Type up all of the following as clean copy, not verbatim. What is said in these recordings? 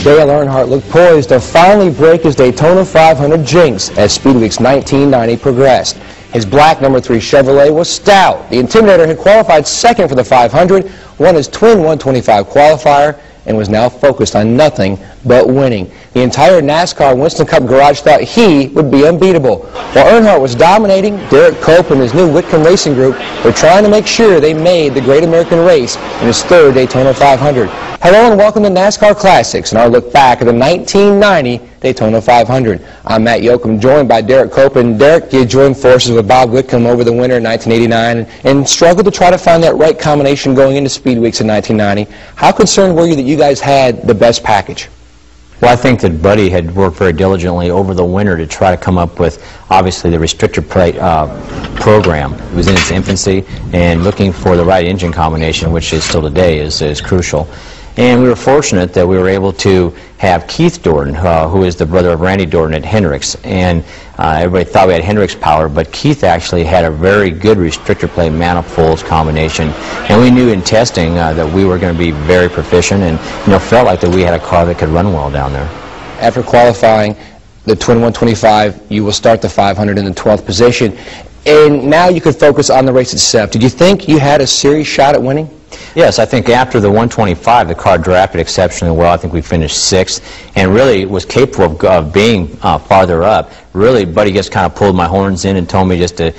Dale Earnhardt looked poised to finally break his Daytona 500 jinx as Speedweek's 1990 progressed. His black number 3 Chevrolet was stout. The Intimidator had qualified second for the 500, won his twin 125 qualifier, and was now focused on nothing but winning. The entire NASCAR Winston Cup garage thought he would be unbeatable. While Earnhardt was dominating, Derek Cope and his new Whitcomb Racing Group were trying to make sure they made the Great American Race in his third Daytona 500. Hello and welcome to NASCAR Classics and our look back at the 1990 Daytona 500. I'm Matt Yoakum, joined by Derek Cope. And Derek, you joined forces with Bob Whitcomb over the winter in 1989 and struggled to try to find that right combination going into Speedweeks in 1990. How concerned were you that you guys had the best package? Well, I think that Buddy had worked very diligently over the winter to try to come up with, obviously, the restrictor plate program. It was in its infancy, and looking for the right engine combination, which is still today, is crucial. And we were fortunate that we were able to have Keith Dorton, who is the brother of Randy Dorton at Hendricks. And everybody thought we had Hendricks power, but Keith actually had a very good restrictor plate manifolds combination. And we knew in testing that we were going to be very proficient, and felt like that we had a car that could run well down there. After qualifying the twin 125, you will start the 500 in the 12th position. And now you could focus on the race itself. Did you think you had a serious shot at winning? Yes, I think after the 125, the car drafted exceptionally well. I think we finished 6th and really was capable of being farther up. Really, Buddy just kind of pulled my horns in and told me just to,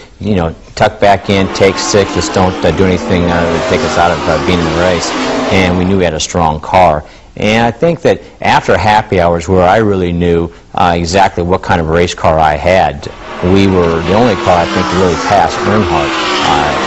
tuck back in, take 6th, just don't do anything that would take us out of being in the race. And we knew we had a strong car. And I think that after happy hours, where I really knew exactly what kind of race car I had, we were the only car, I think, to really pass Earnhardt,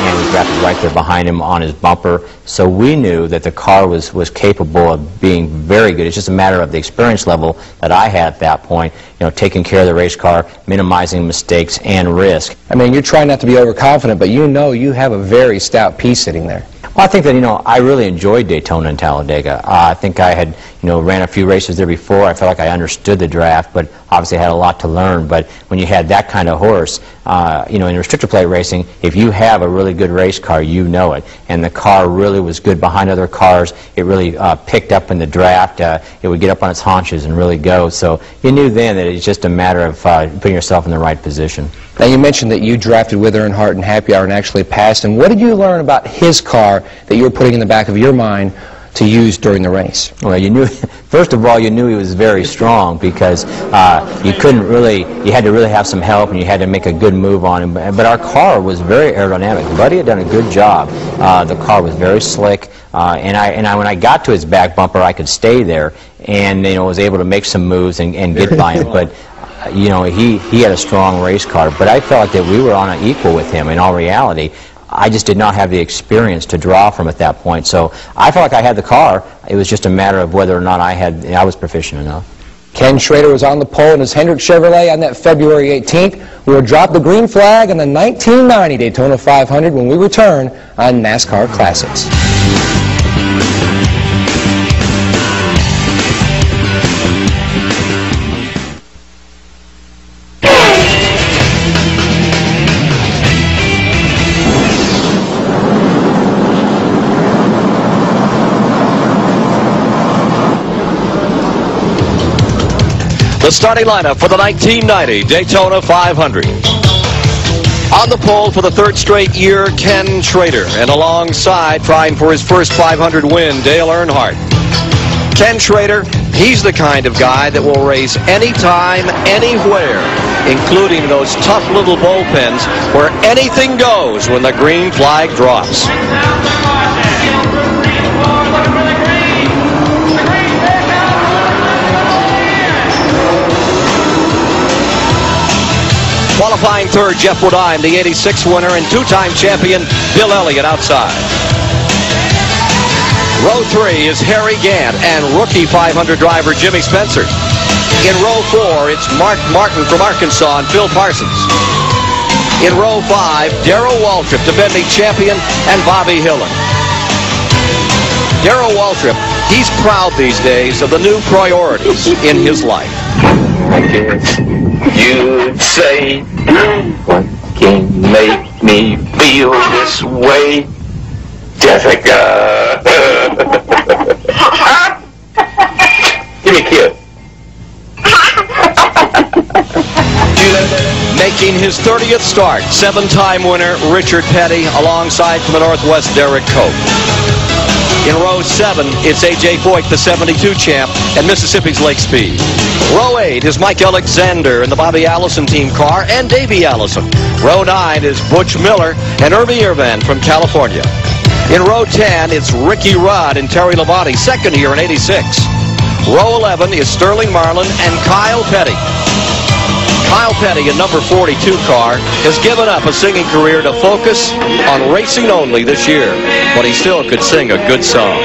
and we drafted right there behind him on his bumper. So we knew that the car was capable of being very good. It's just a matter of the experience level that I had at that point, taking care of the race car, minimizing mistakes and risk. I mean, you're trying not to be overconfident, but you have a very stout piece sitting there. Well, I think that, I really enjoyed Daytona and Talladega. I think I had, ran a few races there before. I felt like I understood the draft, but obviously I had a lot to learn. But when you had that kind of horse, in restrictor plate racing, if you have a really good race car, you know it. And the car really was good behind other cars. It really picked up in the draft. It would get up on its haunches and really go. So you knew then that it's just a matter of putting yourself in the right position. Now, you mentioned that you drafted with Earnhardt in happy hour and actually passed him. What did you learn about his car that you were putting in the back of your mind to use during the race? Well, you knew, first of all, you knew he was very strong because you had to really have some help and you had to make a good move on him. But our car was very aerodynamic. Buddy had done a good job. The car was very slick, and when I got to his back bumper, I could stay there and was able to make some moves and get by him. But he had a strong race car. But I felt like that we were on an equal with him in all reality. I just did not have the experience to draw from at that point. So I felt like I had the car. It was just a matter of whether or not I was proficient enough. Ken Schrader was on the pole in his Hendricks Chevrolet on that February 18th. We will drop the green flag in the 1990 Daytona 500 when we return on NASCAR Classics. The starting lineup for the 1990 Daytona 500. On the pole for the third straight year, Ken Schrader, and alongside, trying for his first 500 win, Dale Earnhardt. Ken Schrader, he's the kind of guy that will race anytime, anywhere, including those tough little bullpens where anything goes when the green flag drops. Qualifying third, Jeff Woodine, the '86 winner and two-time champion Bill Elliott outside. Row 3 is Harry Gant and rookie 500 driver Jimmy Spencer. In row 4, it's Mark Martin from Arkansas and Phil Parsons. In row 5, Darrell Waltrip, defending champion, and Bobby Hillin. Darrell Waltrip, he's proud these days of the new priorities in his life. I guess you'd say, what can make me feel this way, Jessica? Give me a kiss. Making his 30th start, 7-time winner Richard Petty, alongside from the Northwest Derek Cope. In row 7, it's A.J. Foyt, the 72 champ, and Mississippi's Lake Speed. Row 8 is Mike Alexander in the Bobby Allison team car, and Davey Allison. Row 9 is Butch Miller and Irving Irvan from California. In row 10, it's Ricky Rudd and Terry Labonte, second year in '86. Row 11 is Sterling Marlin and Kyle Petty. Kyle Petty, in number 42 car, has given up a singing career to focus on racing only this year, but he still could sing a good song.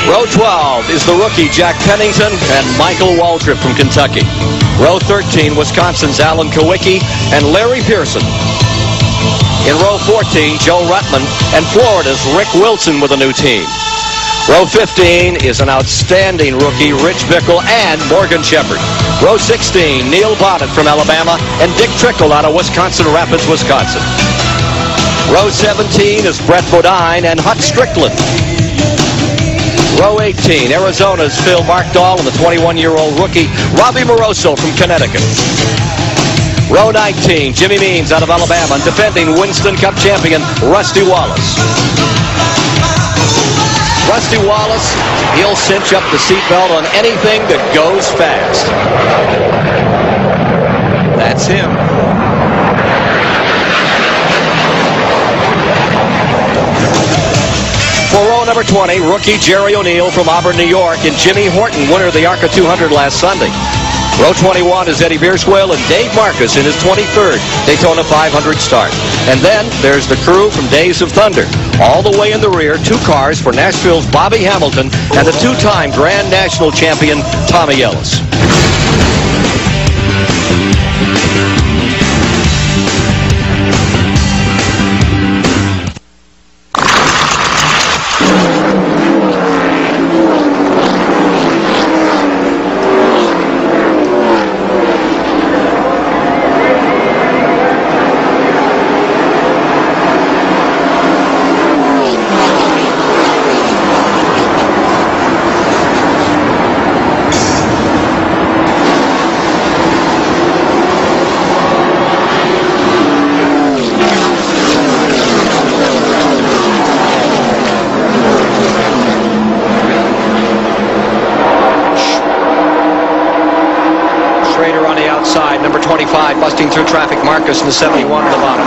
Row 12 is the rookie Jack Pennington and Michael Waltrip from Kentucky. Row 13, Wisconsin's Alan Kowicki and Larry Pearson. In row 14, Joe Rutman and Florida's Rick Wilson with a new team. Row 15 is an outstanding rookie, Rich Bickle and Morgan Shepherd. Row 16, Neil Bonnet from Alabama and Dick Trickle out of Wisconsin Rapids, Wisconsin. Row 17 is Brett Bodine and Hut Strickland. Row 18, Arizona's Phil Markdahl and the 21-year-old rookie Robbie Moroso from Connecticut. Row 19, Jimmy Means out of Alabama and defending Winston Cup champion Rusty Wallace. Rusty Wallace, he'll cinch up the seatbelt on anything that goes fast. That's him. For row number 20, rookie Jerry O'Neill from Auburn, New York, and Jimmy Horton, winner of the ARCA 200 last Sunday. Row 21 is Eddie Bierswell and Dave Marcus in his 23rd Daytona 500 start. And then there's the crew from Days of Thunder. All the way in the rear, 2 cars for Nashville's Bobby Hamilton and the 2-time Grand National champion Tommy Ellis. On the outside, number 25, busting through traffic, Marcus in the 71 at the bottom.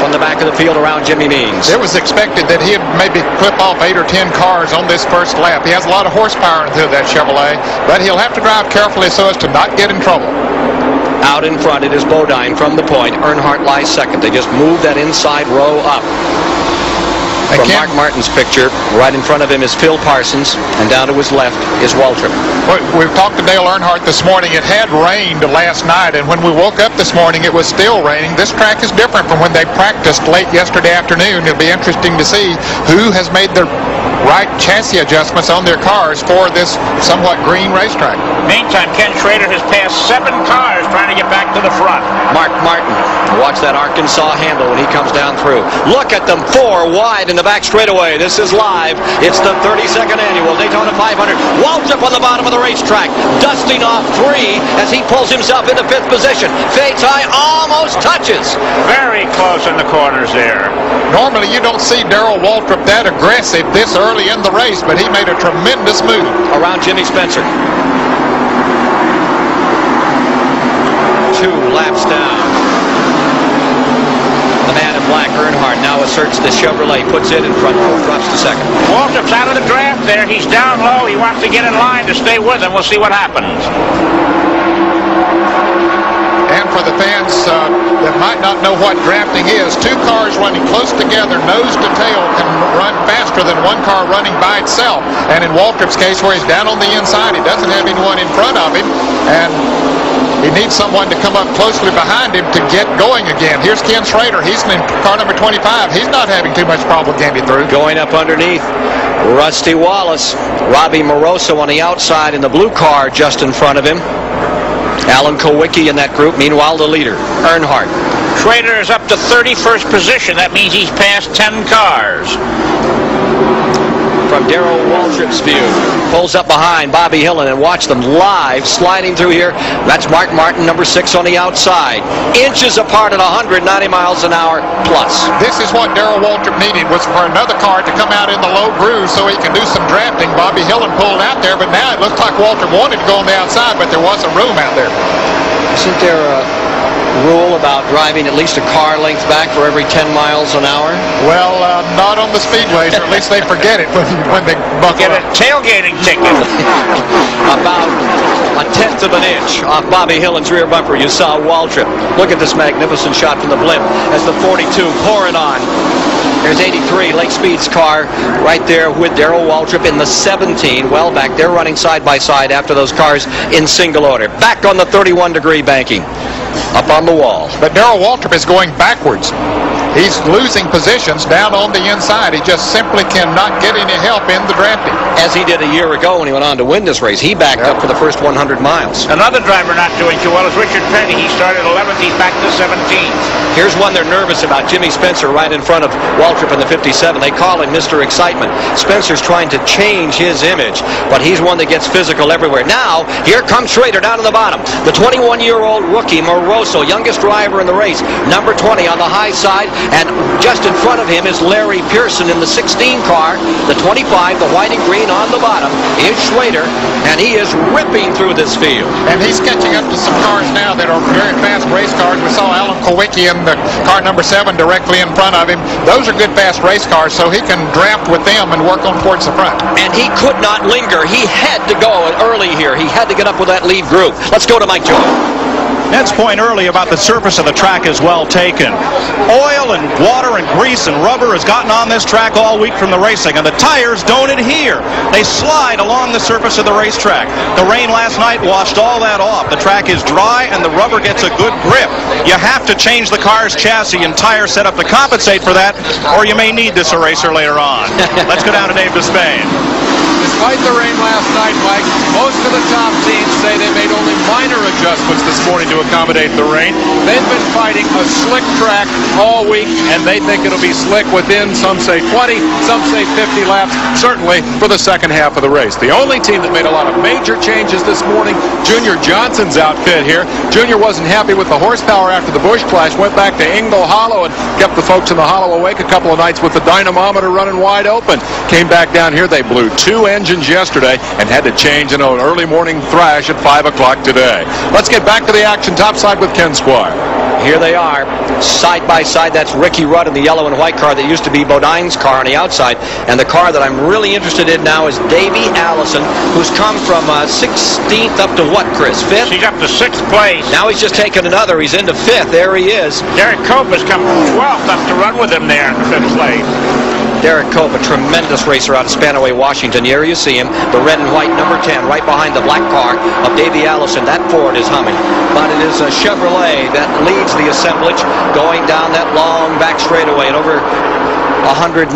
From the back of the field around Jimmy Means. It was expected that he'd maybe clip off 8 or 10 cars on this first lap. He has a lot of horsepower into that Chevrolet, but he'll have to drive carefully so as to not get in trouble. Out in front, it is Bodine from the point. Earnhardt lies second. They just moved that inside row up. From Mark Martin's picture, right in front of him is Phil Parsons, and down to his left is Waltrip. We've talked to Dale Earnhardt this morning. It had rained last night, and when we woke up this morning, it was still raining. This track is different from when they practiced late yesterday afternoon. It'll be interesting to see who has made the right chassis adjustments on their cars for this somewhat green racetrack. Meantime, Ken Schrader has passed 7 cars trying to get back to the front. Mark Martin, watch that Arkansas handle when he comes down through. Look at them, 4 wide in the back straightaway. This is live. It's the 32nd annual Daytona 500. Waltrip on the bottom of the racetrack, dusting off 3 as he pulls himself into 5th position. Fades high, almost touches. Very close in the corners there. Normally, you don't see Darrell Waltrip that aggressive this early in the race, but he made a tremendous move. Around Jimmy Spencer. 2 laps down. The man in black, Earnhardt, now asserts the Chevrolet, puts it in front, drops to second. Waltrip's out of the draft there. He's down low. He wants to get in line to stay with him. We'll see what happens. And for the fans that might not know what drafting is, 2 cars running close together, nose to tail, can run faster than 1 car running by itself. And in Waltrip's case, where he's down on the inside, he doesn't have anyone in front of him. And He needs someone to come up closely behind him to get going again. Here's Ken Schrader. He's in car number 25. He's not having too much problem getting through. Going up underneath, Rusty Wallace. Robbie Moroso on the outside in the blue car just in front of him. Alan Kowicki in that group. Meanwhile, the leader, Earnhardt. Schrader is up to 31st position. That means he's passed 10 cars. From Darrell Waltrip's view, pulls up behind Bobby Hillin, and watch them live sliding through here. That's Mark Martin, number 6 on the outside. Inches apart at 190 miles an hour plus. This is what Darrell Waltrip needed, was for another car to come out in the low groove so he can do some drafting. Bobby Hillin pulled out there, but now it looks like Waltrip wanted to go on the outside, but there wasn't room out there. Isn't there a rule about driving at least a car length back for every 10 miles an hour? Well, not on the speedways, or at least they forget it when they buckle Get a up. tailgating ticket. About a 1/10 of an inch off Bobby Hillin's rear bumper. You saw Waltrip. Look at this magnificent shot from the blimp as the 42 pouring on. There's 83, Lake Speed's car right there with Darrell Waltrip in the 17. Well back. They're running side by side after those cars in single order. Back on the 31-degree banking. Up on the wall. But Darrell Waltrip is going backwards. He's losing positions down on the inside. He just simply cannot get any help in the drafting. As he did a year ago when he went on to win this race. He backed up for the first 100 miles. Another driver not doing too well is Richard Petty. He started 11th. He's back to 17th. Here's one they're nervous about. Jimmy Spencer right in front of Waltrip in the 57. They call him Mr. Excitement. Spencer's trying to change his image, but he's one that gets physical everywhere. Now, here comes Schrader down to the bottom. The 21-year-old rookie, Moroso, youngest driver in the race, number 20 on the high side, and just in front of him is Larry Pearson in the 16 car. The 25, the white and green on the bottom, is Schrader, and he is ripping through this field. And he's catching up to some cars now that are very fast race cars. We saw Alan Kowicki in the car number 7 directly in front of him. Those are good fast race cars, so he can draft with them and work on towards the front. And he could not linger. He had to go early here. He had to get up with that lead group. Let's go to Mike Joy. Ned's point early about the surface of the track is well taken. Oil and water and grease and rubber has gotten on this track all week from the racing, and the tires don't adhere. They slide along the surface of the racetrack. The rain last night washed all that off. The track is dry and the rubber gets a good grip. You have to change the car's chassis and tire setup to compensate for that, or you may need this eraser later on. Let's go down to Dave Despain. Despite the rain last night, Mike, most of the top teams say they made only minor adjustments this morning to accommodate the rain. They've been fighting a slick track all week, and they think it'll be slick within, some say 20, some say 50 laps, certainly for the second half of the race. The only team that made a lot of major changes this morning, Junior Johnson's outfit here. Junior wasn't happy with the horsepower after the bush clash, went back to Ingle Hollow and kept the folks in the hollow awake a couple of nights with the dynamometer running wide open. Came back down here, they blew 2 engines yesterday and had to change in an early morning thrash at 5 o'clock today. Let's get back to the action topside with Ken Squire. Here they are, side by side. That's Ricky Rudd in the yellow and white car that used to be Bodine's car on the outside. And the car that I'm really interested in now is Davey Allison, who's come from 16th up to what, Chris? 5th? He's up to 6th place. Now he's just taken another. He's into 5th. There he is. Derek Cope has come from 12th up to run with him there in 5th place. Derek Cope, a tremendous racer out of Spanaway, Washington. Here you see him, the red and white number 10, right behind the black car of Davey Allison. That Ford is humming. But it is a Chevrolet that leads the assemblage going down that long back straightaway at over 194,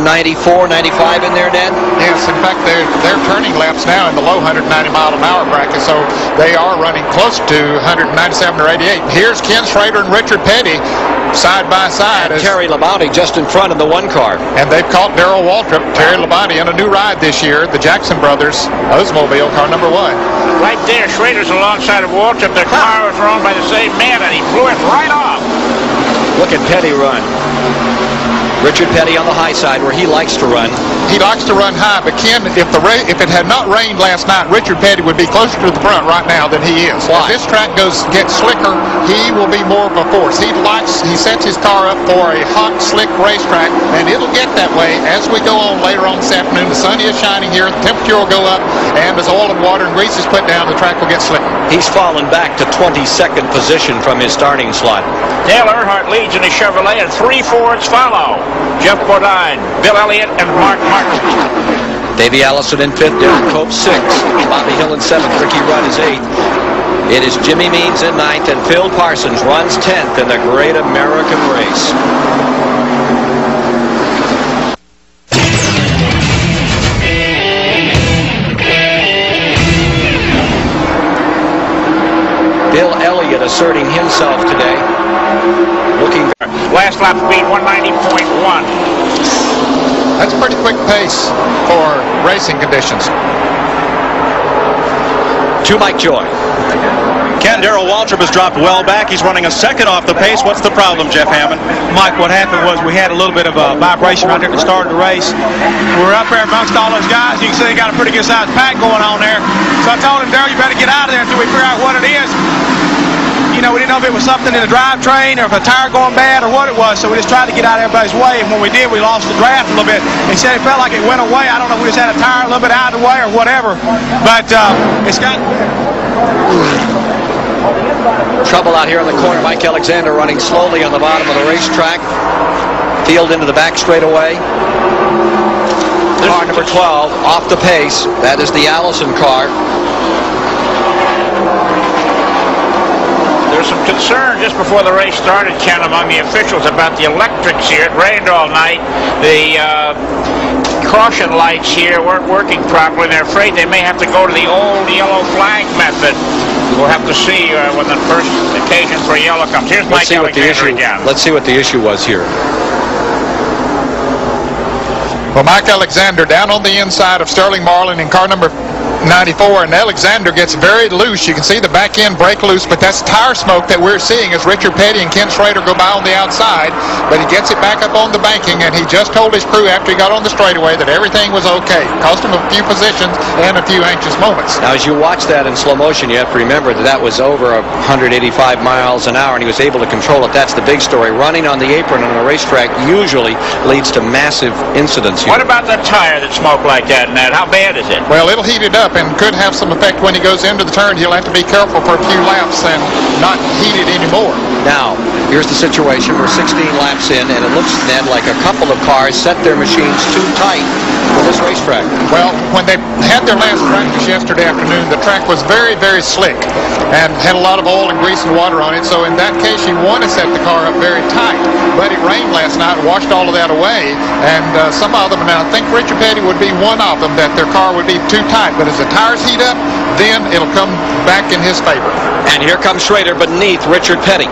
95 in there, Ned? Yes, in fact, they're turning laps now in the low 190 mile an hour bracket, so they are running close to 197 or 88. Here's Ken Schrader and Richard Petty side by side. And Terry Labonte just in front of the one car. And they've caught Darrell Waltrip, Terry Labonte, in a new ride this year, the Jackson Brothers Oldsmobile car number 1. Right there, Schrader's alongside of Waltrip. The car was run by the same man, and he blew it right off. Look at Petty run. Richard Petty on the high side where he likes to run. He likes to run high, but Ken, if it had not rained last night, Richard Petty would be closer to the front right now than he is. Why? As this track gets slicker, he will be more of a force. He sets his car up for a hot, slick racetrack, and it'll get that way as we go on later on this afternoon. The sun is shining here, the temperature will go up, and as oil and water and grease is put down, the track will get slicker. He's fallen back to 22nd position from his starting slot. Dale Earnhardt leads in his Chevrolet, and 3 Fords follow. Jeff Bodine, Bill Elliott, and Mark Martin. Davey Allison in 5th, Derek Cope 6th, Bobby Hill in 7th, Ricky Rudd is 8th. It is Jimmy Means in 9th, and Phil Parsons runs 10th in the Great American Race. Bill Elliott asserting himself today. Looking last lap speed 190.1. That's a pretty quick pace for racing conditions. To Mike Joy. Ken, Darrell Waltrip has dropped well back. He's running a second off the pace. What's the problem, Jeff Hammond? Mike, what happened was we had a little bit of a vibration right there at the start of the race. We were up there amongst all those guys. You can see they got a pretty good sized pack going on there. So I told him, Darrell, you better get out of there until we figure out what it is. You know, we didn't know if it was something in the drivetrain or if a tire going bad or what it was, so we just tried to get out of everybody's way, and when we did, we lost the draft a little bit. He said it felt like it went away. I don't know if we just had a tire a little bit out of the way or whatever, but it's got... Trouble out here on the corner. Mike Alexander running slowly on the bottom of the racetrack. Field into the back straightaway. Car number 12 off the pace. That is the Allison car. There's some concern just before the race started, Ken, among the officials about the electrics here. It rained all night. The caution lights here weren't working properly. They're afraid they may have to go to the old yellow flag method. We'll have to see when the first occasion for yellow comes. Here's Mike Alexander again. Let's see what the issue was here. Well, Mike Alexander down on the inside of Sterling Marlin in car number 94, and Alexander gets very loose. You can see the back end break loose, but that's tire smoke that we're seeing as Richard Petty and Ken Schrader go by on the outside, but he gets it back up on the banking, and he just told his crew after he got on the straightaway that everything was okay. Cost him a few positions and a few anxious moments. Now, as you watch that in slow motion, you have to remember that that was over 185 miles an hour, and he was able to control it. That's the big story. Running on the apron on a racetrack usually leads to massive incidents. What about the tire that smoked like that, Ned? How bad is it? Well, it'll heat it up and could have some effect when he goes into the turn. He'll have to be careful for a few laps and not heat it anymore. Now, here's the situation. We're 16 laps in, and it looks, Ned, like a couple of cars set their machines too tight for this racetrack. Well, when they had their last practice yesterday afternoon, the track was very, very slick and had a lot of oil and grease and water on it. So in that case, you want to set the car up very tight. But it rained last night and washed all of that away. And some of them, and I think Richard Petty would be one of them, that their car would be too tight. But as the tires heat up, then it'll come back in his favor. And here comes Schrader beneath Richard Petty.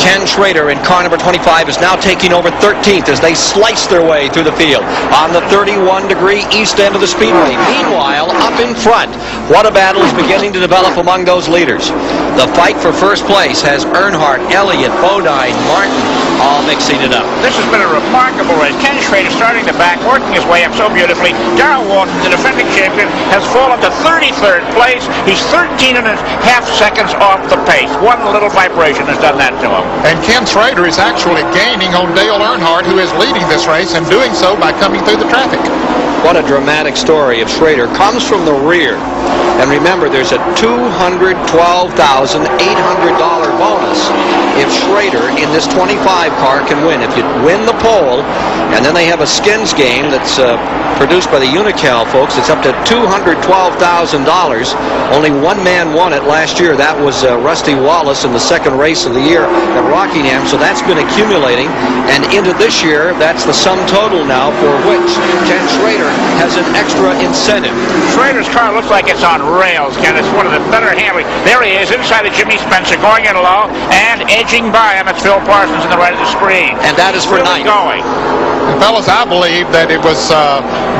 Ken Schrader in car number 25 is now taking over 13th as they slice their way through the field on the 31-degree east end of the speedway. Meanwhile, up in front, what a battle is beginning to develop among those leaders. The fight for first place has Earnhardt, Elliott, Bodine, Martin all mixing it up. This has been a remarkable race. Ken Schrader starting the back, working his way up so beautifully. Darrell Waltrip, the defending champion, has fallen to 33rd place. He's 13 and a half seconds off the pace. One little vibration has done that to him. And Ken Schrader is actually gaining on Dale Earnhardt, who is leading this race and doing so by coming through the traffic. What a dramatic story if Schrader comes from the rear. And remember, there's a $212,800 bonus if Schrader in this 25 car can win. If you win the pole, and then they have a skins game that's produced by the Unocal folks, it's up to $212,000. Only one man won it last year. That was Rusty Wallace in the second race of the year at Rockingham. So that's been accumulating. And into this year, that's the sum total now for which Ken Schrader has an extra incentive. Schrader's car looks like it's on rails, Ken. It's one of the better handling. There he is inside of Jimmy Spencer, going in low and edging by him. It's Phil Parsons on the right of the screen. And that is for really 9th. Going. And fellas, I believe that it was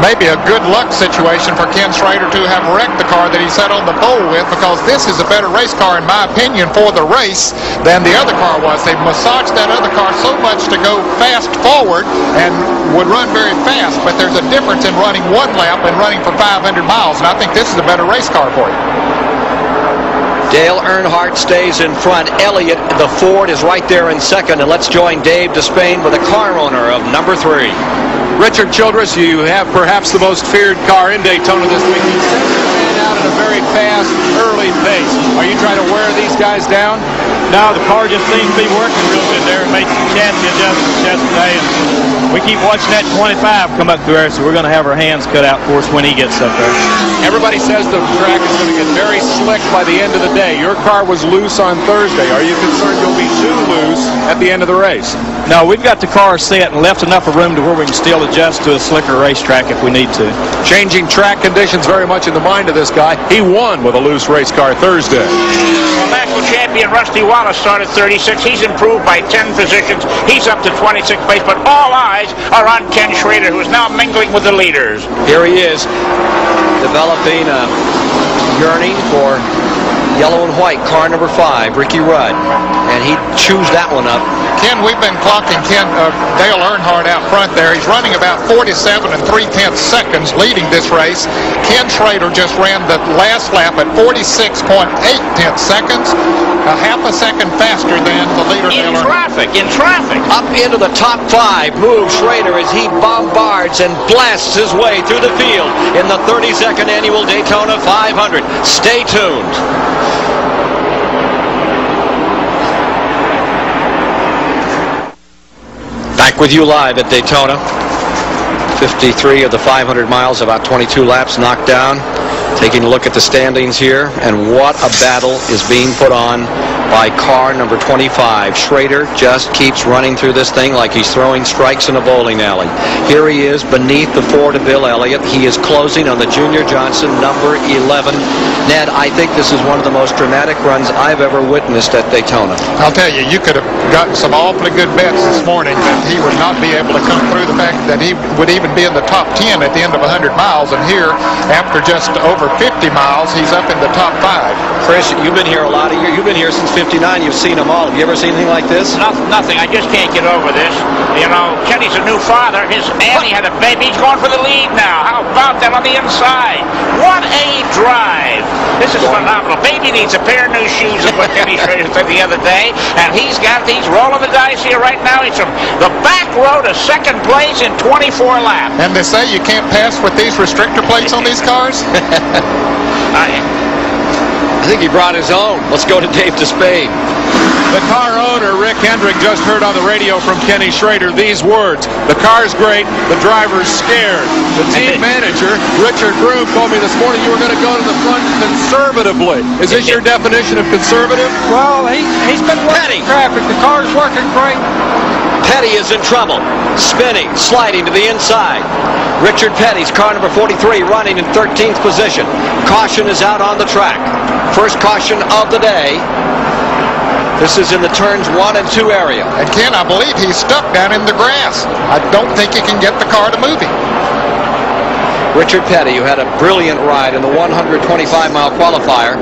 maybe a good luck situation for Ken Schrader to have wrecked the car that he sat on the pole with, because this is a better race car, in my opinion, for the race than the other car was. They massaged that other car so much to go fast forward and would run very fast, but there's a difference in running one lap and running for 500 miles, and I think this is a better race car for you. Dale Earnhardt stays in front. Elliott, the Ford, is right there in second. And let's join Dave Despain with the car owner of number 3. Richard Childress, you have perhaps the most feared car in Daytona this week. Out at a very fast, early pace. Are you trying to wear these guys down? No, the car just seems to be working real good there. It made some chassis adjustments yesterday, and we keep watching that 25 come up through there, so we're going to have our hands cut out for us when he gets up there. Everybody says the track is going to get very slick by the end of the day. Your car was loose on Thursday. Are you concerned you'll be too loose at the end of the race? No, we've got the car set and left enough of room to where we can still adjust to a slicker racetrack if we need to. Changing track conditions very much in the mind of this guy. He won with a loose race car Thursday. Well, national champion Rusty Wallace started 36. He's improved by 10 positions. He's up to 26th place, but all eyes are on Ken Schrader, who is now mingling with the leaders. Here he is, developing a yearning for yellow and white, car number 5, Ricky Rudd, and he chews that one up. Ken, we've been clocking Dale Earnhardt out front there. He's running about 47 3/10 seconds leading this race. Ken Schrader just ran the last lap at 46.8 seconds, a half a second faster than the leader. In traffic. Up into the top 5 moves Schrader as he bombards and blasts his way through the field in the 32nd annual Daytona 500. Stay tuned. Back with you live at Daytona. 53 of the 500 miles, about 22 laps knocked down. Taking a look at the standings here, and what a battle is being put on by car number 25. Schrader just keeps running through this thing like he's throwing strikes in a bowling alley. Here he is beneath the Ford of Bill Elliott. He is closing on the Junior Johnson, number 11. Ned, I think this is one of the most dramatic runs I've ever witnessed at Daytona. I'll tell you, you could have gotten some awfully good bets this morning that he would not be able to come through, the fact that he would even be in the top 10 at the end of 100 miles, and here, after just over 50 miles, he's up in the top 5. Chris, you've been here a lot of years. You've been here since 59. You've seen them all. Have you ever seen anything like this? Nothing. I just can't get over this. You know, Kenny's a new father. His Annie had a baby. He's going for the lead now. How about that on the inside? What a drive. This is phenomenal. Baby needs a pair of new shoes, is what Kenny Schrader said the other day. And he's rolling the dice here right now. He's from the back row to second place in 24 laps. And they say you can't pass with these restrictor plates on these cars? I think he brought his own. Let's go to Dave Despain. The car owner, Rick Hendrick, just heard on the radio from Kenny Schrader these words: the car's great, the driver's scared. The team manager, Richard Groom, told me this morning you were going to go to the front conservatively. Is this your definition of conservative? Well, he's been working traffic. The car's working great. Petty is in trouble. Spinning, sliding to the inside. Richard Petty's car number 43 running in 13th position. Caution is out on the track. First caution of the day. This is in the turns 1 and 2 area. And Ken, I believe he's stuck down in the grass. I don't think he can get the car to move him. Richard Petty, who had a brilliant ride in the 125-mile qualifier.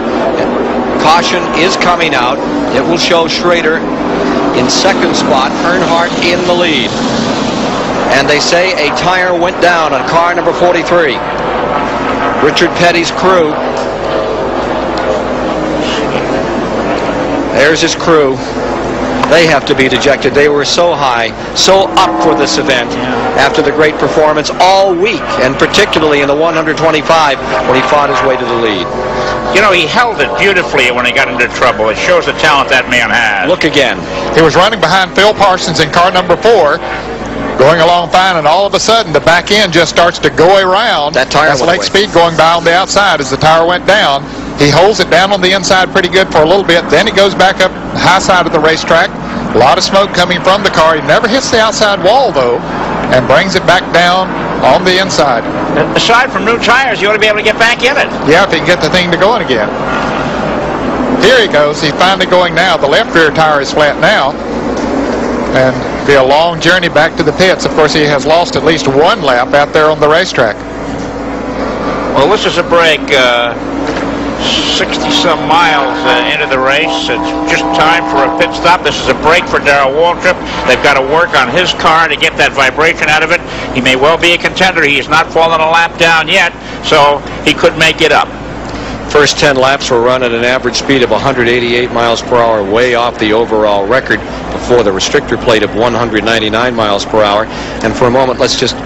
Caution is coming out. It will show Schrader in second spot, Earnhardt in the lead. And they say a tire went down on car number 43. Richard Petty's crew. There's his crew. They have to be dejected. They were so high, so up for this event after the great performance all week, and particularly in the 125 when he fought his way to the lead. You know, he held it beautifully when he got into trouble. It shows the talent that man has. Look again. He was running behind Phil Parsons in car number 4, going along fine, and all of a sudden the back end just starts to go around. That tire That's went late away. speed going by on the outside as the tire went down. He holds it down on the inside pretty good for a little bit. Then he goes back up the high side of the racetrack. A lot of smoke coming from the car. He never hits the outside wall, though, and brings it back down on the inside. Aside from new tires, you ought to be able to get back in it. Yeah, if he can get the thing to going again. Here he goes. He's finally going now. The left rear tire is flat now. And be a long journey back to the pits. Of course, he has lost at least one lap out there on the racetrack. Well, this is a break. 60-some miles into the race. It's just time for a pit stop. This is a break for Darrell Waltrip. They've got to work on his car to get that vibration out of it. He may well be a contender. He has not fallen a lap down yet, so he could make it up. First 10 laps were run at an average speed of 188 miles per hour, way off the overall record before the restrictor plate of 199 miles per hour. And for a moment, let's just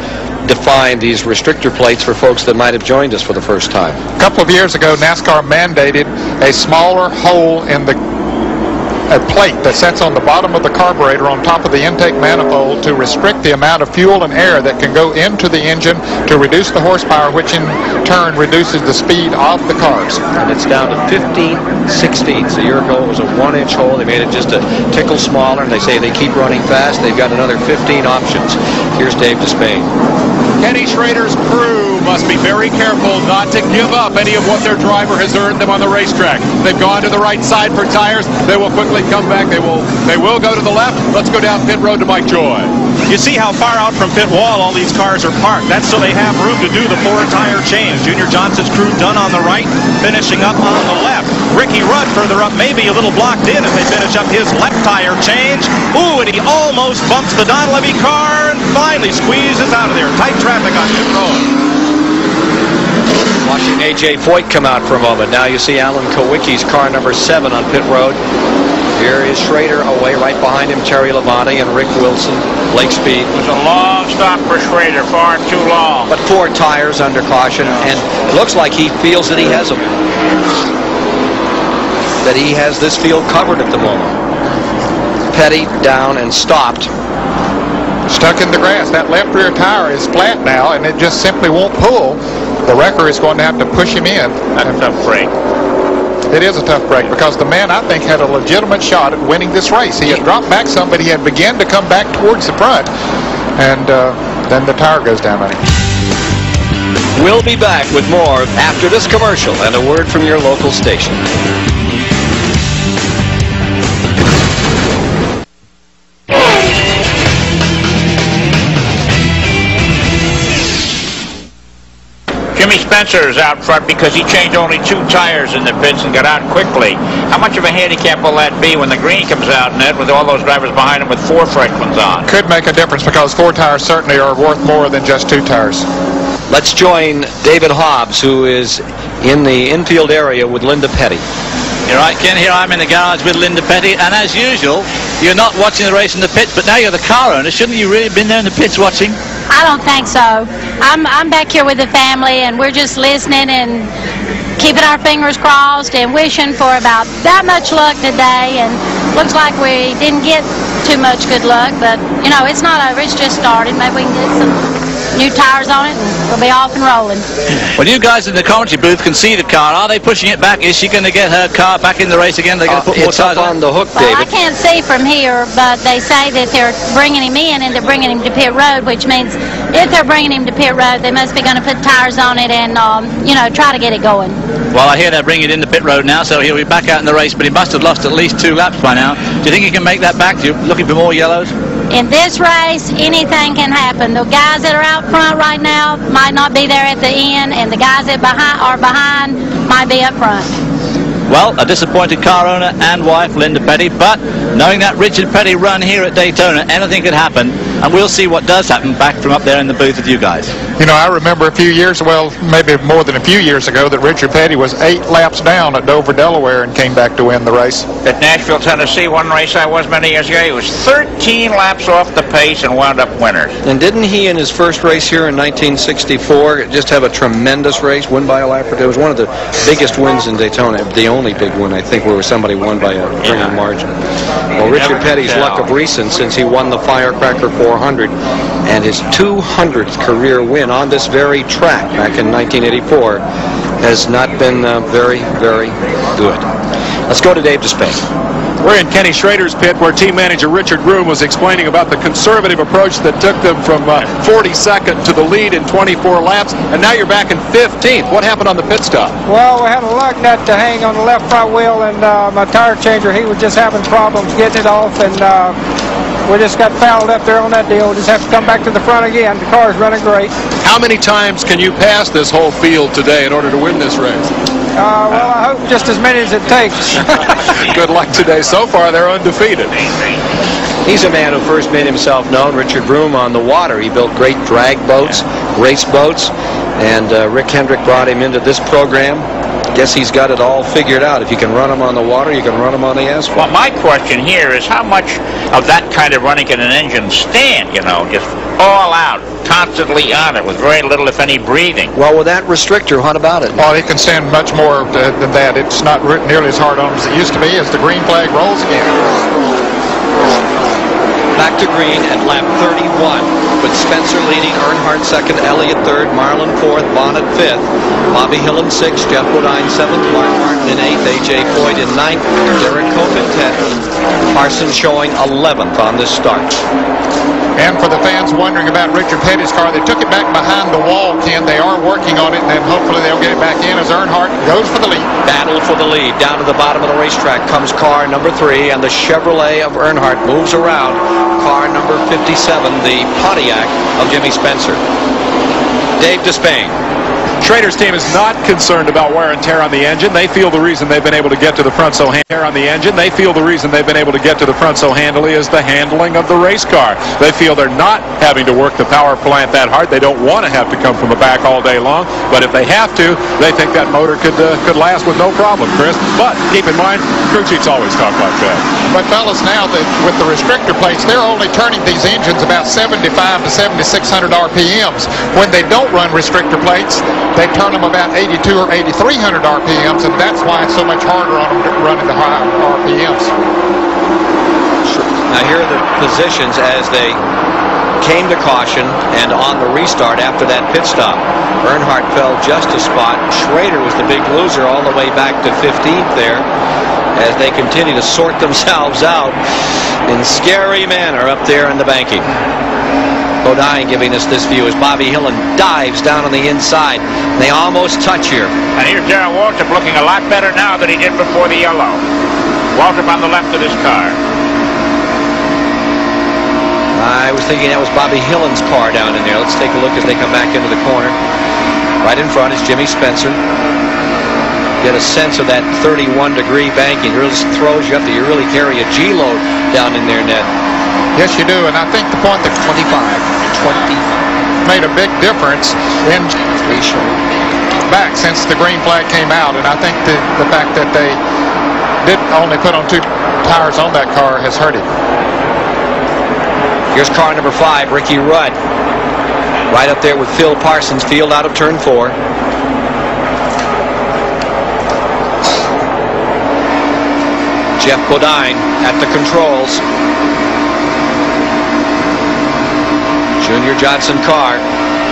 define these restrictor plates for folks that might have joined us for the first time. A couple of years ago, NASCAR mandated a smaller hole in a plate that sits on the bottom of the carburetor on top of the intake manifold to restrict the amount of fuel and air that can go into the engine to reduce the horsepower, which in turn reduces the speed of the cars. And it's down to 15/16. A year ago it was a 1-inch hole. They made it just a tickle smaller, and they say they keep running fast. They've got another 15 options. Here's Dave Despain. Kenny Schrader's crew must be very careful not to give up any of what their driver has earned them on the racetrack. They've gone to the right side for tires. They will quickly come back. They will go to the left. Let's go down pit road to Mike Joy. You see how far out from pit wall all these cars are parked. That's so they have room to do the 4-tire change. Junior Johnson's crew done on the right, finishing up on the left. Ricky Rudd further up, maybe a little blocked in as they finish up his left tire change. Ooh, and he almost bumps the Don Levy car and finally squeezes out of there. Tight traffic on pit road. Watching A.J. Foyt come out for a moment. Now you see Alan Kowicki's car number 7 on pit road. Here is Schrader away, right behind him Terry Labonte and Rick Wilson. Blake Speed. It was a long stop for Schrader, far too long. But 4 tires under caution, and it looks like he feels that he has them. That he has this field covered at the moment. Petty down and stopped. Stuck in the grass. That left rear tire is flat now, and it just simply won't pull. The wrecker is going to have to push him in. That's a tough break. It is a tough break because the man, I think, had a legitimate shot at winning this race. He had dropped back some, but he had begun to come back towards the front, and then the tire goes down on him. We'll be back with more after this commercial and a word from your local station. Jimmy Spencer is out front because he changed only 2 tires in the pits and got out quickly. How much of a handicap will that be when the green comes out, Ned, with all those drivers behind him with 4 fresh ones on? Could make a difference because 4 tires certainly are worth more than just 2 tires. Let's join David Hobbs, who is in the infield area with Linda Petty. You're right, Ken. Here I'm in the garage with Linda Petty, and as usual, you're not watching the race in the pits, but now you're the car owner. Shouldn't you really have been there in the pits watching? I don't think so. I'm back here with the family, and we're just listening and keeping our fingers crossed and wishing for about that much luck today. And looks like we didn't get too much good luck, but you know, it's not over. It's just started. Maybe we can get some new tires on it and we'll be off and rolling. Well, you guys in the commentary booth can see the car. Are they pushing it back? Is she going to get her car back in the race again? They're going to put more tires on the hook, well, David. I can't see from here, but they say that they're bringing him in and they're bringing him to pit road, which means if they're bringing him to pit road, they must be going to put tires on it and, you know, try to get it going. Well, I hear they're bringing it into pit road now, so he'll be back out in the race, but he must have lost at least 2 laps by now. Do you think he can make that back? You're looking for more yellows? In this race, anything can happen. The guys that are out front right now might not be there at the end, and the guys that are behind might be up front. Well, a disappointed car owner and wife, Linda Petty, but knowing that Richard Petty run here at Daytona, anything could happen, and we'll see what does happen back from up there in the booth with you guys. You know, I remember a few years, well, maybe more than a few years ago, that Richard Petty was 8 laps down at Dover, Delaware, and came back to win the race. At Nashville, Tennessee, one race I was many years ago, he was 13 laps off the pace and wound up winners. And didn't he, in his first race here in 1964, just have a tremendous race, win by a lap or two? It was one of the biggest wins in Daytona, the only big one, I think, where somebody won by a brilliant margin. Well, Richard Petty's luck of recent, since he won the Firecracker 400, and his 200th career win on this very track back in 1984, has not been very, very good. Let's go to Dave Despain. We're in Kenny Schrader's pit where team manager Richard Groom was explaining about the conservative approach that took them from 42nd to the lead in 24 laps, and now you're back in 15th. What happened on the pit stop? Well, we had a lug nut to hang on the left front wheel, and my tire changer, he was just having problems getting it off, and we just got fouled up there on that deal. We just have to come back to the front again. The car's running great. How many times can you pass this whole field today in order to win this race? Well, I hope just as many as it takes. Good luck today. So far, they're undefeated. He's a man who first made himself known, Richard Broom, on the water. He built great drag boats, race boats, and Rick Hendrick brought him into this program. guess he's got it all figured out. If you can run them on the water, you can run them on the asphalt. Well, my question here is how much of that kind of running can an engine stand, you know, just all out, constantly on it with very little, if any, breathing? Well, with that restrictor, what about it? Well, it can stand much more than that. It's not nearly as hard on them as it used to be as the green flag rolls again. Back to green at lap 31, with Spencer leading, Earnhardt second, Elliott third, Marlin fourth, Bonnet fifth, Bobby Hill in sixth, Jeff Bodine seventh, Mark Martin in eighth, A.J. Foyt in ninth, Derek Cope in 10th, Parsons showing 11th on this start. And for the fans wondering about Richard Petty's car, they took it back behind the wall, Ken. They are working on it, and then hopefully they'll get it back in as Earnhardt goes for the lead. Battle for the lead. Down to the bottom of the racetrack comes car number 3, and the Chevrolet of Earnhardt moves around car number 57, the Pontiac of Jimmy Spencer. Dave Despain. Schrader's team is not concerned about wear and tear on the engine. They feel the reason they've been able to get to the front so handily is the handling of the race car. They feel they're not having to work the power plant that hard. They don't want to have to come from the back all day long, but if they have to, they think that motor could last with no problem, Chris. But keep in mind, crew chiefs always talk like that. But fellas, now that with the restrictor plates, they're only turning these engines about 75 to 7,600 RPMs. When they don't run restrictor plates, they turn them about 82 or 8,300 RPMs, and that's why it's so much harder on them running the high RPMs. Now here are the positions as they came to caution and on the restart after that pit stop. Earnhardt fell just a spot. Schrader was the big loser all the way back to 15th there as they continue to sort themselves out in scary manner up there in the banking. Bodine giving us this view as Bobby Hillen dives down on the inside. They almost touch here. And here's Darrell Waltrip looking a lot better now than he did before the yellow. Waltrip on the left of his car. I was thinking that was Bobby Hillen's car down in there. Let's take a look as they come back into the corner. Right in front is Jimmy Spencer. Get a sense of that 31-degree banking. It really throws you up that you really carry a G-load down in there, Ned. Yes, you do, and I think the point that 20 made a big difference in back since the green flag came out, and I think the fact that they did only put on 2 tires on that car has hurt it. Here's car number 5, Ricky Rudd, right up there with Phil Parsons, field out of turn 4. Jeff Bodine at the controls. Junior Johnson car.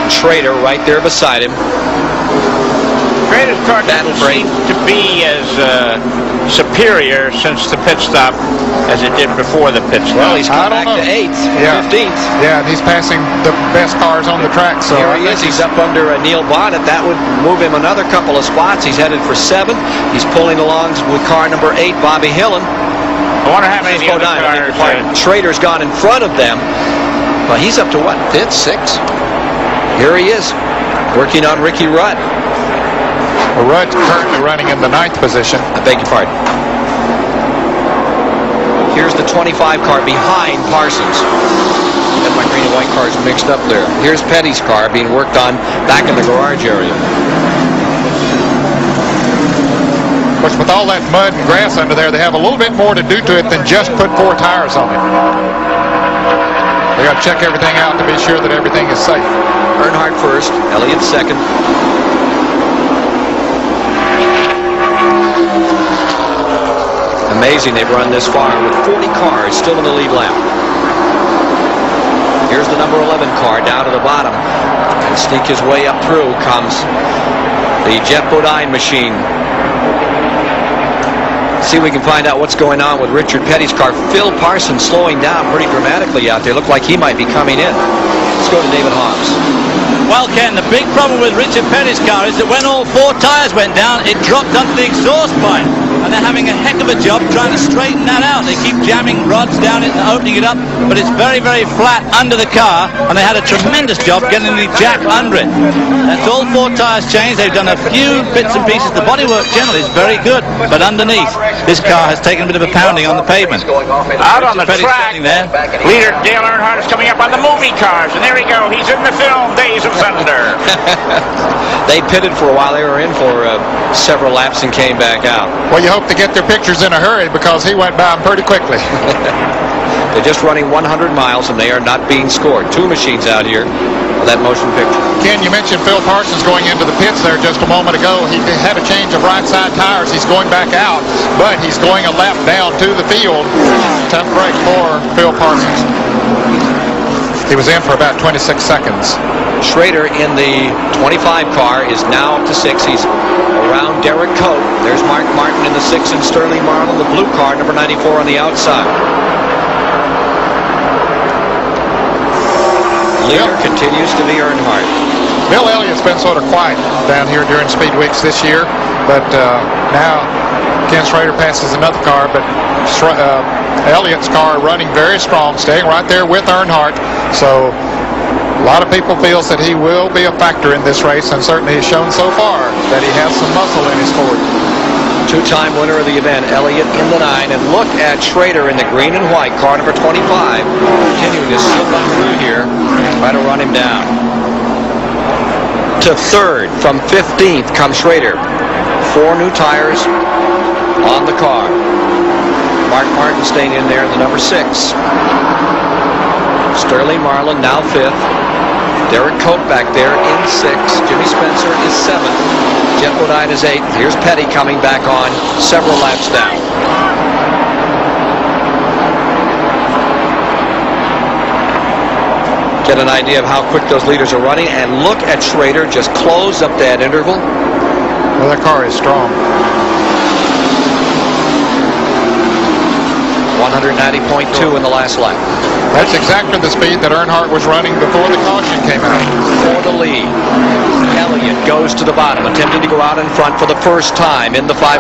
Schrader right there beside him. Schrader's car doesn't seem to be as superior since the pit stop as it did before the pit stop. Well, he's come back to 8th, 15th. Yeah, and he's passing the best cars on the track. So here he is. He's up under Neil Bonnet. That would move him another couple of spots. He's headed for 7. He's pulling along with car number 8, Bobby Hillen. I wonder how many other cars. Schrader's gone in front of them. Well, he's up to what? 5th, 6th? Here he is, working on Ricky Rudd. Well, Rudd's currently running in the 9th position. I beg your pardon. Here's the 25 car behind Parsons. Got my green and white cars mixed up there. Here's Petty's car being worked on back in the garage area. Of course, with all that mud and grass under there, they have a little bit more to do to it than just put 4 tires on it. They got to check everything out to be sure that everything is safe. Earnhardt first, Elliott second. Amazing they've run this far with 40 cars still in the lead lap. Here's the number 11 car down to the bottom. And sneak his way up through comes the Jeff Bodine machine. See if we can find out what's going on with Richard Petty's car. Phil Parsons slowing down pretty dramatically out there. Looked like he might be coming in. Let's go to David Hobbs. Well, Ken, the big problem with Richard Petty's car is that when all 4 tires went down, it dropped onto the exhaust pipe. And they're having a heck of a job trying to straighten that out. They keep jamming rods down it and opening it up, but it's very, very flat under the car, and they had a tremendous job getting the jack under it. That's all 4 tires changed. They've done a few bits and pieces. The bodywork generally is very good, but underneath, this car has taken a bit of a pounding on the pavement. Out on the track, leader Dale Earnhardt is coming up on the movie cars, and there we go. He's in the film Days of Thunder. They pitted for a while. They were in for several laps and came back out. Well, you hope to get their pictures in a hurry because he went by them pretty quickly. They're just running 100 miles, and they are not being scored. Two machines out here for that motion picture. Ken, you mentioned Phil Parsons going into the pits there just a moment ago. He had a change of right side tires. He's going back out, but he's going a lap down to the field. Tough break for Phil Parsons. He was in for about 26 seconds. Schrader in the 25 car is now up to 6. He's around Derek Cope. There's Mark Martin in the 6 and Sterling Marlin, the blue car, number 94 on the outside. Leader continues to be Earnhardt. Bill Elliott's been sort of quiet down here during speed weeks this year, but now Ken Schrader passes another car, but Elliott's car running very strong, staying right there with Earnhardt. So a lot of people feels that he will be a factor in this race, and certainly has shown so far that he has some muscle in his Ford. Two-time winner of the event, Elliott in the 9, and look at Schrader in the green and white, car number 25, continuing to slip on through here, try to run him down. To 3rd, from 15th comes Schrader. 4 new tires on the car. Mark Martin staying in there in the number 6. Sterling Marlin now 5th. Derek Cope back there in 6th. Jimmy Spencer is 7th. Jeff Bodine is 8th. Here's Petty coming back on several laps down. Get an idea of how quick those leaders are running, and look at Schrader just close up that interval. Well, that car is strong. 190.2 in the last lap. That's exactly the speed that Earnhardt was running before the caution came out. For the lead. Elliott goes to the bottom, attempting to go out in front for the first time in the 500.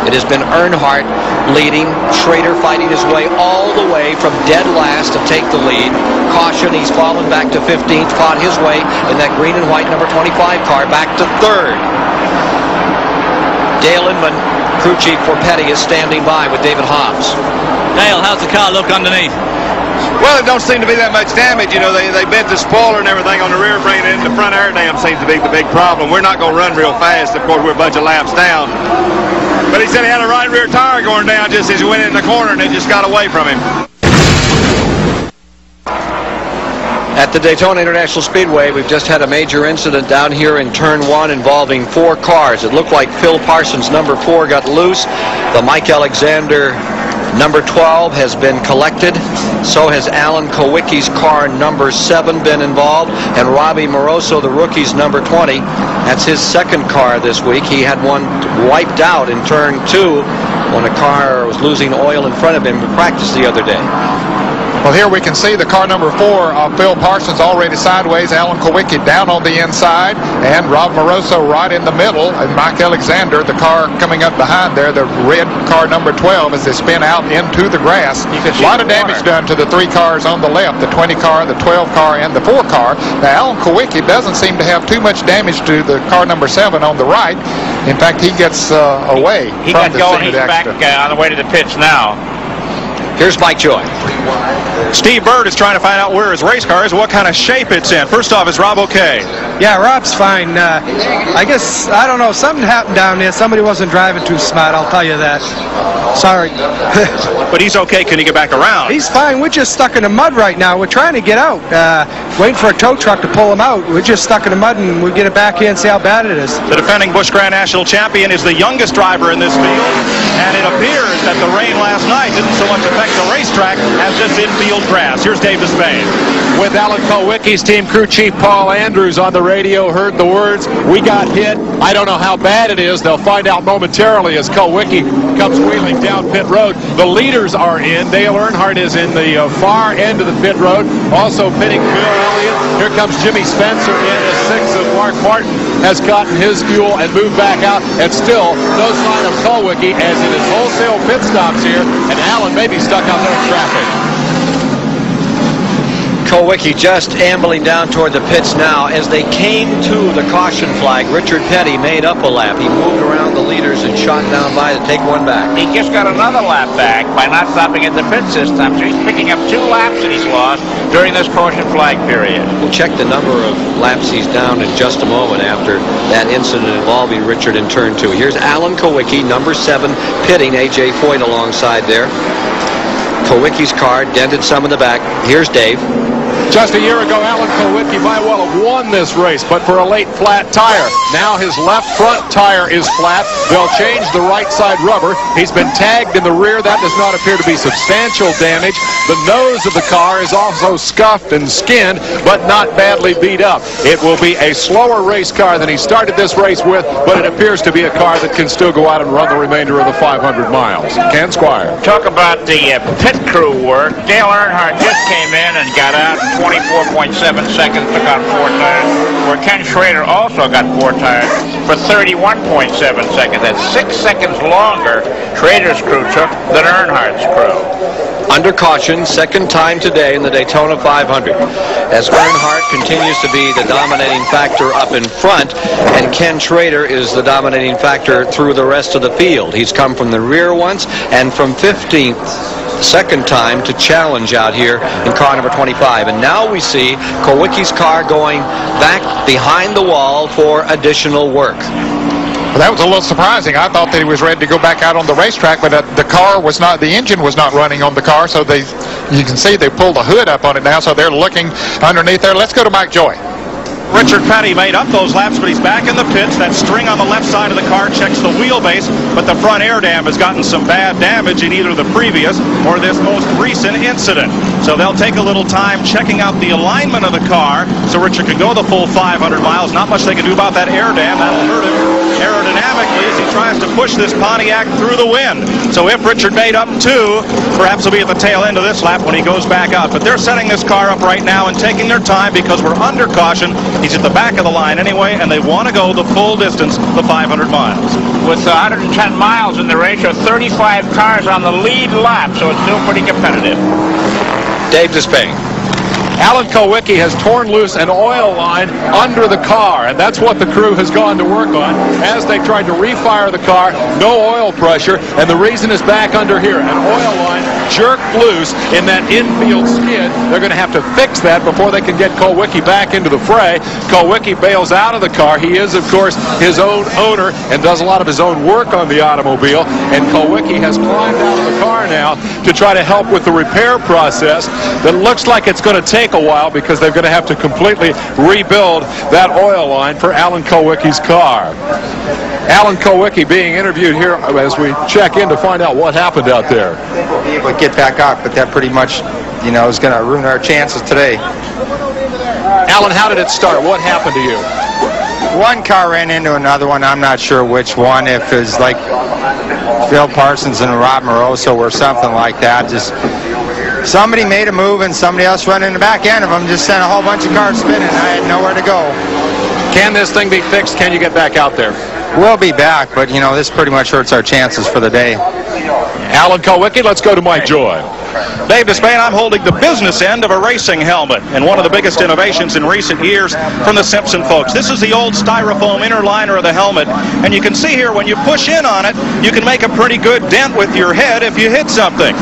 It has been Earnhardt leading, Schrader fighting his way all the way from dead last to take the lead. Caution, he's fallen back to 15th, fought his way in that green and white number 25 car back to 3rd. Dale Inman, crew chief for Petty, is standing by with David Hobbs. Dale, how's the car look underneath? Well, it don't seem to be that much damage. You know, they bent the spoiler and everything on the rear frame, and the front air dam seems to be the big problem. We're not going to run real fast. Of course, we're a bunch of laps down. But he said he had a right rear tire going down just as he went in the corner, and it just got away from him. At the Daytona International Speedway, we've just had a major incident down here in Turn 1 involving 4 cars. It looked like Phil Parsons' number 4 got loose. The Mike Alexander number 12 has been collected. So has Alan Kowicki's car number 7 been involved. And Robbie Moroso, the rookie's number 20. That's his second car this week. He had one wiped out in Turn 2 when a car was losing oil in front of him in practice the other day. Well, here we can see the car number 4 of Phil Parsons already sideways, Alan Kowicki down on the inside, and Rob Moroso right in the middle, and Mike Alexander, the car coming up behind there, the red car number 12, as they spin out into the grass. A lot of damage done to the 3 cars on the left, the 20 car, the 12 car, and the 4 car. Now, Alan Kowicki doesn't seem to have too much damage to the car number 7 on the right. In fact, he gets away he from got the going. He's accident. back on the way to the pits now. Here's Mike Joy. Steve Bird is trying to find out where his race car is, what kind of shape it's in. First off, is Rob okay? Yeah, Rob's fine. I guess, I don't know, something happened down there. Somebody wasn't driving too smart, I'll tell you that. Sorry. But he's okay. Can he get back around? He's fine. We're just stuck in the mud right now. We're trying to get out. Waiting for a tow truck to pull him out. We're just stuck in the mud, and we'll get it back here and see how bad it is. The defending Busch Grand National champion is the youngest driver in this field, and it appears that the rain last night didn't so much affect the racetrack as this infield grass. Here's Davis Bay. With Alan Kowicki's team crew chief Paul Andrews on the radio, heard the words, "We got hit." I don't know how bad it is. They'll find out momentarily as Kowicki comes wheeling down pit road. The leaders are in. Dale Earnhardt is in the far end of the pit road. Also pitting Bill Elliott. Here comes Jimmy Spencer in as 6 of Mark Martin has gotten his fuel and moved back out. And still no sign of Kowicki as it is wholesale pit stops here. And Alan may be stuck out there in traffic. Kowicki just ambling down toward the pits now. As they came to the caution flag, Richard Petty made up a lap. He moved around the leaders and shot down by to take one back. He just got another lap back by not stopping at the pits this time. So he's picking up 2 laps that he's lost during this caution flag period. We'll check the number of laps he's down in just a moment after that incident involving Richard in turn 2. Here's Alan Kowicki, number 7, pitting. A.J. Foyt alongside there. Kowicki's car dented some in the back. Here's Dave. Just a year ago, Alan Kowicki might well have won this race, but for a late flat tire. Now his left front tire is flat. They'll change the right side rubber. He's been tagged in the rear. That does not appear to be substantial damage. The nose of the car is also scuffed and skinned, but not badly beat up. It will be a slower race car than he started this race with, but it appears to be a car that can still go out and run the remainder of the 500 miles. Ken Squire. Talk about the pit crew work. Dale Earnhardt just came in and got out in 24.7 seconds, took on 4 tires, where Ken Schrader also got 4 tires for 31.7 seconds. That's 6 seconds longer Schrader's crew took than Earnhardt's crew. Under caution, second time today in the Daytona 500. As Earnhardt continues to be the dominating factor up in front, and Ken Schrader is the dominating factor through the rest of the field. He's come from the rear once and from 15th. Second time to challenge out here in car number 25. And now we see Kowicki's car going back behind the wall for additional work. Well, that was a little surprising. I thought that he was ready to go back out on the racetrack, but the car was not, the engine was not running on the car, so you can see they pulled the hood up on it now, so they're looking underneath there. Let's go to Mike Joy. Richard Petty made up those laps, but he's back in the pits. That string on the left side of the car checks the wheelbase, but the front air dam has gotten some bad damage in either the previous or this most recent incident. So they'll take a little time checking out the alignment of the car so Richard can go the full 500 miles. Not much they can do about that air dam. That'll hurt him aerodynamically as he tries to push this Pontiac through the wind. So if Richard made up 2, perhaps he'll be at the tail end of this lap when he goes back out. But they're setting this car up right now and taking their time because we're under caution. He's at the back of the line anyway, and they want to go the full distance, the 500 miles. With 110 miles in the ratio, 35 cars on the lead lap, so it's still pretty competitive. Dave Despain. Alan Kowicki has torn loose an oil line under the car, and that's what the crew has gone to work on as they tried to refire the car. No oil pressure, and the reason is back under here. An oil line jerked loose in that infield skid. They're going to have to fix that before they can get Kowicki back into the fray. Kowicki bails out of the car. He is, of course, his own owner and does a lot of his own work on the automobile, and Kowicki has climbed out of the car now to try to help with the repair process that looks like it's going to take a while because they're going to have to completely rebuild that oil line for Alan Kowicki's car. Alan Kowicki being interviewed here as we check in to find out what happened out there. I think we'll be able to get back out, but that pretty much, is going to ruin our chances today. Alan, how did it start? What happened to you? One car ran into another one. I'm not sure which one. If it was like Phil Parsons and Rob Moroso or something like that. Just somebody made a move and somebody else ran in the back end of them. Just sent a whole bunch of cars spinning. I had nowhere to go. Can this thing be fixed? Can you get back out there? We'll be back, but, this pretty much hurts our chances for the day. Alan Kowicki, let's go to Mike Joy. Dave Despain, I'm holding the business end of a racing helmet, and one of the biggest innovations in recent years from the Simpson folks. This is the old styrofoam inner liner of the helmet, and you can see here when you push in on it, you can make a pretty good dent with your head if you hit something.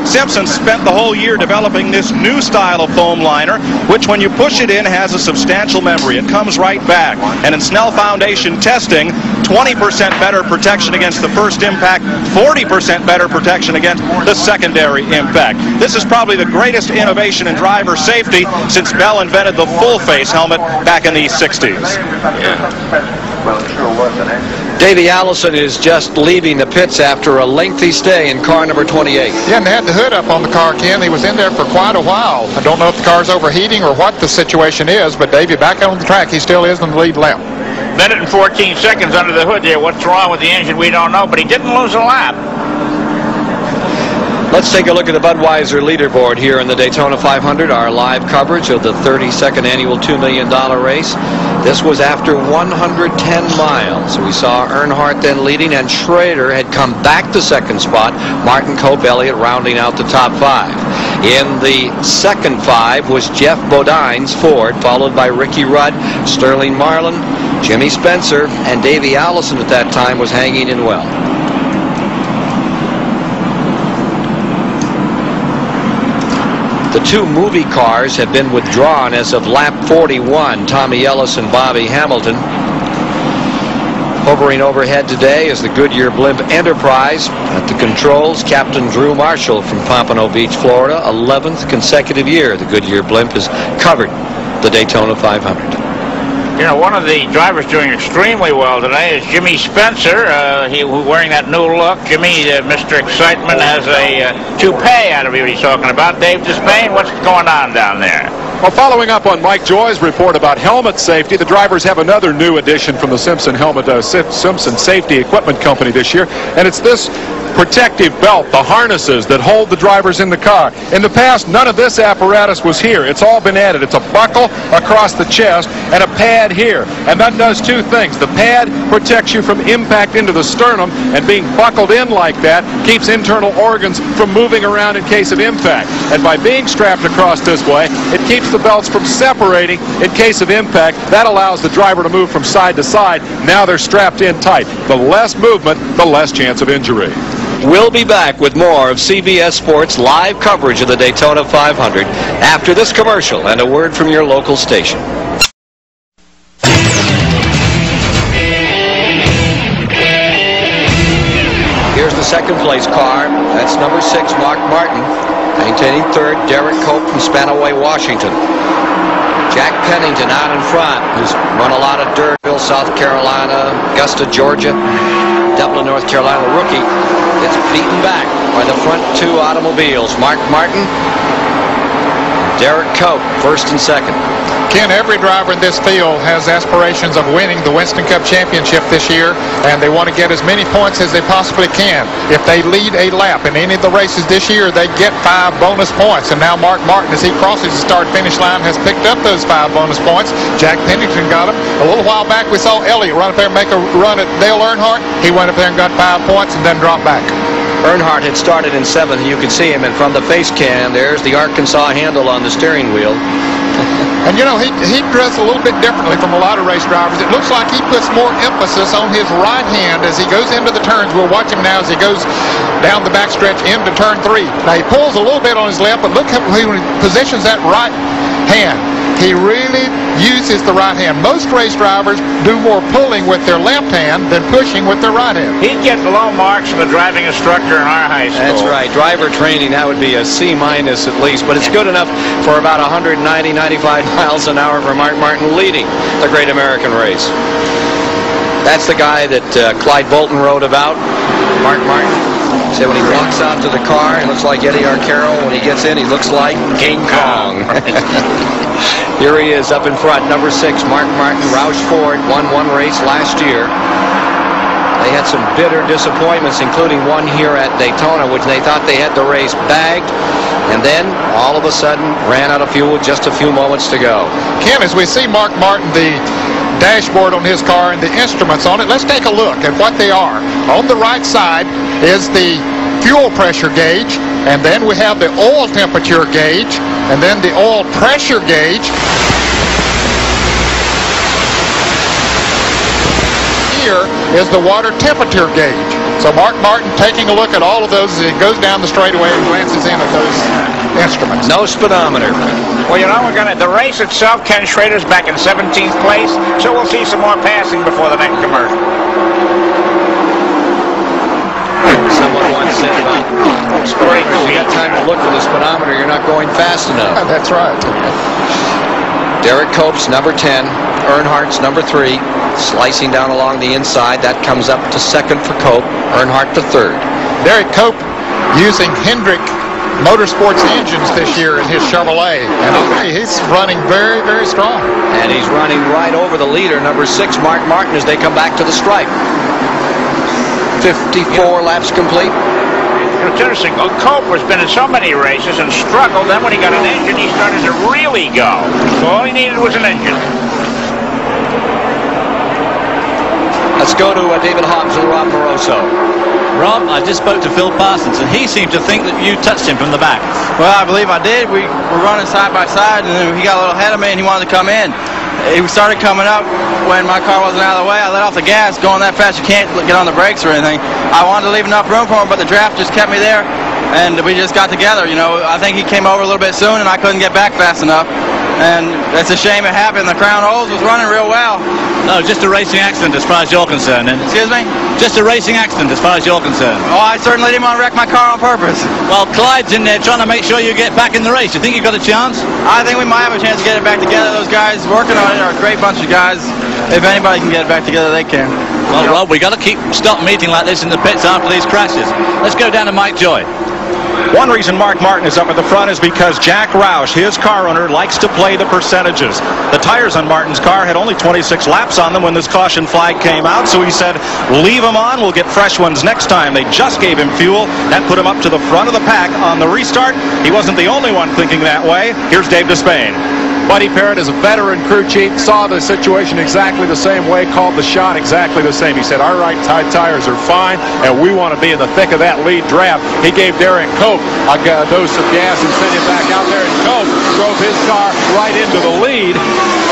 Simpson spent the whole year developing this new style of foam liner, which when you push it in has a substantial memory. It comes right back, and in Snell Foundation testing, 20% better protection against the first impact, 40% better protection against the secondary impact. This is probably the greatest innovation in driver safety since Bell invented the full-face helmet back in the 60s. Davey Allison is just leaving the pits after a lengthy stay in car number 28. Yeah, and they had the hood up on the car, Ken. He was in there for quite a while. I don't know if the car's overheating or what the situation is, but Davey back on the track. He still is in the lead lap. Minute and 14 seconds under the hood there. What's wrong with the engine, we don't know, but he didn't lose a lap. Let's take a look at the Budweiser leaderboard here in the Daytona 500, our live coverage of the 32nd annual $2 million race. This was after 110 miles. We saw Earnhardt then leading, and Schrader had come back to second spot. Martin, Cope, Elliott rounding out the top 5. In the second 5 was Jeff Bodine's Ford, followed by Ricky Rudd, Sterling Marlin, Jimmy Spencer, and Davey Allison at that time was hanging in well. The 2 movie cars have been withdrawn as of lap 41, Tommy Ellis and Bobby Hamilton. Hovering overhead today is the Goodyear Blimp Enterprise. At the controls, Captain Drew Marshall from Pompano Beach, Florida. 11th consecutive year the Goodyear Blimp has covered the Daytona 500. You know, one of the drivers doing extremely well today is Jimmy Spencer. He wearing that new look. Jimmy, Mr. Excitement, has a toupee out of what he's talking about. Dave Despain, what's going on down there? Well, following up on Mike Joy's report about helmet safety, the drivers have another new addition from the Simpson Safety Equipment Company this year, and it's this protective belt, the harnesses that hold the drivers in the car. In the past, none of this apparatus was here. It's all been added. It's a buckle across the chest and a pad here, and that does 2 things. The pad protects you from impact into the sternum, and being buckled in like that keeps internal organs from moving around in case of impact. And by being strapped across this way, it keeps the belts from separating in case of impact. That allows the driver to move from side to side. Now they're strapped in tight. The less movement, the less chance of injury. We'll be back with more of CBS Sports live coverage of the Daytona 500 after this commercial and a word from your local station. Here's the second place car. That's number 6, Mark Martin. Maintaining 3rd, Derek Cope from Spanaway, Washington. Jack Pennington out in front, who's run a lot of Durville, South Carolina, Augusta, Georgia, Dublin, North Carolina rookie, gets beaten back by the front 2 automobiles. Mark Martin, Derek Cope, 1st and 2nd. Ken, every driver in this field has aspirations of winning the Winston Cup Championship this year, and they want to get as many points as they possibly can. If they lead a lap in any of the races this year, they get 5 bonus points. And now Mark Martin, as he crosses the start-finish line, has picked up those 5 bonus points. Jack Pennington got them. A little while back, we saw Elliott run up there and make a run at Dale Earnhardt. He went up there and got 5 points and then dropped back. Earnhardt had started in 7th. You could see him, and from the face cam, there's the Arkansas handle on the steering wheel. And, you know, he dressed a little bit differently from a lot of race drivers. It looks like he puts more emphasis on his right hand as he goes into the turns. We'll watch him now as he goes down the backstretch into turn 3. Now, he pulls a little bit on his left, but look how he positions that right hand. He really uses the right hand. Most race drivers do more pulling with their left hand than pushing with their right hand. He'd get low marks from the driving instructor in our high school. That's right. Driver training, that would be a C- at least, but it's good enough for about 190, 95 miles an hour for Mark Martin leading the Great American Race. That's the guy that Clyde Bolton wrote about, Mark Martin. He said when he walks out to the car, he looks like Eddie Arcaro. When he gets in, he looks like King Kong. Here he is up in front, number 6, Mark Martin. Roush Ford won 1 race last year. They had some bitter disappointments, including one here at Daytona, which they thought they had the race bagged, and then all of a sudden ran out of fuel with just a few moments to go. Ken, as we see Mark Martin, the dashboard on his car and the instruments on it, let's take a look at what they are. On the right side is the fuel pressure gauge, and then we have the oil temperature gauge, and then the oil pressure gauge. Here is the water temperature gauge. So Mark Martin taking a look at all of those as he goes down the straightaway and glances in at those instruments. No speedometer. Well, you know, the race itself, Ken Schrader's back in 17th place, so we'll see some more passing before the next commercial. Someone once said about if you got time to look at the speedometer, you're not going fast enough. That's right. Derek Cope's number 10, Earnhardt's number 3, slicing down along the inside. That comes up to 2nd for Cope, Earnhardt to 3rd. Derek Cope using Hendrick Motorsports engines this year in his Chevrolet, and he's running very, very strong. And he's running right over the leader, number 6, Mark Martin, as they come back to the stripe. 54 laps complete. It's interesting. Cope has been in so many races and struggled. Then when he got an engine, he started to really go. So all he needed was an engine. A Let's go to David Hobbs and Rob Moroso. Rob, I just spoke to Phil Parsons, and he seemed to think that you touched him from the back. Well, I believe I did. We were running side by side, and then he got a little ahead of me, and he wanted to come in. He started coming up when my car wasn't out of the way. I let off the gas. Going that fast, you can't get on the brakes or anything. I wanted to leave enough room for him, but the draft just kept me there, and we just got together. You know, I think he came over a little bit soon, and I couldn't get back fast enough. And it's a shame it happened. The Crown Olds was running real well. No, just a racing accident as far as you're concerned. And excuse me? Just a racing accident as far as you're concerned. Oh, I certainly didn't want to wreck my car on purpose. Well, Clyde's in there trying to make sure you get back in the race. You think you've got a chance? I think we might have a chance to get it back together. Those guys working on it are a great bunch of guys. If anybody can get it back together, they can. Well, Rob, we got to stop meeting like this in the pits after these crashes. Let's go down to Mike Joy. One reason Mark Martin is up at the front is because Jack Roush, his car owner, likes to play the percentages. The tires on Martin's car had only 26 laps on them when this caution flag came out, so he said, leave them on, we'll get fresh ones next time. They just gave him fuel. That put him up to the front of the pack on the restart. He wasn't the only one thinking that way. Here's Dave Despain. Buddy Parrott is a veteran crew chief, saw the situation exactly the same way, called the shot exactly the same. He said, our right tires are fine, and we want to be in the thick of that lead draft. He gave Darren Cope a dose of gas and sent him back out there, and Cope drove his car right into the lead.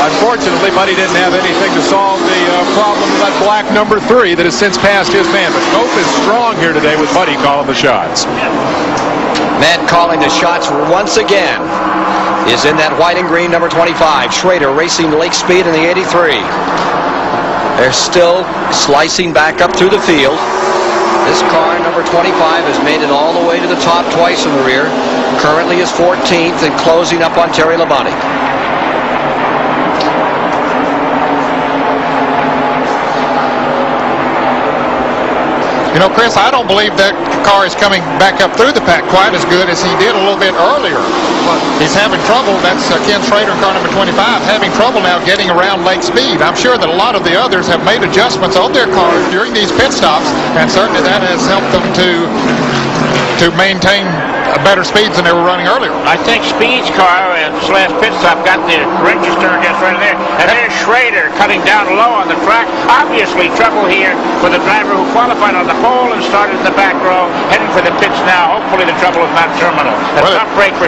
Unfortunately, Buddy didn't have anything to solve the problem of that black number 3 that has since passed his man. But Cope is strong here today with Buddy calling the shots. Man calling the shots once again is in that white and green number 25. Schrader racing Lake Speed in the 83. They're still slicing back up through the field. This car, number 25, has made it all the way to the top twice in the rear. Currently is 14th and closing up on Terry Labonte. You know, Chris, I don't believe that car is coming back up through the pack quite as good as he did a little bit earlier. But he's having trouble. That's Ken Schrader, car number 25, having trouble now getting around Lake Speed. I'm sure that a lot of the others have made adjustments on their cars during these pit stops, and certainly that has helped them to maintain better speeds than they were running earlier. I think Speed's car at this last pit stop got the register just right there. And there's Schrader cutting down low on the track. Obviously trouble here for the driver who qualified on the pole and started in the back row, heading for the pits now. Hopefully the trouble is not terminal. A tough break for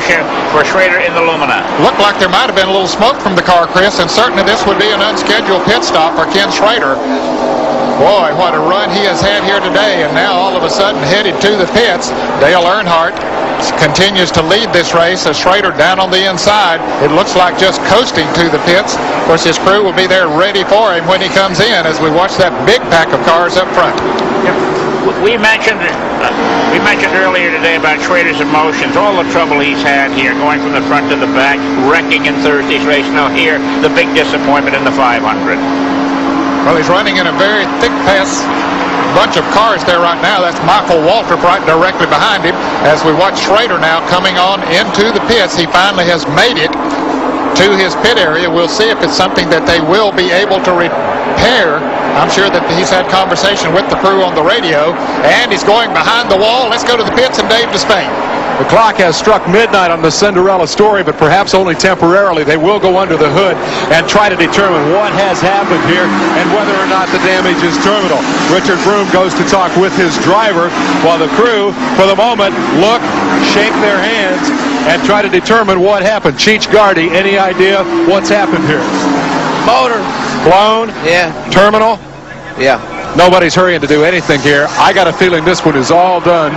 Schrader in the Lumina. Looked like there might have been a little smoke from the car, Chris, and certainly this would be an unscheduled pit stop for Ken Schrader. Boy, what a run he has had here today, and now all of a sudden headed to the pits. Dale Earnhardt continues to lead this race as Schrader down on the inside. It looks like just coasting to the pits. Of course, his crew will be there ready for him when he comes in as we watch that big pack of cars up front. We mentioned earlier today about Schrader's emotions, all the trouble he's had here, going from the front to the back, wrecking in Thursday's race. Now here, the big disappointment in the 500. Well, he's running in a very thick pass bunch of cars there right now. That's Michael Waltrip right directly behind him. As we watch Schrader now coming on into the pits, he finally has made it to his pit area. We'll see if it's something that they will be able to repair. I'm sure that he's had conversation with the crew on the radio, and he's going behind the wall. Let's go to the pits and Dave Despain. The clock has struck midnight on the Cinderella story, but perhaps only temporarily. They will go under the hood and try to determine what has happened here and whether or not the damage is terminal. Richard Broom goes to talk with his driver while the crew, for the moment, look, shake their hands, and try to determine what happened. Cheech Gardy, any idea what's happened here? Motor. Blown? Yeah. Terminal? Yeah. Nobody's hurrying to do anything here. I got a feeling this one is all done.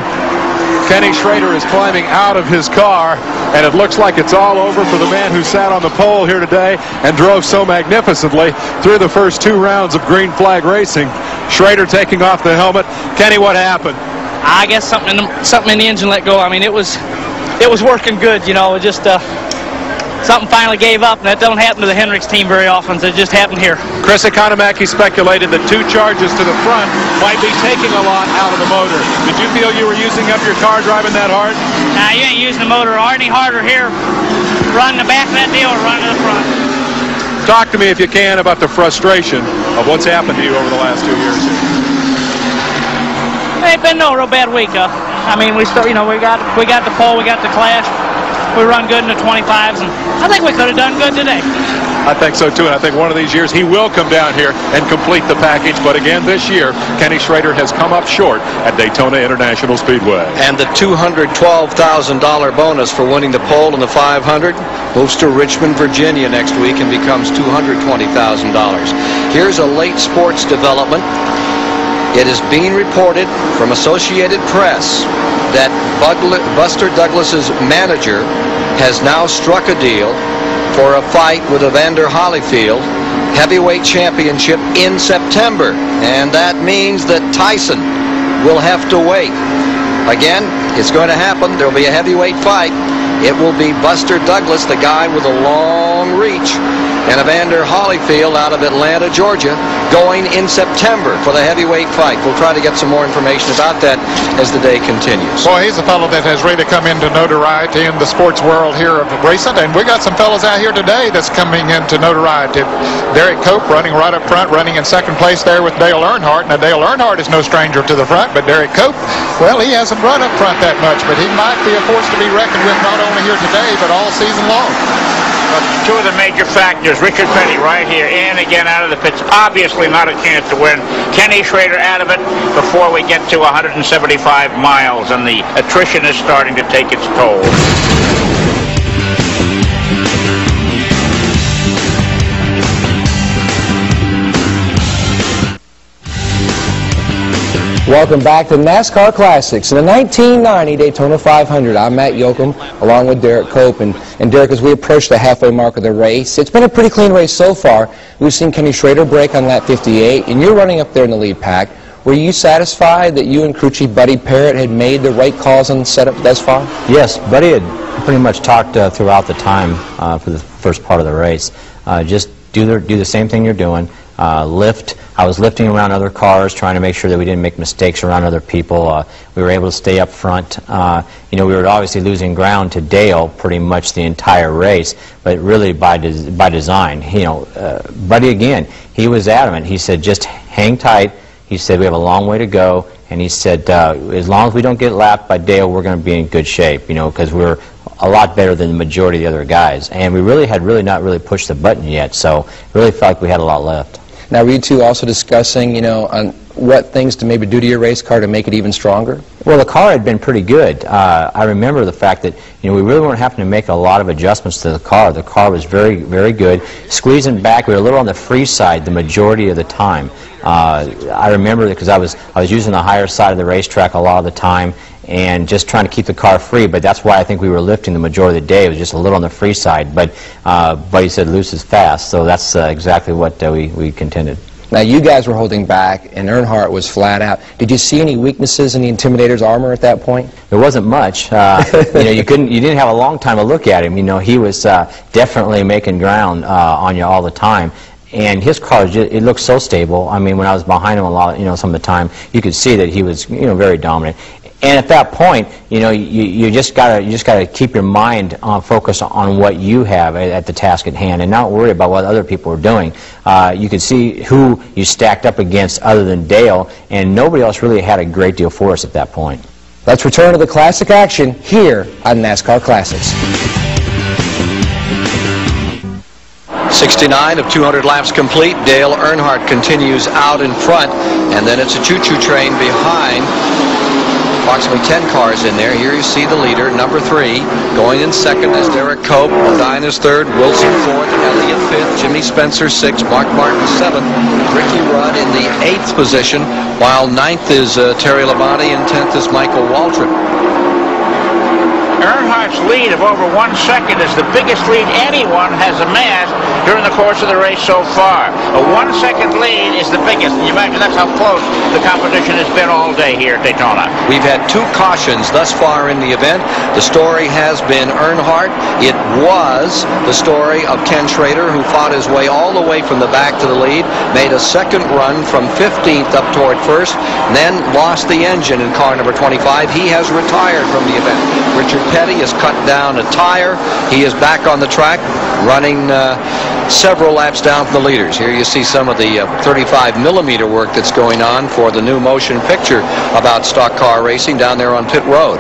Kenny Schrader is climbing out of his car, and it looks like it's all over for the man who sat on the pole here today and drove so magnificently through the first 2 rounds of green flag racing. Schrader taking off the helmet. Kenny, what happened? I guess something in the engine let go. I mean, it was working good, you know. It just something finally gave up, and that don't happen to the Hendricks team very often, so it just happened here. Chris Economaki speculated that 2 charges to the front might be taking a lot out of the motor. Did you feel you were using up your car driving that hard? Nah, you ain't using the motor any harder here running the back of that deal or running to the front. Talk to me, if you can, about the frustration of what's happened to you over the last 2 years. It ain't been no real bad week. I mean, we still, you know, we got the pole, we got the clash. We run good in the 25s, and I think we could have done good today. I think so too, and I think one of these years he will come down here and complete the package. But again, this year, Kenny Schrader has come up short at Daytona International Speedway. And the $212,000 bonus for winning the pole in the 500 moves to Richmond, Virginia next week and becomes $220,000. Here's a late sports development. It is being reported from Associated Press that Buster Douglas's manager has now struck a deal for a fight with Evander Holyfield, heavyweight championship in September. And that means that Tyson will have to wait. Again, it's going to happen. There will be a heavyweight fight. It will be Buster Douglas, the guy with a long reach, and Evander Holyfield out of Atlanta, Georgia, going in September for the heavyweight fight. We'll try to get some more information about that as the day continues. Boy, he's a fellow that has really come into notoriety in the sports world here of recent, and we got some fellows out here today that's coming into notoriety. Derek Cope running right up front, running in second place there with Dale Earnhardt. Now, Dale Earnhardt is no stranger to the front, but Derek Cope, well, he hasn't run up front that much, but he might be a force to be reckoned with not only here today, but all season long. Two of the major factors, Richard Petty right here and again out of the pits, obviously not a chance to win. Kenny Schrader out of it before we get to 175 miles, and the attrition is starting to take its toll. Welcome back to NASCAR Classics in the 1990 Daytona 500. I'm Matt Yoakum along with Derek Cope. And Derek, as we approach the halfway mark of the race, it's been a pretty clean race so far. We've seen Kenny Schrader break on lap 58, and you're running up there in the lead pack. Were you satisfied that you and crew chief Buddy Parrott had made the right calls on the setup thus far? Yes, Buddy had pretty much talked throughout the time for the first part of the race. Just do the same thing you're doing. Lift. I was lifting around other cars, trying to make sure that we didn't make mistakes around other people. We were able to stay up front. We were obviously losing ground to Dale pretty much the entire race, but really by design. Buddy, again, he was adamant. He said, just hang tight. He said, we have a long way to go. And he said, as long as we don't get lapped by Dale, we're going to be in good shape, because we're a lot better than the majority of the other guys. And we had not really pushed the button yet, so really felt like we had a lot left. Now, were you two also discussing, on what things to maybe do to your race car to make it even stronger? Well, the car had been pretty good. I remember the fact that, we really weren't having to make a lot of adjustments to the car. The car was very, very good. Squeezing back, we were a little on the free side the majority of the time. I remember that because I was using the higher side of the racetrack a lot of the time and just trying to keep the car free, but that's why I think we were lifting the majority of the day. It was just a little on the free side, but he said loose is fast, so that's exactly what we contended. Now, you guys were holding back, and Earnhardt was flat out. Did you see any weaknesses in the Intimidator's armor at that point? There wasn't much. You didn't have a long time to look at him. He was definitely making ground on you all the time. And his car, it looked so stable. I mean, when I was behind him a lot, some of the time, you could see that he was, very dominant. And at that point, you just gotta keep your mind focused on what you have at the task at hand, and not worry about what other people are doing. You could see who you stacked up against other than Dale, and nobody else really had a great deal for us at that point. Let's return to the classic action here on NASCAR Classics. 69 of 200 laps complete. Dale Earnhardt continues out in front, and then it's a choo-choo train behind. Approximately 10 cars in there. Here you see the leader, number 3. Going in second is Derek Cope. Bodine is third. Wilson fourth. Elliott fifth. Jimmy Spencer sixth. Mark Martin seventh. Ricky Rudd in the 8th position, while 9th is Terry Labonte and 10th is Michael Waltrip. Earnhardt's lead of over 1 second is the biggest lead anyone has amassed during the course of the race so far. A 1 second lead is the biggest. And you imagine that's how close the competition has been all day here at Daytona. We've had 2 cautions thus far in the event. The story has been Earnhardt. It was the story of Ken Schrader, who fought his way all the way from the back to the lead, made a second run from 15th up toward first, and then lost the engine in car number 25. He has retired from the event. Richard Petty has cut down a tire. He is back on the track, running several laps down from the leaders. Here you see some of the 35mm work that's going on for the new motion picture about stock car racing down there on pit road.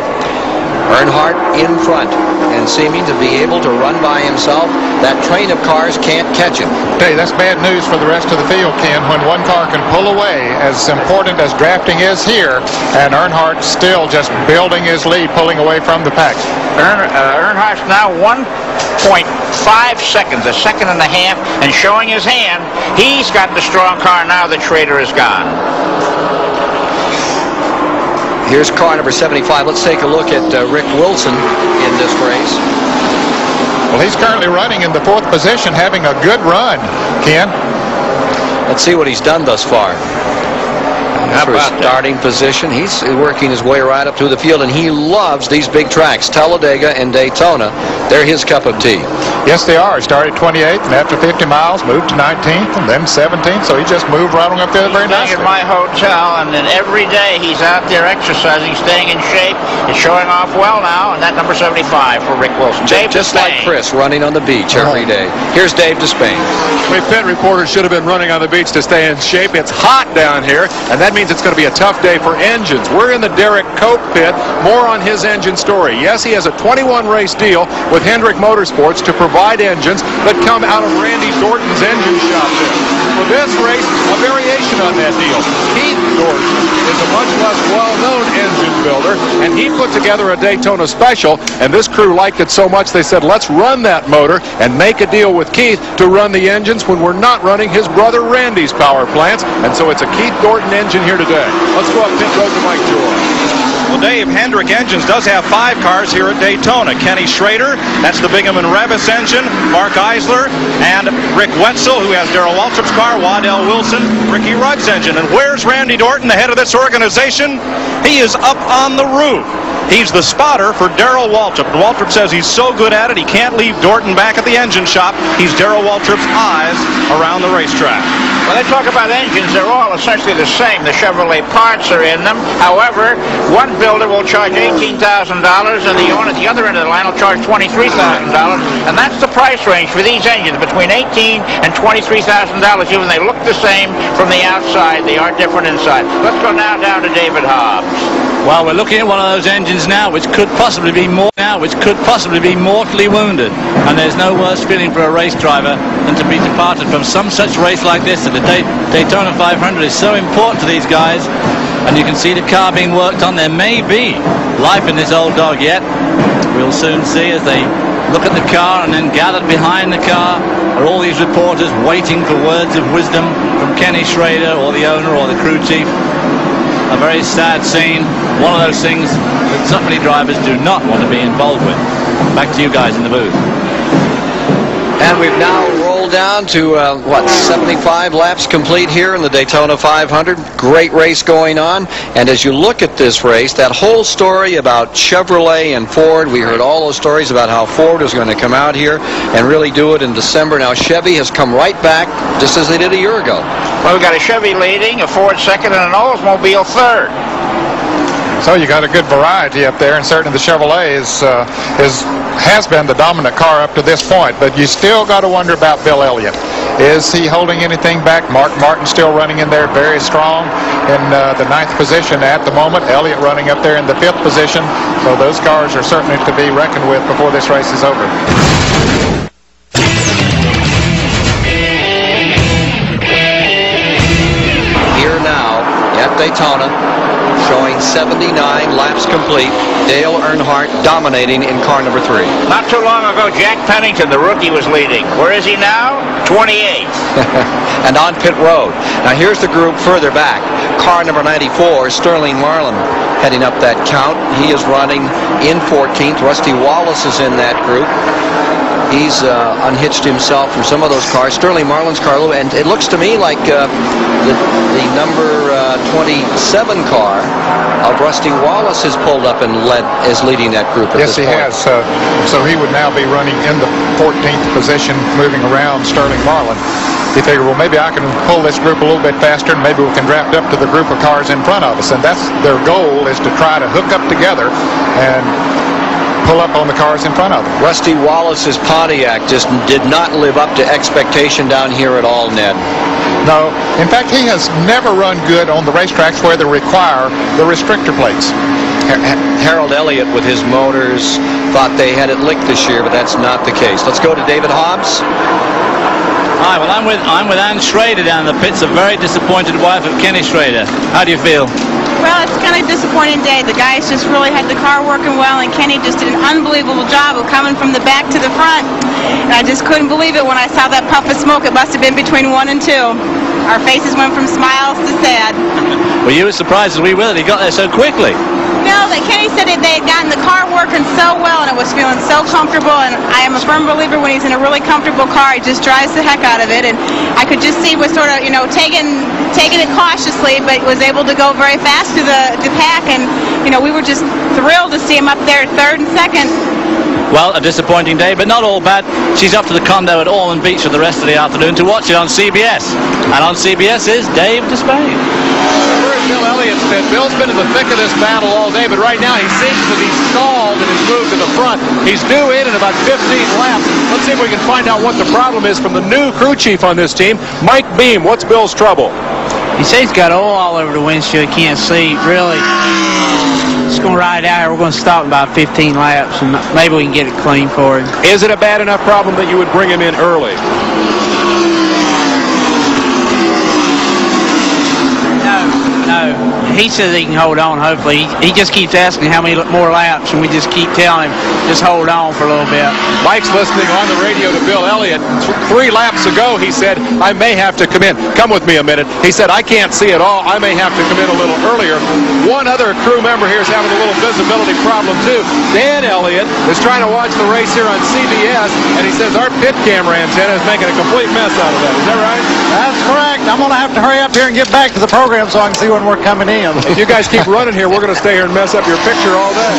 Earnhardt in front and seeming to be able to run by himself. That train of cars can't catch him. Hey, that's bad news for the rest of the field, Ken, when one car can pull away, as important as drafting is here, and Earnhardt still just building his lead, pulling away from the pack. Earnhardt's now 1.5 seconds, a second and a half, and showing his hand. He's got the strong car now. The Schrader is gone. Here's car number 75. Let's take a look at Rick Wilson in this race. Well, he's currently running in the 4th position, having a good run, Ken. Let's see what he's done thus far. For his starting position, he's working his way right up through the field, and he loves these big tracks. Talladega and Daytona, they're his cup of tea. Yes, they are. He started 28th, and after 50 miles, moved to 19th, and then 17th, so he just moved right on up there very nicely. He's in my hotel, and then every day he's out there exercising, staying in shape. He's showing off well now, and that number 75 for Rick Wilson. Just like Chris, running on the beach every day. Here's Dave Despain. We pit reporters should have been running on the beach to stay in shape. It's hot down here, and that means it's going to be a tough day for engines. We're in the Derek Cope pit. More on his engine story. Yes, he has a 21-race deal with Hendrick Motorsports to provide engines that come out of Randy Dorton's engine shop there. For this race, a variation on that deal. Keith Dorton is a much less well-known engine builder, and he put together a Daytona special, and this crew liked it so much they said, let's run that motor and make a deal with Keith to run the engines when we're not running his brother Randy's power plants, and so it's a Keith Dorton engine here today. Let's go up pit road to Mike Joy. Well, Dave, Hendrick Engines does have 5 cars here at Daytona. Kenny Schrader, that's the Bingham and Revis engine, Mark Eisler, and Rick Wetzel, who has Darrell Waltrip's car, Waddell Wilson, Ricky Rudd's engine. And where's Randy Dorton, the head of this organization? He is up on the roof. He's the spotter for Darrell Waltrip. Waltrip says he's so good at it, he can't leave Dorton back at the engine shop. He's Darrell Waltrip's eyes around the racetrack. When they talk about engines, they're all essentially the same. The Chevrolet parts are in them. However, one builder will charge $18,000, and the owner at the other end of the line will charge $23,000. And that's the price range for these engines, between $18,000 and $23,000. Even they look the same from the outside, they are different inside. Let's go now down to David Hobbs. Well, we're looking at one of those engines now which could possibly be mortally wounded. And there's no worse feeling for a race driver than to be departed from some such race like this. And the Daytona 500 is so important to these guys. And you can see the car being worked on. There may be life in this old dog yet. We'll soon see as they look at the car, and then gathered behind the car are all these reporters waiting for words of wisdom from Kenny Schrader or the owner or the crew chief. A very sad scene, one of those things that so many drivers do not want to be involved with. Back to you guys in the booth. And we've now rolled down to, 75 laps complete here in the Daytona 500. Great race going on. And as you look at this race, that whole story about Chevrolet and Ford, we heard all those stories about how Ford was going to come out here and really do it in December. Now Chevy has come right back, just as they did a year ago. Well, we've got a Chevy leading, a Ford second, and an Oldsmobile third. So you got a good variety up there, and certainly the Chevrolet has been the dominant car up to this point. But you still got to wonder about Bill Elliott. Is he holding anything back? Mark Martin still running in there very strong in the 9th position at the moment. Elliott running up there in the 5th position. So those cars are certainly to be reckoned with before this race is over. Here now at Daytona, showing 79 laps complete. Dale Earnhardt dominating in car number 3. Not too long ago, Jack Pennington, the rookie, was leading. Where is he now? 28th. And on pit road. Now here's the group further back. Car number 94, Sterling Marlin, heading up that count. He is running in 14th. Rusty Wallace is in that group. He's unhitched himself from some of those cars. Sterling Marlin's car, and it looks to me like the number 27 car of Rusty Wallace has pulled up and is leading that group at this point. Yes, he has. So he would now be running in the 14th position, moving around Sterling Marlin. He figured, well, maybe I can pull this group a little bit faster, and maybe we can draft up to the group of cars in front of us. And that's their goal, is to try to hook up together and pull up on the cars in front of them. Rusty Wallace's Pontiac just did not live up to expectation down here at all, Ned. No. In fact, he has never run good on the racetracks where they require the restrictor plates. Harold Elliott with his motors thought they had it licked this year, but that's not the case. Let's go to David Hobbs. Hi, well, I'm with Ann Schrader down in the pits, a very disappointed wife of Kenny Schrader. How do you feel? Well, it's kind of a disappointing day. The guys just really had the car working well, and Kenny just did an unbelievable job of coming from the back to the front. And I just couldn't believe it when I saw that puff of smoke. It must have been between 1 and 2. Our faces went from smiles to sad. Well, you were surprised as we were that he got there so quickly. No, that Kenny said that they had gotten the car working so well, and it was feeling so comfortable. And I am a firm believer when he's in a really comfortable car, he just drives the heck out of it. And I could just see was sort of, you know, taking it cautiously, but was able to go very fast to the pack. And you know, we were just thrilled to see him up there, 3rd and 2nd. Well, a disappointing day, but not all bad. She's up to the condo at Ormond Beach for the rest of the afternoon to watch it on CBS. And on CBS is Dave Despain. Where's Bill Elliott's been? Bill's been in the thick of this battle all day, but right now he seems to be stalled in his move to the front. He's due in about 15 laps. Let's see if we can find out what the problem is from the new crew chief on this team, Mike Beam. What's Bill's trouble? He says he's got oil all over the windshield. He can't see, really. Just going to ride out here. We're going to stop in about 15 laps, and maybe we can get it clean for him. Is it a bad enough problem that you would bring him in early? No. He says he can hold on, hopefully. He just keeps asking how many more laps, and we just keep telling him, just hold on for a little bit. Mike's listening on the radio to Bill Elliott. 3 laps ago, he said, I may have to come in. Come with me a minute. He said, I can't see at all. I may have to come in a little earlier. One other crew member here is having a little visibility problem, too. Dan Elliott is trying to watch the race here on CBS, and he says our pit camera antenna is making a complete mess out of that. Is that right? That's correct. I'm going to have to hurry up here and get back to the program so I can see when we're coming in. If you guys keep running here, we're going to stay here and mess up your picture all day.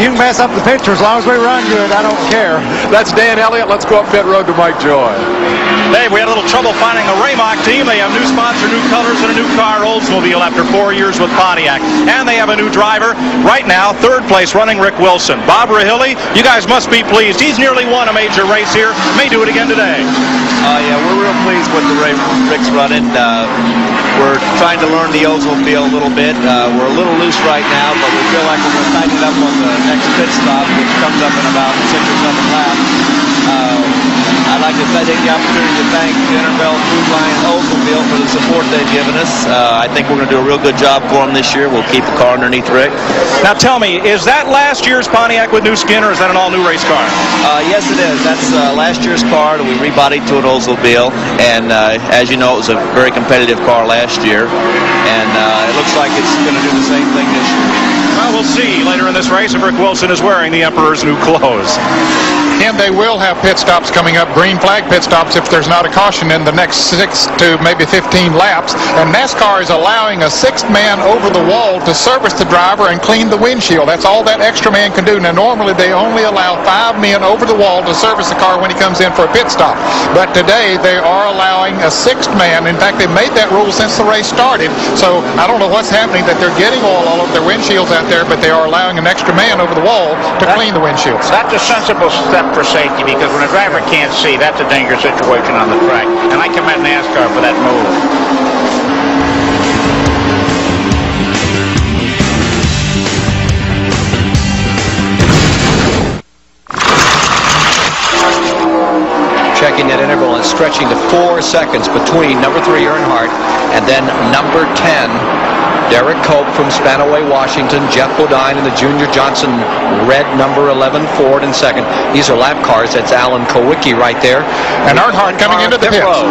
You can mess up the picture as long as we run good. I don't care. That's Dan Elliott. Let's go up pit road to Mike Joy. Dave, we had a little trouble finding a Raymock team. They have new sponsor, new colors, and a new car, Oldsmobile, after 4 years with Pontiac. And they have a new driver. Right now, 3rd place running Rick Wilson. Bob Rahilly, you guys must be pleased. He's nearly won a major race here. May do it again today. Yeah, we're real pleased with the Rick's running. We're trying to learn the Oldsmobile a little bit. We're a little loose right now, but we feel like we're going to tighten it up on the next pit stop, which comes up in about 6 or 7 laps. I'd like to take the opportunity to thank Intervale, Food Line, and Oldsmobile for the support they've given us. I think we're going to do a real good job for them this year. We'll keep the car underneath Rick. Now tell me, is that last year's Pontiac with new skin, or is that an all-new race car? Yes, it is. That's last year's car that we rebodied to an Oldsmobile, and as you know, it was a very competitive car last year, and it looks like it's going to do the same thing this year. Well, we'll see later in this race if Rick Wilson is wearing the Emperor's new clothes. And they will have pit stops coming up, green flag pit stops, if there's not a caution in the next 6 to maybe 15 laps. And NASCAR is allowing a 6th man over the wall to service the driver and clean the windshield. That's all that extra man can do. Now, normally they only allow 5 men over the wall to service the car when he comes in for a pit stop. But today they are allowing a 6th man. In fact, they've made that rule since the race started. So I don't know what's happening, that they're getting oil all over their windshields out there, but they are allowing an extra man over the wall to clean the windshields. That's a sensible step for safety, because when a driver can't see, that's a dangerous situation on the track. And I commend NASCAR for that move. Checking that interval and stretching to 4 seconds between number 3 Earnhardt and then number 10 Derek Cope from Spanaway, Washington, Jeff Bodine in the Junior Johnson red number 11 Ford in second. These are lap cars. That's Alan Kowicki right there. And Earnhardt coming into the pit road.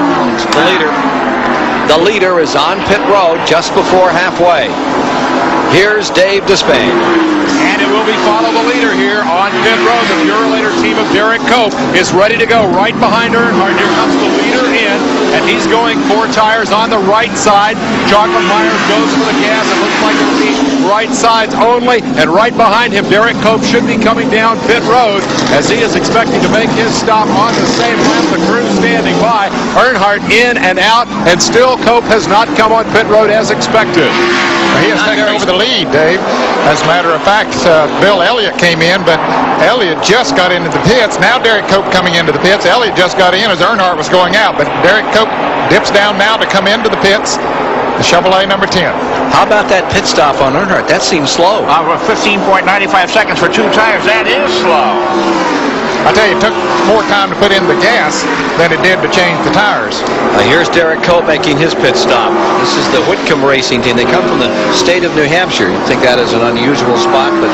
The leader is on pit road just before halfway. Here's Dave Despain. And it will be follow the leader here on pit road. The Purolator team of Derek Cope is ready to go right behind Earnhardt. Here comes the leader in, and he's going 4 tires on the right side. Chocolate Myers goes for the gas. It looks like it'll be right sides only, and right behind him, Derek Cope should be coming down pit road as he is expecting to make his stop on the same lap. The crew standing by. Earnhardt in and out, and still Cope has not come on pit road as expected. He has taken over the lead, Dave. As a matter of fact, Bill Elliott came in, but Elliott just got into the pits. Now Derek Cope coming into the pits. Elliott just got in as Earnhardt was going out, but Derek Cope dips down now to come into the pits. the Chevrolet number 10. How about that pit stop on Earnhardt? That seems slow. 15.95 seconds for 2 tires. That is slow. I tell you, it took more time to put in the gas than it did to change the tires. Here's Derek Cope making his pit stop. This is the Whitcomb Racing Team. They come from the state of New Hampshire. You'd think that is an unusual spot, but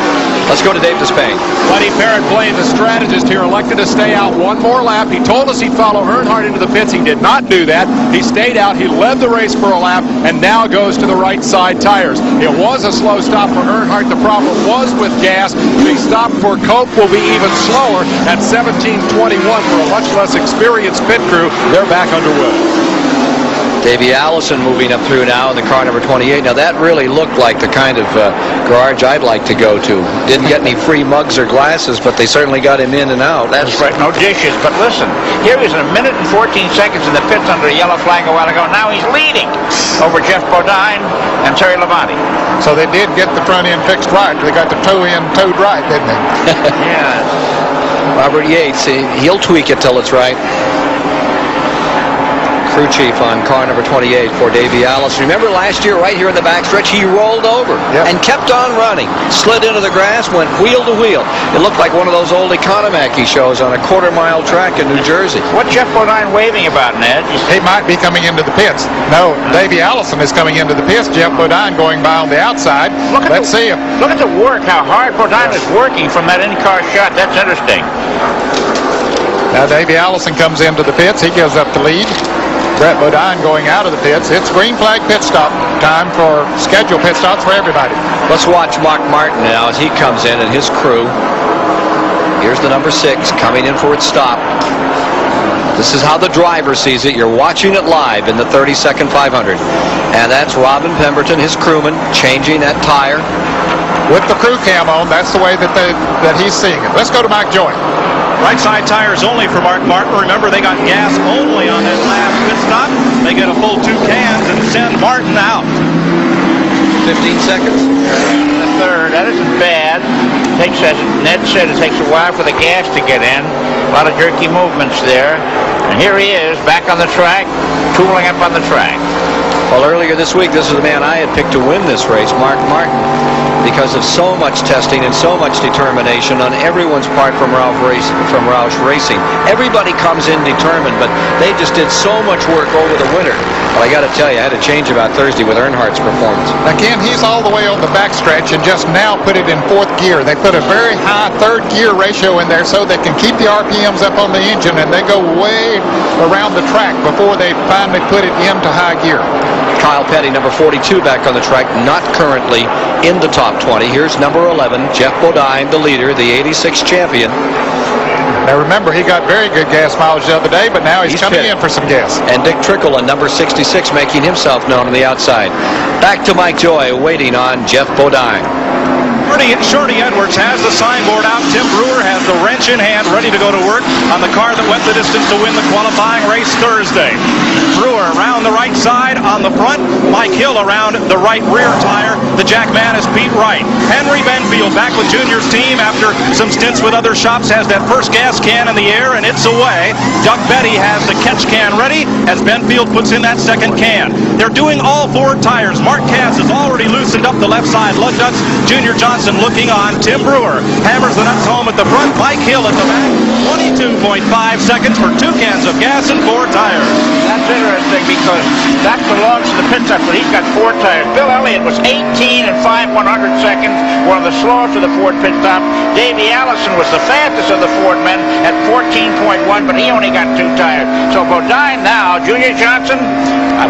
let's go to Dave Despain. Buddy Parrott, playing the strategist here, elected to stay out one more lap. He told us he'd follow Earnhardt into the pits. He did not do that. He stayed out. He led the race for a lap and now goes to the right side tires. It was a slow stop for Earnhardt. The problem was with gas. The stop for Cope will be even slower at 17:21 for a much less experienced pit crew. They're back underway. Davey Allison moving up through now in the car number 28. Now that really looked like the kind of garage I'd like to go to. Didn't get any free mugs or glasses, but they certainly got him in and out. That's right, no dishes. But listen, here he's in 1 minute and 14 seconds in the pits under a yellow flag a while ago. Now he's leading over Jeff Bodine and Terry Labonte. So they did get the front end fixed right. They got the toe end towed right, didn't they? Yeah. Robert Yates, he'll tweak it till it's right. Crew chief on car number 28 for Davey Allison. Remember last year, right here in the backstretch, he rolled over and kept on running. Slid into the grass, went wheel to wheel. It looked like one of those old Economacky shows on a quarter-mile track in New Jersey. What's Jeff Bodine waving about, Ned? He might be coming into the pits. No, Davey Allison is coming into the pits. Jeff Bodine going by on the outside. Let's see him. Look at the work, how hard Bodine is working from that in-car shot. That's interesting. Now Davey Allison comes into the pits. He gives up the lead. Brett Bodine going out of the pits. It's green flag pit stop time for scheduled pit stops for everybody. Let's watch Mark Martin now as he comes in and his crew. Here's the number 6 coming in for its stop. This is how the driver sees it. You're watching it live in the 30-second 500. And that's Robin Pemberton, his crewman, changing that tire. With the crew cam on, that's the way that he's seeing it. Let's go to Mike Joy. Right side tires only for Mark Martin. Remember, they got gas only on that last pit stop. They get a full 2 cans and send Martin out. 15 seconds. The third. That isn't bad. Takes, as Ned said, it takes a while for the gas to get in. A lot of jerky movements there. And here he is, back on the track, tooling up on the track. Well, earlier this week, this was the man I had picked to win this race, Mark Martin, because of so much testing and so much determination on everyone's part from Roush Racing. Everybody comes in determined, but they just did so much work over the winter. But I got to tell you, I had a change about Thursday with Earnhardt's performance. Now, Ken, he's all the way on the backstretch and just now put it in 4th gear. They put a very high 3rd gear ratio in there so they can keep the RPMs up on the engine, and they go way around the track before they finally put it into high gear. Kyle Petty, number 42, back on the track, not currently in the top 20. Here's number 11, Jeff Bodine, the leader, the 86 champion. Now remember, he got very good gas mileage the other day, but now he's coming in for some gas. And Dick Trickle, a number 66, making himself known on the outside. Back to Mike Joy, waiting on Jeff Bodine. Shorty Edwards has the signboard out. Tim Brewer has the wrench in hand, ready to go to work on the car that went the distance to win the qualifying race Thursday. Brewer around the right side on the front. Mike Hill around the right rear tire. The jackman is Pete Wright. Henry Benfield back with Junior's team after some stints with other shops has that first gas can in the air, and it's away. Duck Betty has the catch can ready as Benfield puts in that second can. They're doing all 4 tires. Mark Cass has already loosened up the left side lug nuts. Junior Johnson looking on. Tim Brewer hammers the nuts home at the front. Mike Hill at the back. 22.5 seconds for 2 cans of gas and 4 tires. That's interesting because that belongs to the pit stop, but he's got 4 tires. Bill Elliott was 18 and 5/100 seconds, one of the slowest of the Ford pit stop. Davey Allison was the fastest of the Ford men at 14.1, but he only got 2 tires. So Bodine now, Junior Johnson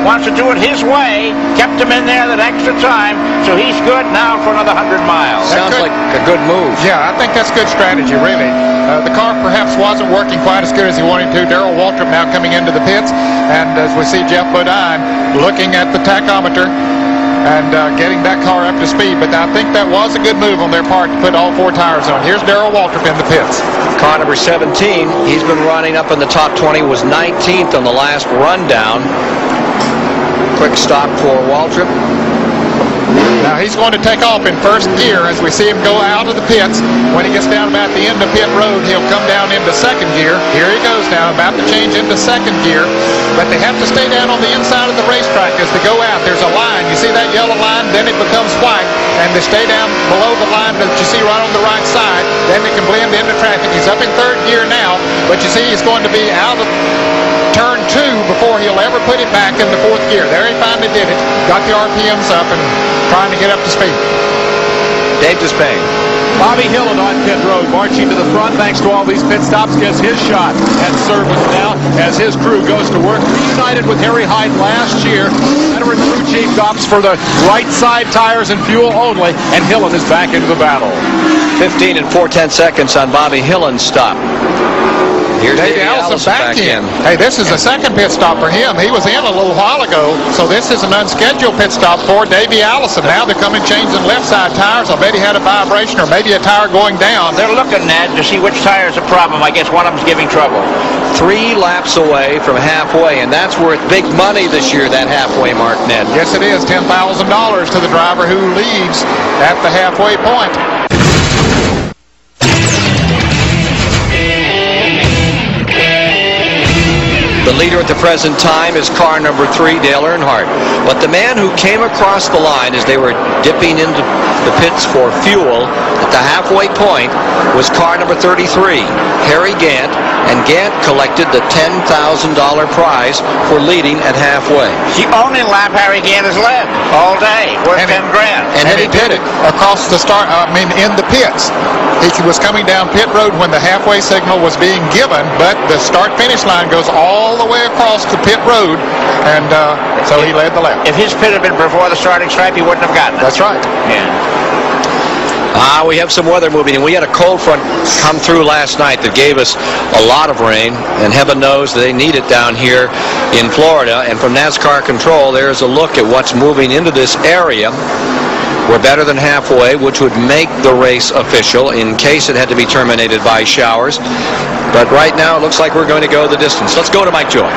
wants to do it his way, kept him in there that extra time, so he's good now for another 100 miles. Sounds like a good move. Yeah, I think that's good strategy, really. The car perhaps wasn't working quite as good as he wanted to. Darrell Waltrip now coming into the pits, and as we see Jeff Bodine looking at the tachometer and getting that car up to speed, but I think that was a good move on their part to put all 4 tires on. Here's Darrell Waltrip in the pits. Car number 17, he's been running up in the top 20, was 19th on the last rundown. Quick stop for Waltrip. Now he's going to take off in first gear as we see him go out of the pits. When he gets down about the end of pit road, he'll come down into second gear. Here he goes now, about to change into second gear. But they have to stay down on the inside of the racetrack as they go out. There's a line. You see that yellow line? Then it becomes white. And they stay down below the line that you see right on the right side. Then they can blend into traffic. He's up in third gear now. But you see he's going to be out of turn 2 before he'll ever put it back in the fourth gear. There he finally did it. Got the RPMs up and trying to get up to speed. Dave Despain. Bobby Hillin on pit road, marching to the front thanks to all these pit stops, gets his shot at service now as his crew goes to work. Reunited with Harry Hyde last year. Veteran crew chief opts for the right side tires and fuel only, and Hillin is back into the battle. 15 and 4/10 seconds on Bobby Hillin's stop. Here's Davey Allison back in. Hey, this is a second pit stop for him. He was in a little while ago, so this is an unscheduled pit stop for Davey Allison. Now they're coming changing left side tires. I bet he had a vibration or maybe a tire going down. They're looking at to see which tire is a problem. I guess one of them's giving trouble. 3 laps away from halfway, and that's worth big money this year, that halfway mark, Ned. Yes, it is. $10,000 to the driver who leads at the halfway point. The leader at the present time is car number 3, Dale Earnhardt. But the man who came across the line as they were dipping into the pits for fuel at the halfway point was car number 33, Harry Gant. And Gant collected the $10,000 prize for leading at halfway. The only lap Harry Gant has led all day, worth 10 grand. And he did it across the start, in the pits. He was coming down pit road when the halfway signal was being given, but the start-finish line goes all the way across the pit road, and so he led the lap. If his pit had been before the starting stripe, he wouldn't have gotten it. That's right. Yeah. We have some weather moving, and we had a cold front come through last night that gave us a lot of rain, and heaven knows they need it down here in Florida. And from NASCAR Control, there's a look at what's moving into this area. We're better than halfway, which would make the race official in case it had to be terminated by showers. But right now, it looks like we're going to go the distance. Let's go to Mike Joy.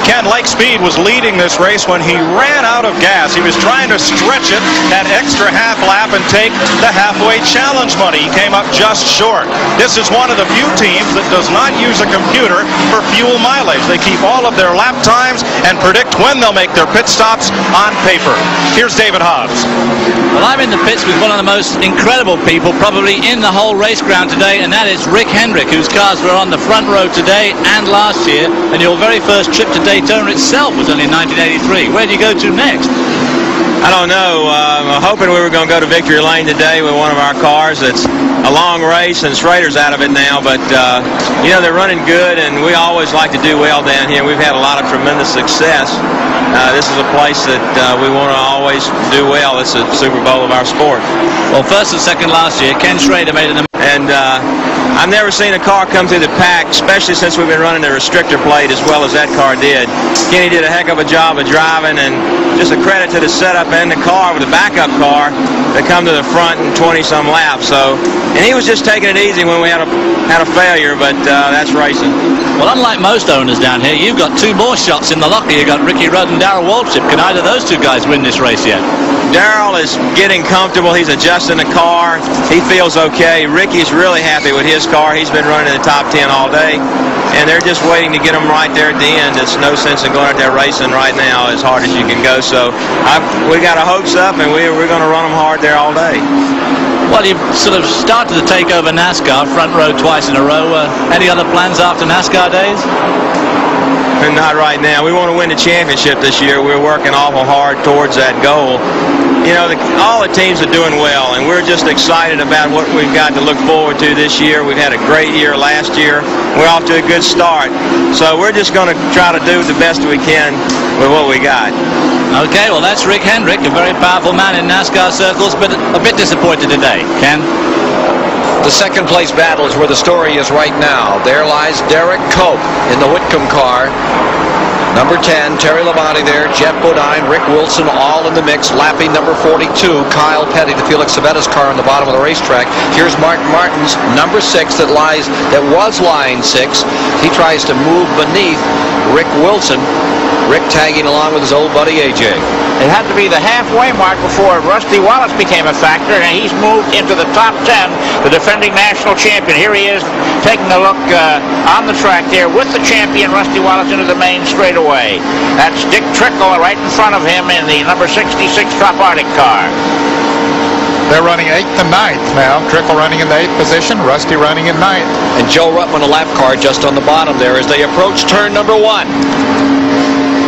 Ken, Lake Speed was leading this race when he ran out of gas. He was trying to stretch it that extra half lap and take the halfway challenge money. He came up just short. This is one of the few teams that does not use a computer for fuel mileage. They keep all of their lap times and predict when they'll make their pit stops on paper. Here's David Hobbs. Well, I'm in the pits with one of the most incredible people probably in the whole race ground today, and that is Rick Hendrick, whose cars were on the front row today and last year, and your very first trip to Daytona itself was only in 1983. Where do you go to next? I don't know. I'm hoping we were going to go to Victory Lane today with one of our cars. It's a long race, and Schrader's out of it now, but, you know, they're running good, and we always like to do well down here. We've had a lot of tremendous success. This is a place that we want to always do well. It's a Super Bowl of our sport. Well, first and second last year, Ken Schrader made an... And I've never seen a car come through the pack, especially since we've been running the restrictor plate as well as that car did. Kenny did a heck of a job of driving, and just a credit to the setup and the car with the backup car that come to the front in 20-some laps. And he was just taking it easy when we had a failure, but that's racing. Well, unlike most owners down here, you've got 2 more shots in the locker. You've got Ricky Rudd and Darrell Waltrip. Can either of those 2 guys win this race yet? Darrell is getting comfortable. He's adjusting the car. He feels okay. Ricky's really happy with his car. He's been running in the top 10 all day, and they're just waiting to get him right there at the end. There's no sense in going out there racing right now as hard as you can go. So we got our hopes up, and we're going to run them hard there all day. Well, you've sort of started to take over NASCAR, front row twice in a row. Any other plans after NASCAR days? Not right now. We want to win the championship this year. We're working awful hard towards that goal. You know, all the teams are doing well, and we're just excited about what we've got to look forward to this year. We've had a great year last year. We're off to a good start. So we're just going to try to do the best we can with what we got. Okay, well, that's Rick Hendrick, a very powerful man in NASCAR circles, but a bit disappointed today. Ken? The second place battle is where the story is right now. There lies Derek Cope in the Whitcomb car. Number 10, Terry Labonte there, Jeff Bodine, Rick Wilson, all in the mix. Lapping number 42, Kyle Petty, the Felix Savetta's car on the bottom of the racetrack. Here's Mark Martin's number 6 that was lying 6. He tries to move beneath Rick Wilson. Rick tagging along with his old buddy AJ. It had to be the halfway mark before Rusty Wallace became a factor, and he's moved into the top 10, the defending national champion. Here he is taking a look on the track there with the champion Rusty Wallace into the main straightaway. That's Dick Trickle right in front of him in the number 66 Trop Arctic car. They're running 8th and 9th now. Trickle running in the 8th position, Rusty running in 9th. And Joe Ruttman, a lap car just on the bottom there as they approach turn number 1.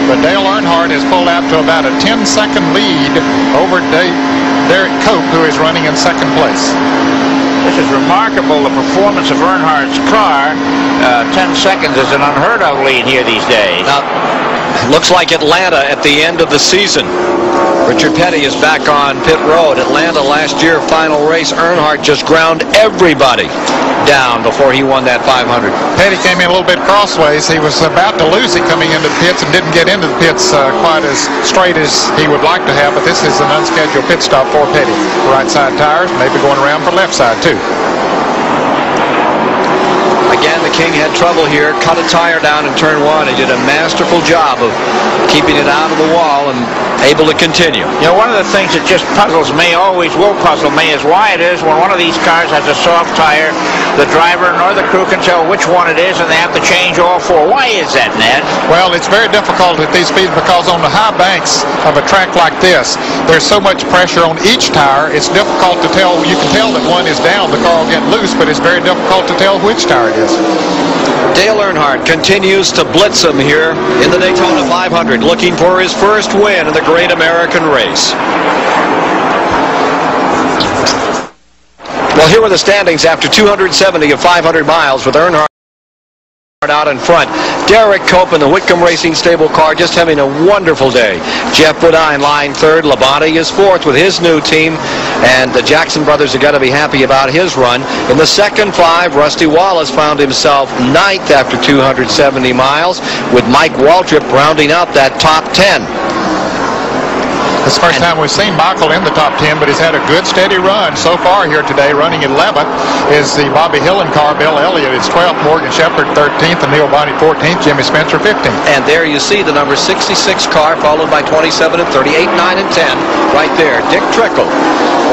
But Dale Earnhardt has pulled out to about a 10-second lead over Derek Cope, who is running in 2nd place. This is remarkable, the performance of Earnhardt's car. 10 seconds is an unheard of lead here these days. Now, looks like Atlanta at the end of the season. Richard Petty is back on pit road. Atlanta last year, final race, Earnhardt just ground everybody down before he won that 500. Petty came in a little bit crossways. He was about to lose it coming into the pits and didn't get into the pits quite as straight as he would like to have, but this is an unscheduled pit stop for Petty. Right side tires, maybe going around for left side too. Again, the King had trouble here, cut a tire down in turn 1. He did a masterful job of keeping it out of the wall and able to continue. You know, one of the things that just puzzles me, always will puzzle me, is why it is when one of these cars has a soft tire, the driver nor the crew can tell which one it is, and they have to change all 4. Why is that, Ned? Well, it's very difficult at these speeds because on the high banks of a track like this, there's so much pressure on each tire, it's difficult to tell. You can tell that one is down, the car will get loose, but it's very difficult to tell which tire it is. Dale Earnhardt continues to blitz him here in the Daytona 500, looking for his first win in the Great American Race. Well, here are the standings after 270 of 500 miles with Earnhardt out in front. Derek Cope in the Whitcomb Racing Stable car just having a wonderful day. Jeff Bodine lying 3rd. Labonte is 4th with his new team, and the Jackson brothers have got to be happy about his run. In the second 5, Rusty Wallace found himself 9th after 270 miles, with Mike Waltrip rounding out that top 10. It's the first time we've seen Michael in the top 10, but he's had a good, steady run so far here today. Running 11th is the Bobby Hillen car. Bill Elliott is 12th, Morgan Shepherd 13th, and Neil Bonney 14th, Jimmy Spencer 15th. And there you see the number 66 car, followed by 27 and 38, 9 and 10. Right there, Dick Trickle,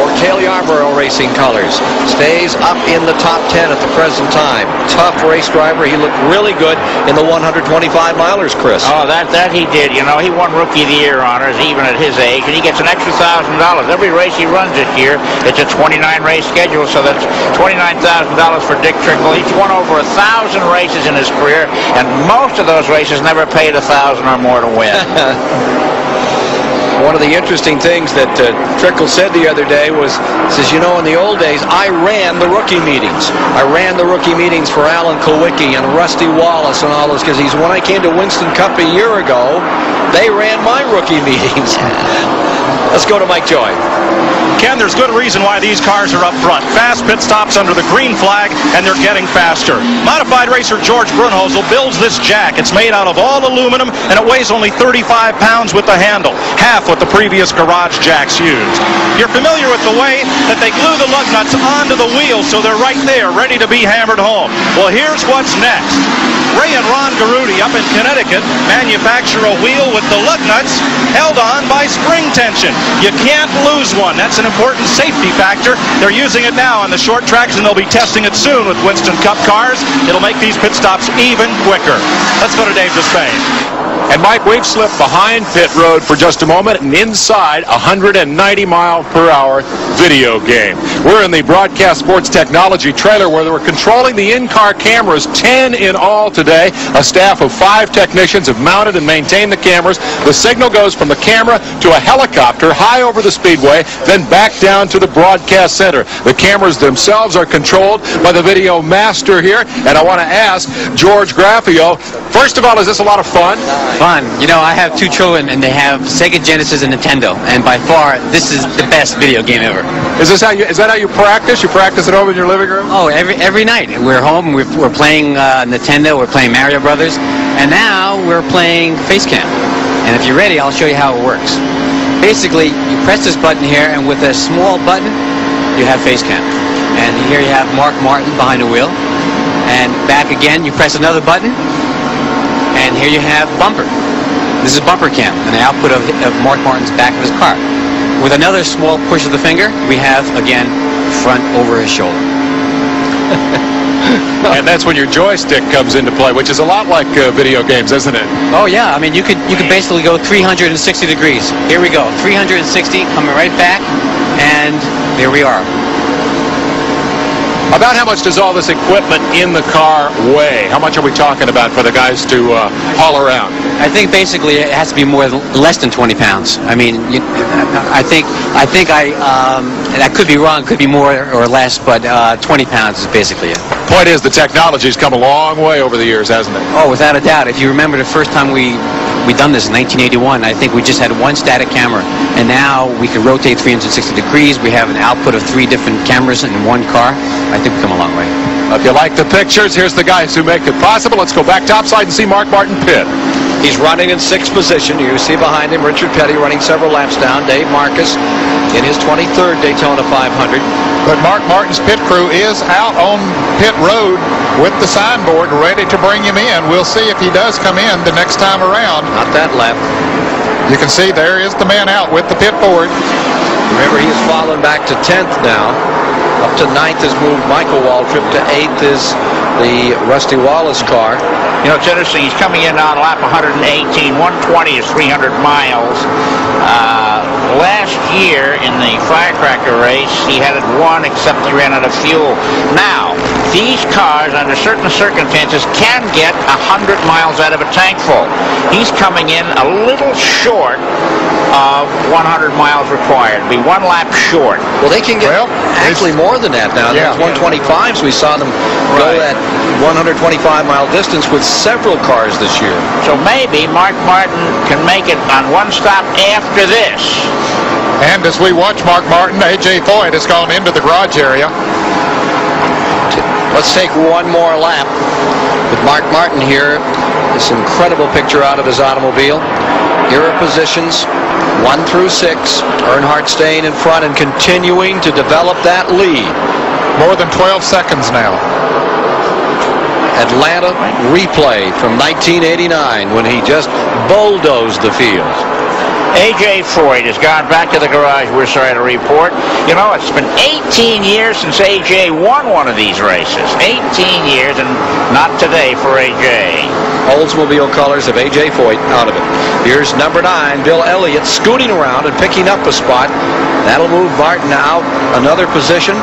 or Cale Yarborough Racing colors, stays up in the top 10 at the present time. Tough race driver. He looked really good in the 125-milers, Chris. Oh, that he did. You know, he won Rookie of the Year honors even at his age, and he gets an extra $1,000. Every race he runs this year, it's a 29-race schedule, so that's $29,000 for Dick Trickle. He's won over 1,000 races in his career, and most of those races never paid $1,000 or more to win. One of the interesting things that Trickle said the other day was, says, you know, in the old days, I ran the rookie meetings. I ran the rookie meetings for Alan Kulwicki and Rusty Wallace and all those, because when I came to Winston Cup a year ago, they ran my rookie meetings. Let's go to Mike Joy. Ken, there's good reason why these cars are up front. Fast pit stops under the green flag, and they're getting faster. Modified racer George Brunhosel builds this jack. It's made out of all aluminum, and it weighs only 35 pounds with the handle, half what the previous garage jacks used. You're familiar with the way that they glue the lug nuts onto the wheels, so they're right there, ready to be hammered home. Well, here's what's next. Ray and Ron Garuti up in Connecticut manufacture a wheel with the lug nuts held on by spring tension. You can't lose one. That's an important safety factor. They're using it now on the short tracks, and they'll be testing it soon with Winston Cup cars. It'll make these pit stops even quicker. Let's go to Dave Despain. And Mike, we've slipped behind pit road for just a moment and inside a 190-mile-per-hour video game. We're in the Broadcast Sports Technology trailer where we're controlling the in-car cameras, 10 in all today. A staff of 5 technicians have mounted and maintained the cameras. The signal goes from the camera to a helicopter high over the speedway, then back down to the broadcast center. The cameras themselves are controlled by the video master here. And I want to ask George Graffio, first of all, is this a lot of fun? Fun. You know, I have 2 children, and they have Sega Genesis and Nintendo, and by far, this is the best video game ever. Is that how you practice? You practice at home in your living room? Oh, every night. We're home, we're playing Nintendo, we're playing Mario Brothers, and now we're playing Facecam. And if you're ready, I'll show you how it works. Basically, you press this button here, and with a small button, you have Facecam. And here you have Mark Martin behind the wheel. And back again, you press another button, and here you have bumper. This is bumper cam, and the output of Mark Martin's back of his car. With another small push of the finger, we have, again, front over his shoulder. And that's when your joystick comes into play, which is a lot like video games, isn't it? Oh yeah, I mean you could basically go 360 degrees. Here we go, 360, coming right back, and there we are. About how much does all this equipment in the car weigh? How much are we talking about for the guys to haul around? I think basically it has to be less than 20 pounds. I mean, I could be wrong, could be more or less, but 20 pounds is basically it. Point is, the technology's come a long way over the years, hasn't it? Oh, without a doubt. If you remember the first time we done this in 1981, I think we just had one static camera, and now we can rotate 360 degrees. We have an output of 3 different cameras in one car. I think we've come a long way. If you like the pictures, here's the guys who make it possible. Let's go back topside and see Mark Martin pit. He's running in 6th position. You see behind him Richard Petty running several laps down. Dave Marcus in his 23rd Daytona 500. But Mark Martin's pit crew is out on pit road with the signboard ready to bring him in. We'll see if he does come in the next time around. Not that lap. You can see there is the man out with the pit board. Remember, he has fallen back to 10th now. Up to 9th has moved Michael Waltrip. To 8th is the Rusty Wallace car. You know, it's interesting. He's coming in on lap 118. 120 is 300 miles. Last year in the firecracker race, he had it won, except he ran out of fuel. Now, these cars, under certain circumstances, can get 100 miles out of a tank full. He's coming in a little short of 100 miles required. Be 1 lap short. Well, they can get actually more than that now. Yeah. There's 125s. We saw them go that 125-mile distance with several cars this year. So maybe Mark Martin can make it on one stop after this. And as we watch Mark Martin, A.J. Foyt has gone into the garage area. Let's take one more lap with Mark Martin here. This incredible picture out of his automobile. Here are positions 1 through 6. Earnhardt staying in front and continuing to develop that lead. More than 12 seconds now. Atlanta replay from 1989 when he just bulldozed the field. A.J. Foyt has gone back to the garage, we're sorry to report. You know, it's been 18 years since A.J. won one of these races. 18 years, and not today for A.J. Oldsmobile colors of A.J. Foyt out of it. Here's number 9, Bill Elliott, scooting around and picking up a spot. That'll move Martin out another position.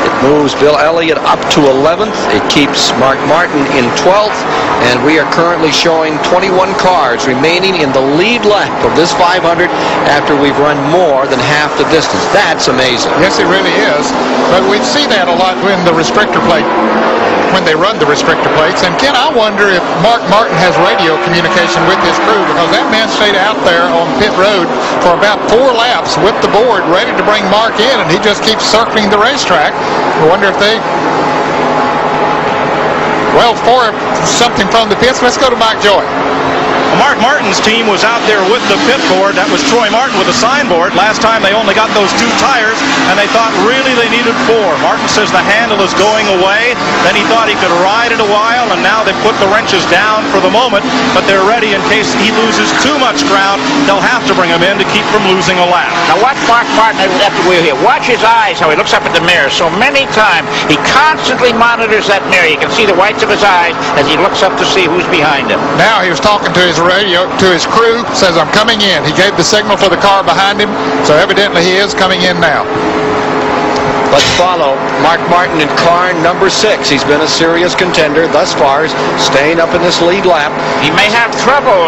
It moves Bill Elliott up to 11th. It keeps Mark Martin in 12th. And we are currently showing 21 cars remaining in the lead lap of this 500 after we've run more than half the distance. That's amazing. Yes, it really is. But we see that a lot when the restrictor plate, when they run the restrictor plates. And Ken, I wonder if Mark Martin has radio communication with his crew, because that man stayed out there on pit road for about 4 laps with the board ready to bring Mark in, and he just keeps circling the racetrack. I wonder if they... Well, for something from the pits, let's go to Mike Joy. Mark Martin's team was out there with the pit board. That was Troy Martin with a signboard. Last time they only got those 2 tires, and they thought really they needed 4. Martin says the handle is going away. Then he thought he could ride it a while, and now they put the wrenches down for the moment, but they're ready in case he loses too much ground. They'll have to bring him in to keep from losing a lap. Now watch Mark Martin at the wheel here. Watch his eyes, how he looks up at the mirror. So many times he constantly monitors that mirror. You can see the whites of his eyes as he looks up to see who's behind him. Now he was talking to his radio, to his crew, says, I'm coming in. He gave the signal for the car behind him, so evidently he is coming in now. Let's follow Mark Martin in car number 6. He's been a serious contender thus far, staying up in this lead lap. He may have trouble,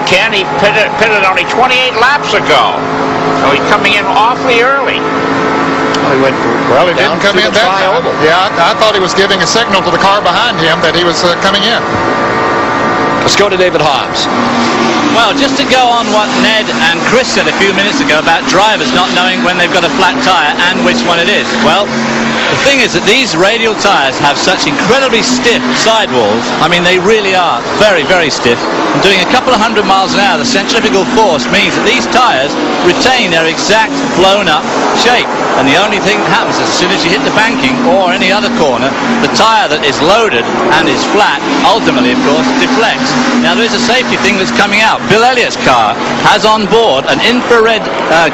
Ken. He pitted only 28 laps ago, so he's coming in awfully early. Well, he didn't come in that time. Yeah, I thought he was giving a signal to the car behind him that he was coming in. Let's go to David Hobbs. Well, just to go on what Ned and Chris said a few minutes ago about drivers not knowing when they've got a flat tire and which one it is. Well, the thing is that these radial tires have such incredibly stiff sidewalls. I mean, they really are very, very stiff. And doing a couple of 100 miles an hour, the centrifugal force means that these tires retain their exact blown-up shape. And the only thing that happens is as soon as you hit the banking or any other corner, the tire that is loaded and is flat, ultimately, of course, deflects. Now, there is a safety thing that's coming out. Bill Elliott's car has on board an infrared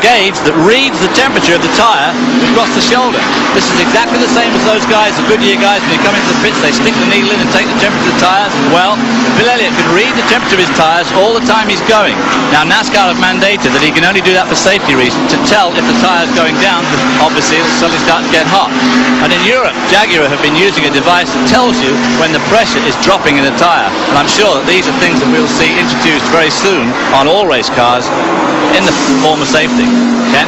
gauge that reads the temperature of the tire across the shoulder. This is exactly the same as those guys, the Goodyear guys, when they come into the pits, they stick the needle in and take the temperature of the tires. Well, Bill Elliott can read the temperature of his tires all the time he's going. Now, NASCAR have mandated that he can only do that for safety reasons, to tell if the tire's going down, because obviously it'll suddenly start to get hot. And in Europe, Jaguar have been using a device that tells you when the pressure is dropping in the tire. And I'm sure that these are things that we'll see introduced very soon on all race cars in the form of safety. Ken?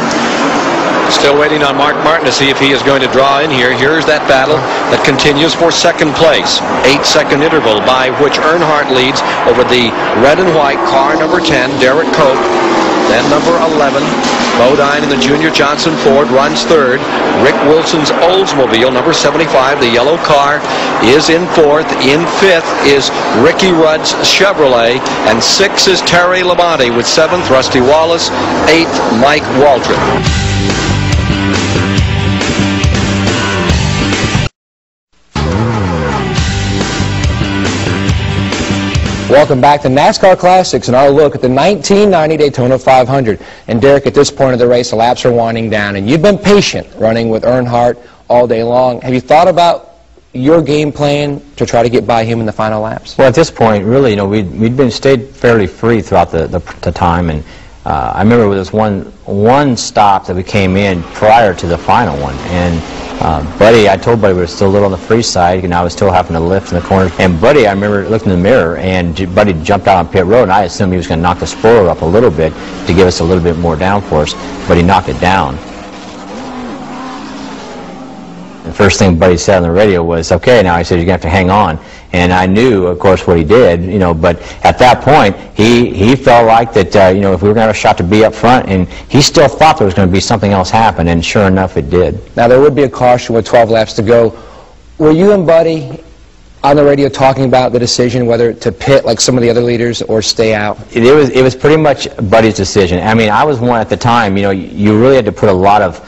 Still waiting on Mark Martin to see if he is going to draw in here. Here's that battle that continues for second place. 8-second interval by which Earnhardt leads over the red and white car number 10, Derek Cope. Then number 11, Bodine in the Junior Johnson Ford runs third. Rick Wilson's Oldsmobile, number 75, the yellow car, is in fourth. In fifth is Ricky Rudd's Chevrolet. And sixth is Terry Labonte with seventh, Rusty Wallace. Eighth, Mike Waltrip. Welcome back to NASCAR Classics and our look at the 1990 Daytona 500. And Derek, at this point of the race, the laps are winding down, and you've been patient running with Earnhardt all day long. Have you thought about your game plan to try to get by him in the final laps? Well, at this point, really, you know, we'd stayed fairly free throughout the time, and I remember there was one stop that we came in prior to the final one, and Buddy, I told Buddy we were still a little on the free side, and I was still having to lift in the corners. And Buddy, I remember looking in the mirror, and Buddy jumped out on pit road, and I assumed he was going to knock the spoiler up a little bit to give us a little bit more downforce, but he knocked it down. The first thing Buddy said on the radio was, "Okay, now," he said, "you're going to have to hang on." And I knew, of course, what he did, you know, but at that point, he felt like that, you know, if we were going to have a shot to be up front, and he still thought there was going to be something else happen, and sure enough, it did. Now, there would be a caution with 12 laps to go. Were you and Buddy on the radio talking about the decision whether to pit like some of the other leaders or stay out? It was pretty much Buddy's decision. I mean, I was one at the time, you know, you really had to put a lot of,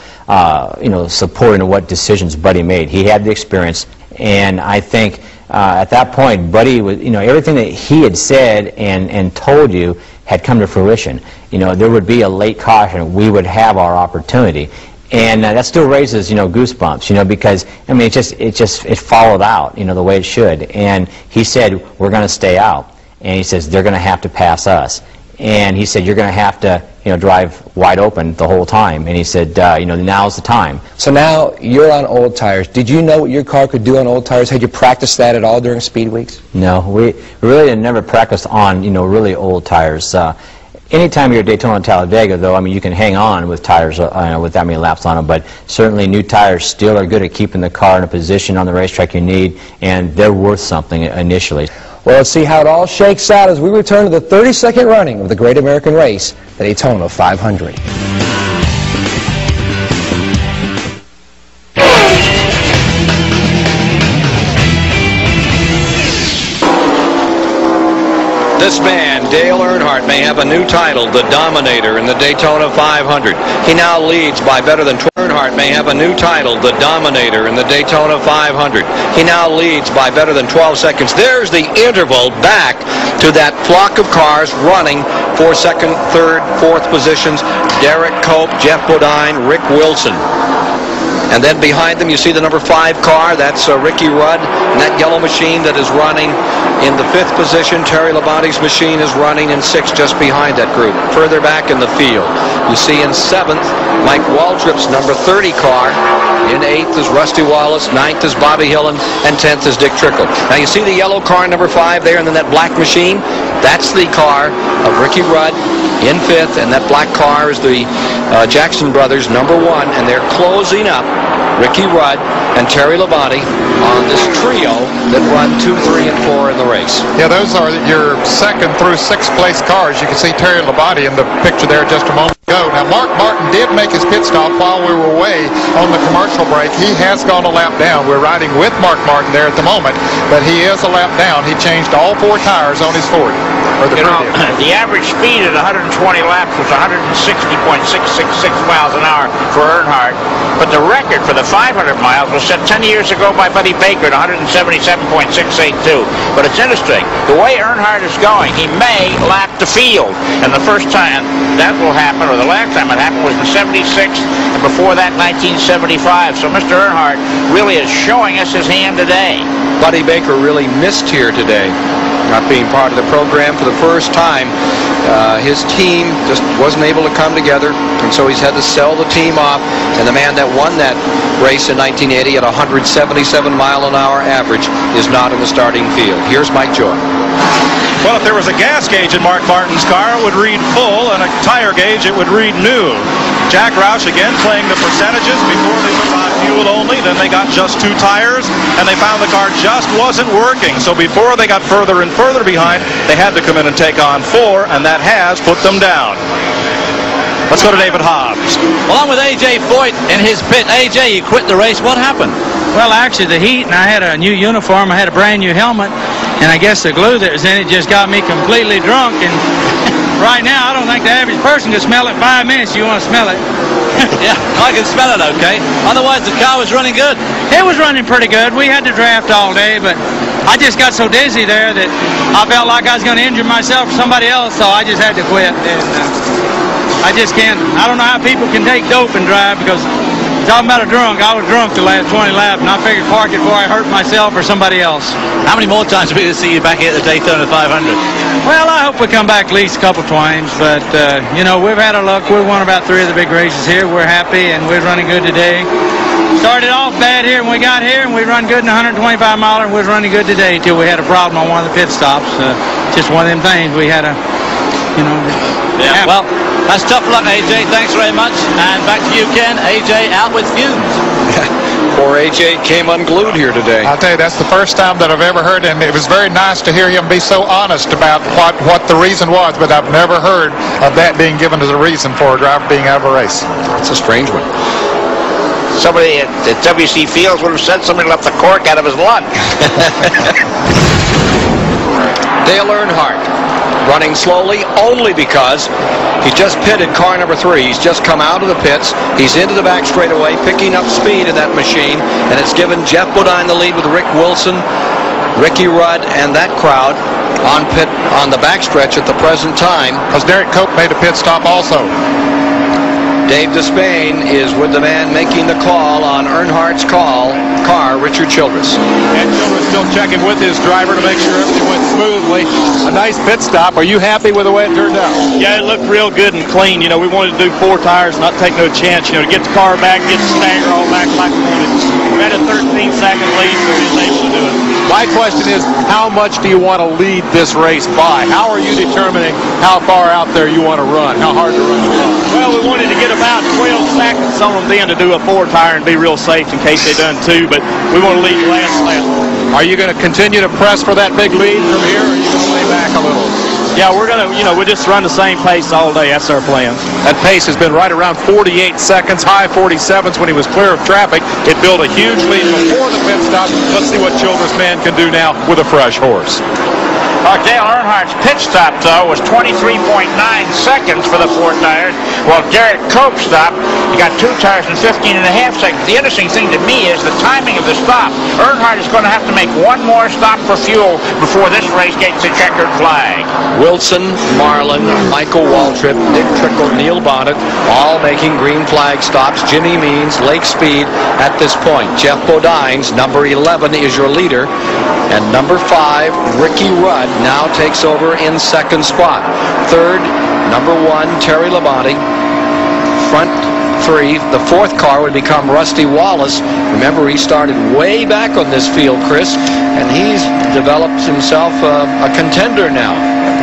you know, support into what decisions Buddy made. He had the experience, and I think at that point, Buddy was, you know, everything that he had said and told you had come to fruition. You know, there would be a late caution. We would have our opportunity. And that still raises, you know, goosebumps, you know, because, I mean, it followed out, you know, the way it should. And he said, we're going to stay out. And he says, they're going to have to pass us. And he said, you're going to have to, you know, drive wide open the whole time. And he said, you know, now's the time. So now you're on old tires. Did you know what your car could do on old tires? Had you practiced that at all during speed weeks? No, we really had never practiced on, you know, really old tires. Anytime you're at Daytona and Talladega, though, I mean, you can hang on with tires with that many laps on them, but certainly new tires still are good at keeping the car in a position on the racetrack you need, and they're worth something initially. Well, let's see how it all shakes out as we return to the 32nd running of the Great American Race, the Daytona 500. This man, Dale Earnhardt, may have a new title, the Dominator, in the Daytona 500. He now leads by better than 12. Earnhardt may have a new title, the Dominator, in the Daytona 500. He now leads by better than 12 seconds. There's the interval back to that flock of cars running for second, third, fourth positions. Derek Cope, Jeff Bodine, Rick Wilson. And then behind them you see the number 5 car. That's Ricky Rudd. And that yellow machine that is running in the 5th position. Terry Labonte's machine is running in 6th just behind that group. Further back in the field, you see in 7th Mike Waltrip's number 30 car. In 8th is Rusty Wallace. 9th is Bobby Hillen. And 10th is Dick Trickle. Now you see the yellow car number 5 there, and then that black machine. That's the car of Ricky Rudd in 5th, and that black car is the Jackson brothers, number 1, and they're closing up Ricky Rudd, and Terry Labonte on this trio that run 2, 3, and 4 in the race. Yeah, those are your 2nd through 6th place cars. You can see Terry Labonte in the picture there just a moment ago. Now, Mark Martin did make his pit stop while we were away on the commercial break. He has gone a lap down. We're riding with Mark Martin there at the moment, but he is a lap down. He changed all 4 tires on his Ford. The average speed at 120 laps was 160.666 miles an hour for Earnhardt, but the record for the 500 miles was set 10 years ago by Buddy Baker at 177.682. But it's interesting, the way Earnhardt is going, he may lap the field, and the first time that will happen, or the last time it happened, was in '76, and before that 1975. So Mr. Earnhardt really is showing us his hand today. Buddy Baker really missed here today, not being part of the program for the first time. His team just wasn't able to come together, and so he's had to sell the team off, and the man that won that race in 1980 at 177-mile-an-hour average is not in the starting field. Here's Mike Joy. Well, if there was a gas gauge in Mark Martin's car, it would read full, and a tire gauge, it would read new. Jack Roush again playing the percentages. Before they went on fuel only, then they got just 2 tires, and they found the car just wasn't working. So before they got further and further behind, they had to come in and take on 4, and that has put them down. Let's go to David Hobbs. Along with A.J. Foyt in his pit. A.J., you quit the race. What happened? Well, actually, the heat, and I had a new uniform. I had a brand new helmet, and I guess the glue that was in it just got me completely drunk. And right now, I don't think the average person can smell it 5 minutes. You want to smell it? Yeah, I can smell it okay. Otherwise, the car was running good. It was running pretty good. We had to draft all day, but I just got so dizzy there that I felt like I was going to injure myself or somebody else, so I just had to quit. And I just can't. I don't know how people can take dope and drive, because talking about a drunk, I was drunk the last 20 laps, and I figured park it before I hurt myself or somebody else. How many more times are we going to see you back here at the Daytona 500? Well, I hope we come back at least a couple times, but, you know, we've had our luck. We've won about 3 of the big races here. We're happy, and we're running good today. Started off bad here when we got here, and we run good in 125-miler, and we was running good today till we had a problem on one of the pit stops. Just one of them things. We had a, you know... Yeah, well, that's tough luck, A.J. Thanks very much. And back to you, Ken. A.J. out with fumes. Poor A.J. came unglued here today. I'll tell you, that's the first time that I've ever heard him. It was very nice to hear him be so honest about what the reason was, but I've never heard of that being given as a reason for a driver being out of a race. It's a strange one. Somebody at W.C. Fields would have said somebody left the cork out of his lunch. Dale Earnhardt running slowly only because he just pitted car number 3. He's just come out of the pits. He's into the back straightaway, picking up speed in that machine, and it's given Jeff Bodine the lead with Rick Wilson, Ricky Rudd, and that crowd on the backstretch at the present time. Because Derek Cope made a pit stop also. Dave Despain is with the man making the call on Earnhardt's car, Richard Childress. And Childress still checking with his driver to make sure everything went smoothly. A nice pit stop. Are you happy with the way it turned out? Yeah, it looked real good and clean. You know, we wanted to do 4 tires, not take no chance, you know, to get the car back, get the stagger all back like we wanted. We had a 13-second lead, so we was able to do it. My question is, how much do you want to lead this race by? How are you determining how far out there you want to run, how hard to run the car? Well, we wanted to get about 12 seconds on them then to do a 4 tire and be real safe in case they done 2, but we want to lead last lap. Are you going to continue to press for that big lead from here, or are you going to lay back a little? Yeah, we're going to, you know, we'll just run the same pace all day. That's our plan. That pace has been right around 48 seconds, high 47s when he was clear of traffic. It built a huge lead before the pit stop. Let's see what Childress man can do now with a fresh horse. Dale Earnhardt's pit stop, though, was 23.9 seconds for the 4 tires, while Derek Cope's stop, he got 2 tires in 15.5 seconds. The interesting thing to me is the timing of the stop. Earnhardt is going to have to make 1 more stop for fuel before this race gets a checkered flag. Wilson, Marlin, Michael Waltrip, Nick Trickle, Neil Bonnet, all making green flag stops. Jimmy Means, Lake Speed at this point. Jeff Bodines, number 11, is your leader. And number 5, Ricky Rudd, now takes over in 2nd spot. 3rd, number 1, Terry Labonte. Front 3. The fourth car would become Rusty Wallace. Remember, he started way back on this field, Chris, and he's developed himself a contender now.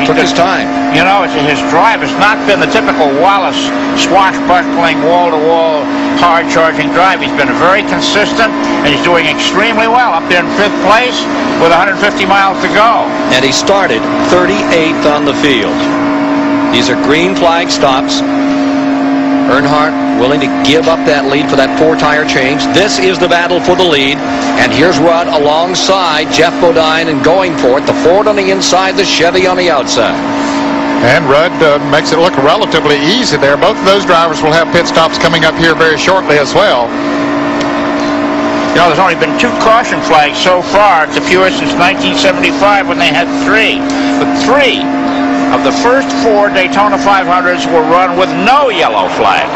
Took his time. You know, his drive has not been the typical Wallace swashbuckling, wall-to-wall, hard-charging drive. He's been very consistent, and he's doing extremely well up there in 5th place with 150 miles to go. And he started 38th on the field. These are green flag stops. Earnhardt willing to give up that lead for that 4-tire change. This is the battle for the lead. And here's Rudd alongside Jeff Bodine and going for it. The Ford on the inside, the Chevy on the outside. And Rudd makes it look relatively easy there. Both of those drivers will have pit stops coming up here very shortly as well. You know, there's only been 2 caution flags so far to Pure since 1975 when they had 3. But 3 of the first 4 Daytona 500s were run with no yellow flags.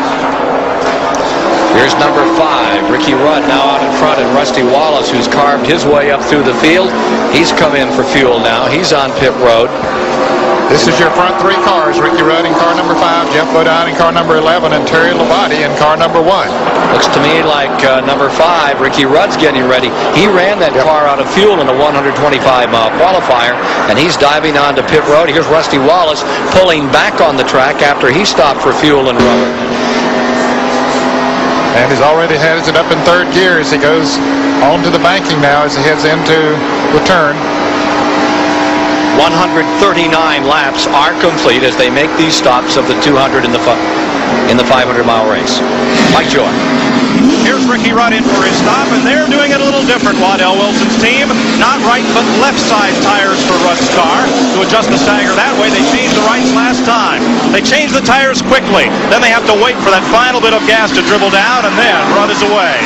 Here's number 5, Ricky Rudd, now out in front, and Rusty Wallace, who's carved his way up through the field. He's come in for fuel now. He's on pit road. This is your front 3 cars, Ricky Rudd in car number 5, Jeff Bodine in car number 11, and Terry Labonte in car number 1. Looks to me like number 5, Ricky Rudd's getting ready. He ran that car out of fuel in a 125-mile qualifier, and he's diving onto pit road. Here's Rusty Wallace pulling back on the track after he stopped for fuel and rubber. And he's already has it up in 3rd gear as he goes on to the banking now as he heads into the turn. 139 laps are complete as they make these stops of the 200 in the 500-mile race. Mike Joy. Here's Ricky Rudd in for his stop, and they're doing it a little different, Waddell Wilson's team. Not right, but left side tires for Rudd's car to adjust the stagger that way. They changed the rights last time. They changed the tires quickly. Then they have to wait for that final bit of gas to dribble down, and then Rudd is away.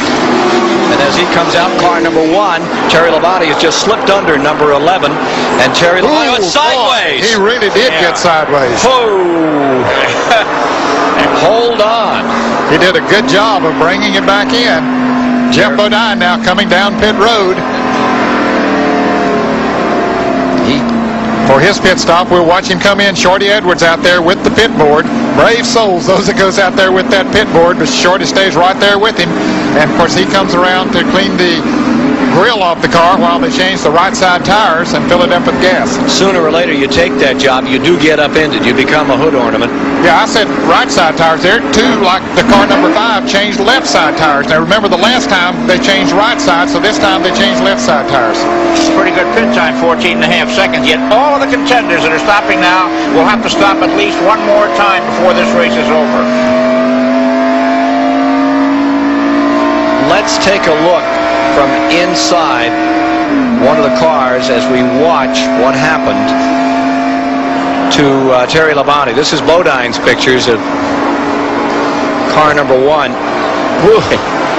And as he comes out, car number 1, Terry Labonte has just slipped under number 11, and Terry Labonte went sideways. He really did get sideways. Whoa! Hold on. He did a good job of bringing it back in. Jeff Bodine now coming down pit road. For his pit stop, we'll watch him come in. Shorty Edwards out there with the pit board. Brave souls, those that goes out there with that pit board, but Shorty stays right there with him. And, of course, he comes around to clean the grill off the car while they change the right side tires and fill it up with gas. Sooner or later, you take that job, you do get upended. You become a hood ornament. Yeah, I said right side tires there. 2, like the car number 5, changed left side tires. Now, remember the last time they changed right side, so this time they changed left side tires. Pretty good pit time, 14.5 seconds. Yet all of the contenders that are stopping now will have to stop at least one more time before this race is over. Let's take a look from inside one of the cars as we watch what happened to Terry Labonte. This is Bodine's pictures of car number 1.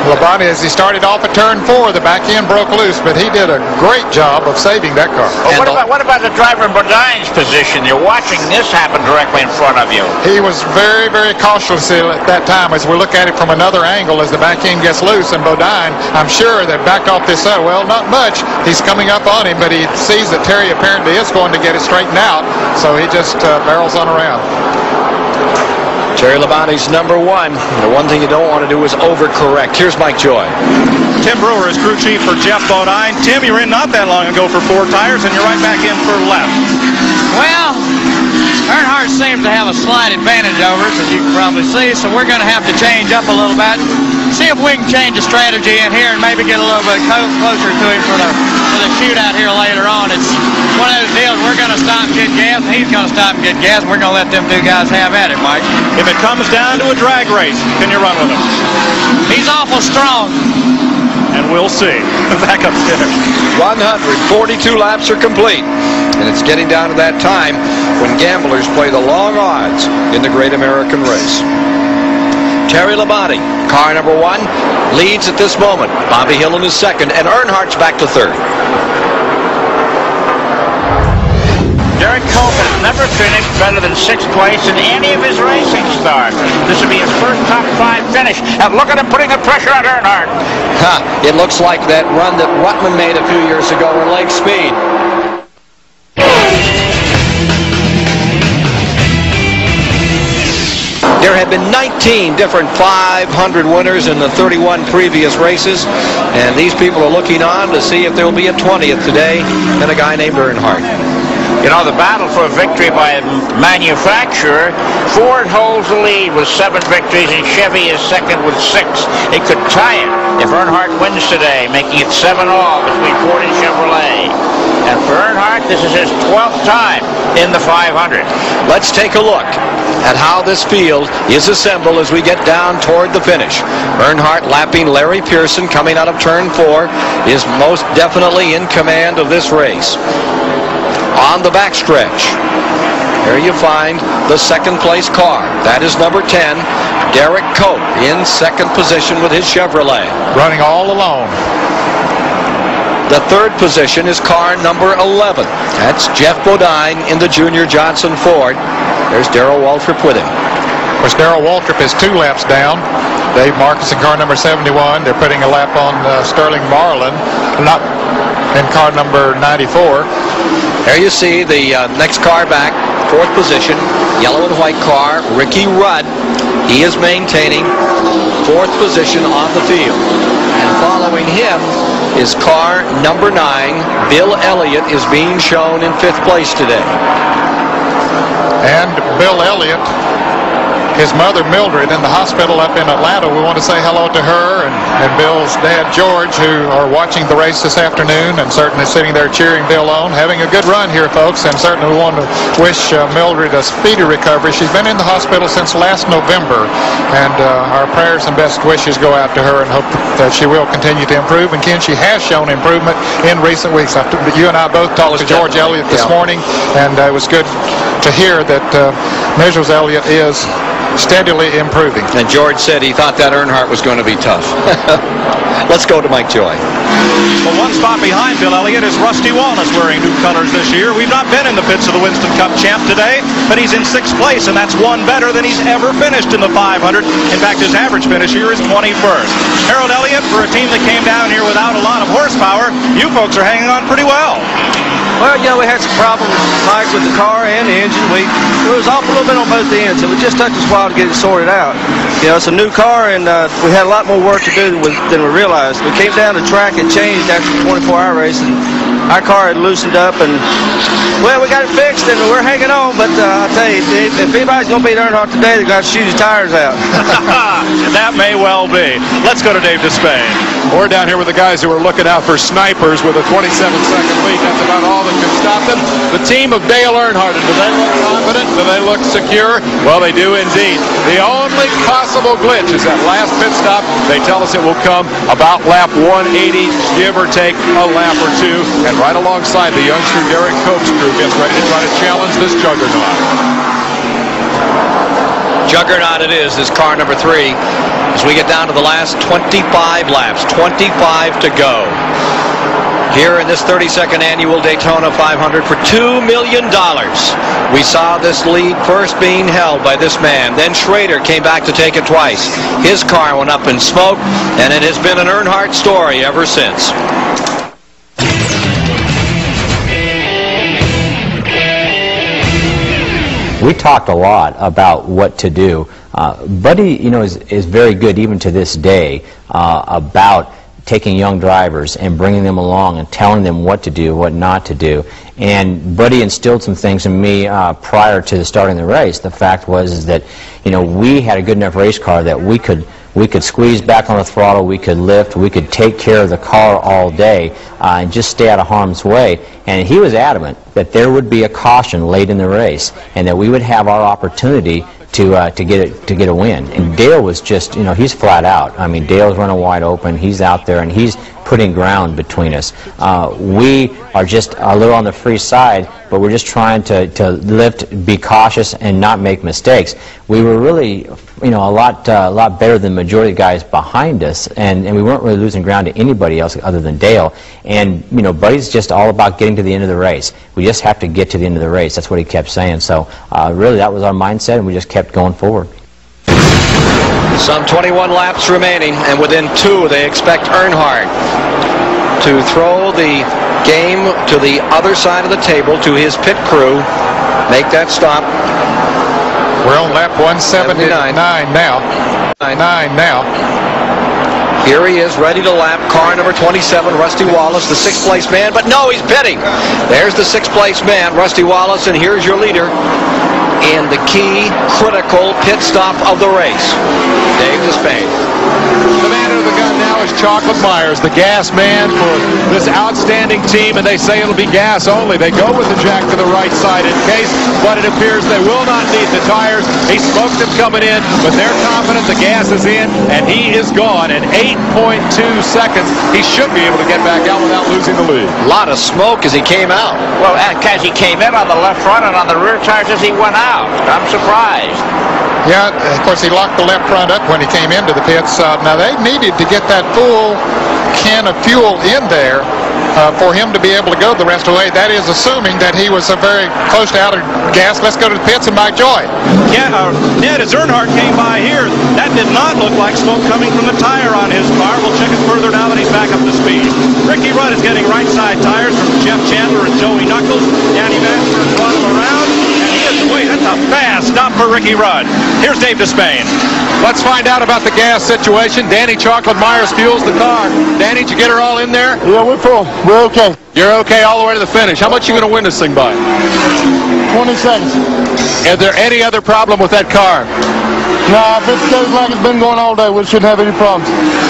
Labonte, as he started off at turn 4, the back end broke loose, but he did a great job of saving that car. Well, what about the driver in Bodine's position? You're watching this happen directly in front of you. He was very, very cautious at that time as we look at it from another angle as the back end gets loose, and Bodine, I'm sure, that backed off this side. Well, not much. He's coming up on him, but he sees that Terry apparently is going to get it straightened out, so he just barrels on around. Terry Labonte's number 1. The one thing you don't want to do is overcorrect. Here's Mike Joy. Tim Brewer is crew chief for Jeff Bodine. Tim, you were in not that long ago for 4 tires, and you're right back in for left. Well, Earnhardt seems to have a slight advantage over us, as you can probably see, so we're going to have to change up a little bit. See if we can change the strategy in here and maybe get a little bit closer to him for the shootout here later on. It's one of those deals. We're going to stop and get gas, and he's going to stop and get gas, and we're going to let them 2 guys have at it, Mike. If it comes down to a drag race, can you run with him? He's awful strong. And we'll see. Back up there. 142 laps are complete. And it's getting down to that time when gamblers play the long odds in the Great American Race. Terry Labonte, car number 1, leads at this moment. Bobby Hillin is 2nd, and Earnhardt's back to 3rd. Derek Coleman has never finished better than 6th place in any of his racing starts. This will be his first top 5 finish. And look at him putting the pressure on Earnhardt. It looks like that run that Rutman made a few years ago in Lake Speed. There have been 19 different 500 winners in the 31 previous races, and these people are looking on to see if there will be a 20th today and a guy named Earnhardt. You know, the battle for victory by manufacturer, Ford holds the lead with 7 victories, and Chevy is second with 6. It could tie it if Earnhardt wins today, making it 7-all between Ford and Chevrolet. And for Earnhardt, this is his 12th time in the 500. Let's take a look at how this field is assembled as we get down toward the finish. Earnhardt lapping Larry Pearson coming out of turn 4 is most definitely in command of this race. On the backstretch, here you find the second place car. That is number 10, Derek Cope, in second position with his Chevrolet. Running all alone. The third position is car number 11. That's Jeff Bodine in the Junior Johnson Ford. There's Darrell Waltrip with him. Of course, Darrell Waltrip is 2 laps down. Dave Marcus in car number 71. They're putting a lap on Sterling Marlin, not in car number 94. There you see the next car back, 4th position, yellow and white car, Ricky Rudd. He is maintaining 4th position on the field. And following him is car number 9, Bill Elliott, is being shown in 5th place today. And Bill Elliott, his mother Mildred in the hospital up in Atlanta. We want to say hello to her and Bill's dad George, who are watching the race this afternoon and certainly sitting there cheering Bill on. Having a good run here, folks, and certainly we want to wish Mildred a speedy recovery. She's been in the hospital since last November, and our prayers and best wishes go out to her and hope that she will continue to improve. And Ken, she has shown improvement in recent weeks. You and I both talked to George Elliott this morning, and it was good to hear that Mrs. Elliott is steadily improving. And George said he thought that Earnhardt was going to be tough. Let's go to Mike Joy. Well, one spot behind Bill Elliott is Rusty Wallace, wearing new colors this year. We've not been in the pits of the Winston Cup champ today, but he's in 6th place, and that's one better than he's ever finished in the 500. In fact, his average finish here is 21st. Harold Elliott, for a team that came down here without a lot of horsepower, you folks are hanging on pretty well. Well, you know, we had some problems, Mike, with the car and the engine. It was off a little bit on both ends. It would just took us a while to get it sorted out. You know, it's a new car, and we had a lot more work to do than we realized. We came down the track and changed after the 24-hour race, and our car had loosened up, and, well, we got it fixed, and we're hanging on. But I tell you, if anybody's going to beat Earnhardt today, they're going to shoot his tires out. That may well be. Let's go to Dave Despain. We're down here with the guys who are looking out for snipers with a 27-second lead. That's about all that can stop them. The team of Dale Earnhardt, do they look confident? Do they look secure? Well, they do indeed. The only possible glitch is that last pit stop. They tell us it will come about lap 180, give or take a lap or two. And right alongside the youngster Derek Cope's crew gets ready to try to challenge this juggernaut. Juggernaut it is, this car number 3, as we get down to the last 25 laps, 25 to go. Here in this 32nd annual Daytona 500 for $2 million. We saw this lead first being held by this man. Then Schrader came back to take it twice. His car went up in smoke, and it has been an Earnhardt story ever since. We talked a lot about what to do. Buddy, you know, is very good even to this day about taking young drivers and bringing them along and telling them what to do, what not to do. And Buddy instilled some things in me prior to starting the race. The fact was that, you know, we had a good enough race car that we could squeeze back on the throttle, we could lift, we could take care of the car all day and just stay out of harm's way. And he was adamant that there would be a caution late in the race and that we would have our opportunity to get a win. And Dale was just, you know, he's flat out. I mean, Dale's running wide open. He's out there and he's putting ground between us. We are just a little on the free side, but we're just trying to lift, be cautious, and not make mistakes. We were really, you know, a lot better than the majority of the guys behind us, and we weren't really losing ground to anybody else other than Dale. And, you know, Buddy's just all about getting to the end of the race. We just have to get to the end of the race. That's what he kept saying. So really that was our mindset, and we just kept going forward. Some 21 laps remaining, and within 2 they expect Earnhardt to throw the game to the other side of the table to his pit crew, make that stop. We're on lap 179 now. 9 now. Here he is, ready to lap car number 27, Rusty Wallace, the 6th place man. But no, he's pitting. There's the 6th place man, Rusty Wallace, and here's your leader in the key, critical pit stop of the race, Dave Despain. The man under the gun now is Chocolate Myers, the gas man for this outstanding team, and they say it'll be gas only. They go with the jack to the right side in case, but it appears they will not need the tires. He smoked them coming in, but they're confident the gas is in, and he is gone in 8.2 seconds. He should be able to get back out without losing the lead. A lot of smoke as he came out. Well, because he came in on the left front and on the rear tires as he went out. I'm surprised. Yeah, of course, he locked the left front up when he came into the pits. Now, they needed to get that full can of fuel in there for him to be able to go the rest of the way. That is assuming that he was very close to out of gas. Let's go to the pits and buy joy. Ned, as Earnhardt came by here, that did not look like smoke coming from the tire on his car. We'll check it further now that he's back up to speed. Ricky Rudd is getting right side tires from Jeff Chandler and Joey Knuckles. Danny Master brought him around. Wait, that's a fast stop for Ricky Rudd. Here's Dave Despain. Let's find out about the gas situation. Danny Chocolate Myers fuels the car. Danny, did you get her all in there? Yeah, we're full. We're okay. You're okay all the way to the finish. How much are you going to win this thing by? 20 seconds. Is there any other problem with that car? Nah, if it goes like it's been going all day, we shouldn't have any problems.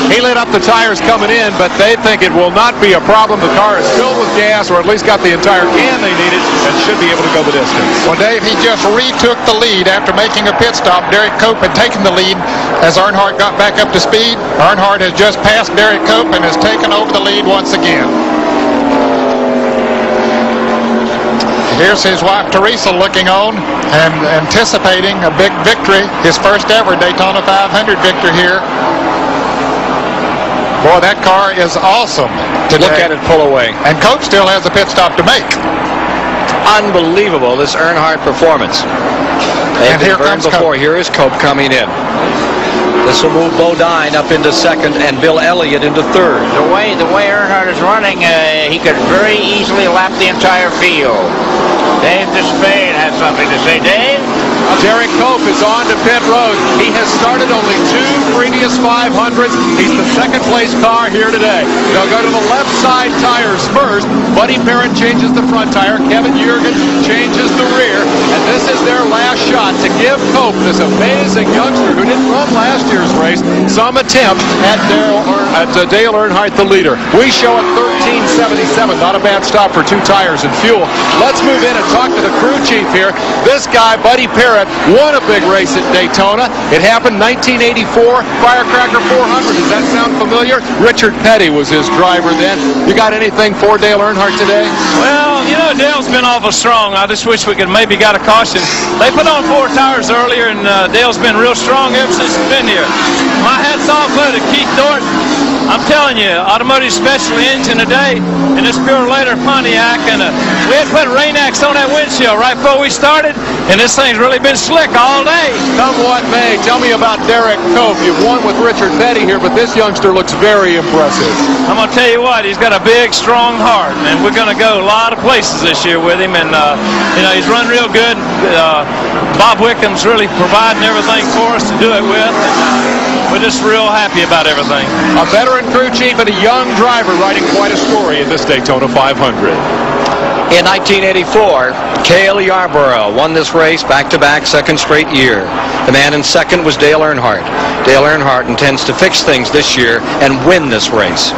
He lit up the tires coming in, but they think it will not be a problem. The car is filled with gas, or at least got the entire can they needed, and should be able to go the distance. Well, Dave, he just retook the lead after making a pit stop. Derek Cope had taken the lead as Earnhardt got back up to speed. Earnhardt has just passed Derek Cope and has taken over the lead once again. Here's his wife Teresa looking on and anticipating a big victory, his first ever Daytona 500 victory here. Boy, that car is awesome today. Look at it pull away. And Cope still has a pit stop to make. Unbelievable, this Earnhardt performance. They've been burned before. Here is Cope coming in. This will move Bodine up into second and Bill Elliott into third. The way Earnhardt is running, he could very easily lap the entire field. Dave Despain has something to say. Dave? Derek Cope is on to pit road. He has started only 2 previous 500s. He's the second place car here today. They'll go to the left side tires first. Buddy Parent changes the front tire. Kevin Jurgen changes the rear. And this is their last shot to give Cope, this amazing youngster who didn't run last year's race, some attempt at Dale Earnhardt, the leader. We show at 13.77. Not a bad stop for 2 tires and fuel. Let's move in and talk to the crew chief here. This guy, Buddy Parent, won a big race at Daytona. It happened 1984, Firecracker 400. Does that sound familiar? Richard Petty was his driver then. You got anything for Dale Earnhardt today? Well, you know, Dale's been awful strong. I just wish we could maybe got a caution. They put on 4 tires earlier, and Dale's been real strong ever since he's been here. My hat's off to Keith Thornton. I'm telling you, automotive special engine today in this pure later Pontiac, and we had put Rain-X on that windshield right before we started, and this thing's really been slick all day. Come what may, tell me about Derek Cope. You've won with Richard Petty here, but this youngster looks very impressive. I'm going to tell you what, he's got a big, strong heart, and we're going to go a lot of places this year with him, and you know, he's run real good. Bob Wickham's really providing everything for us to do it with, and we're just real happy about everything. A veteran crew chief and a young driver writing quite a story in this Daytona 500. In 1984, Cale Yarborough won this race back-to-back, second straight year. The man in second was Dale Earnhardt. Dale Earnhardt intends to fix things this year and win this race.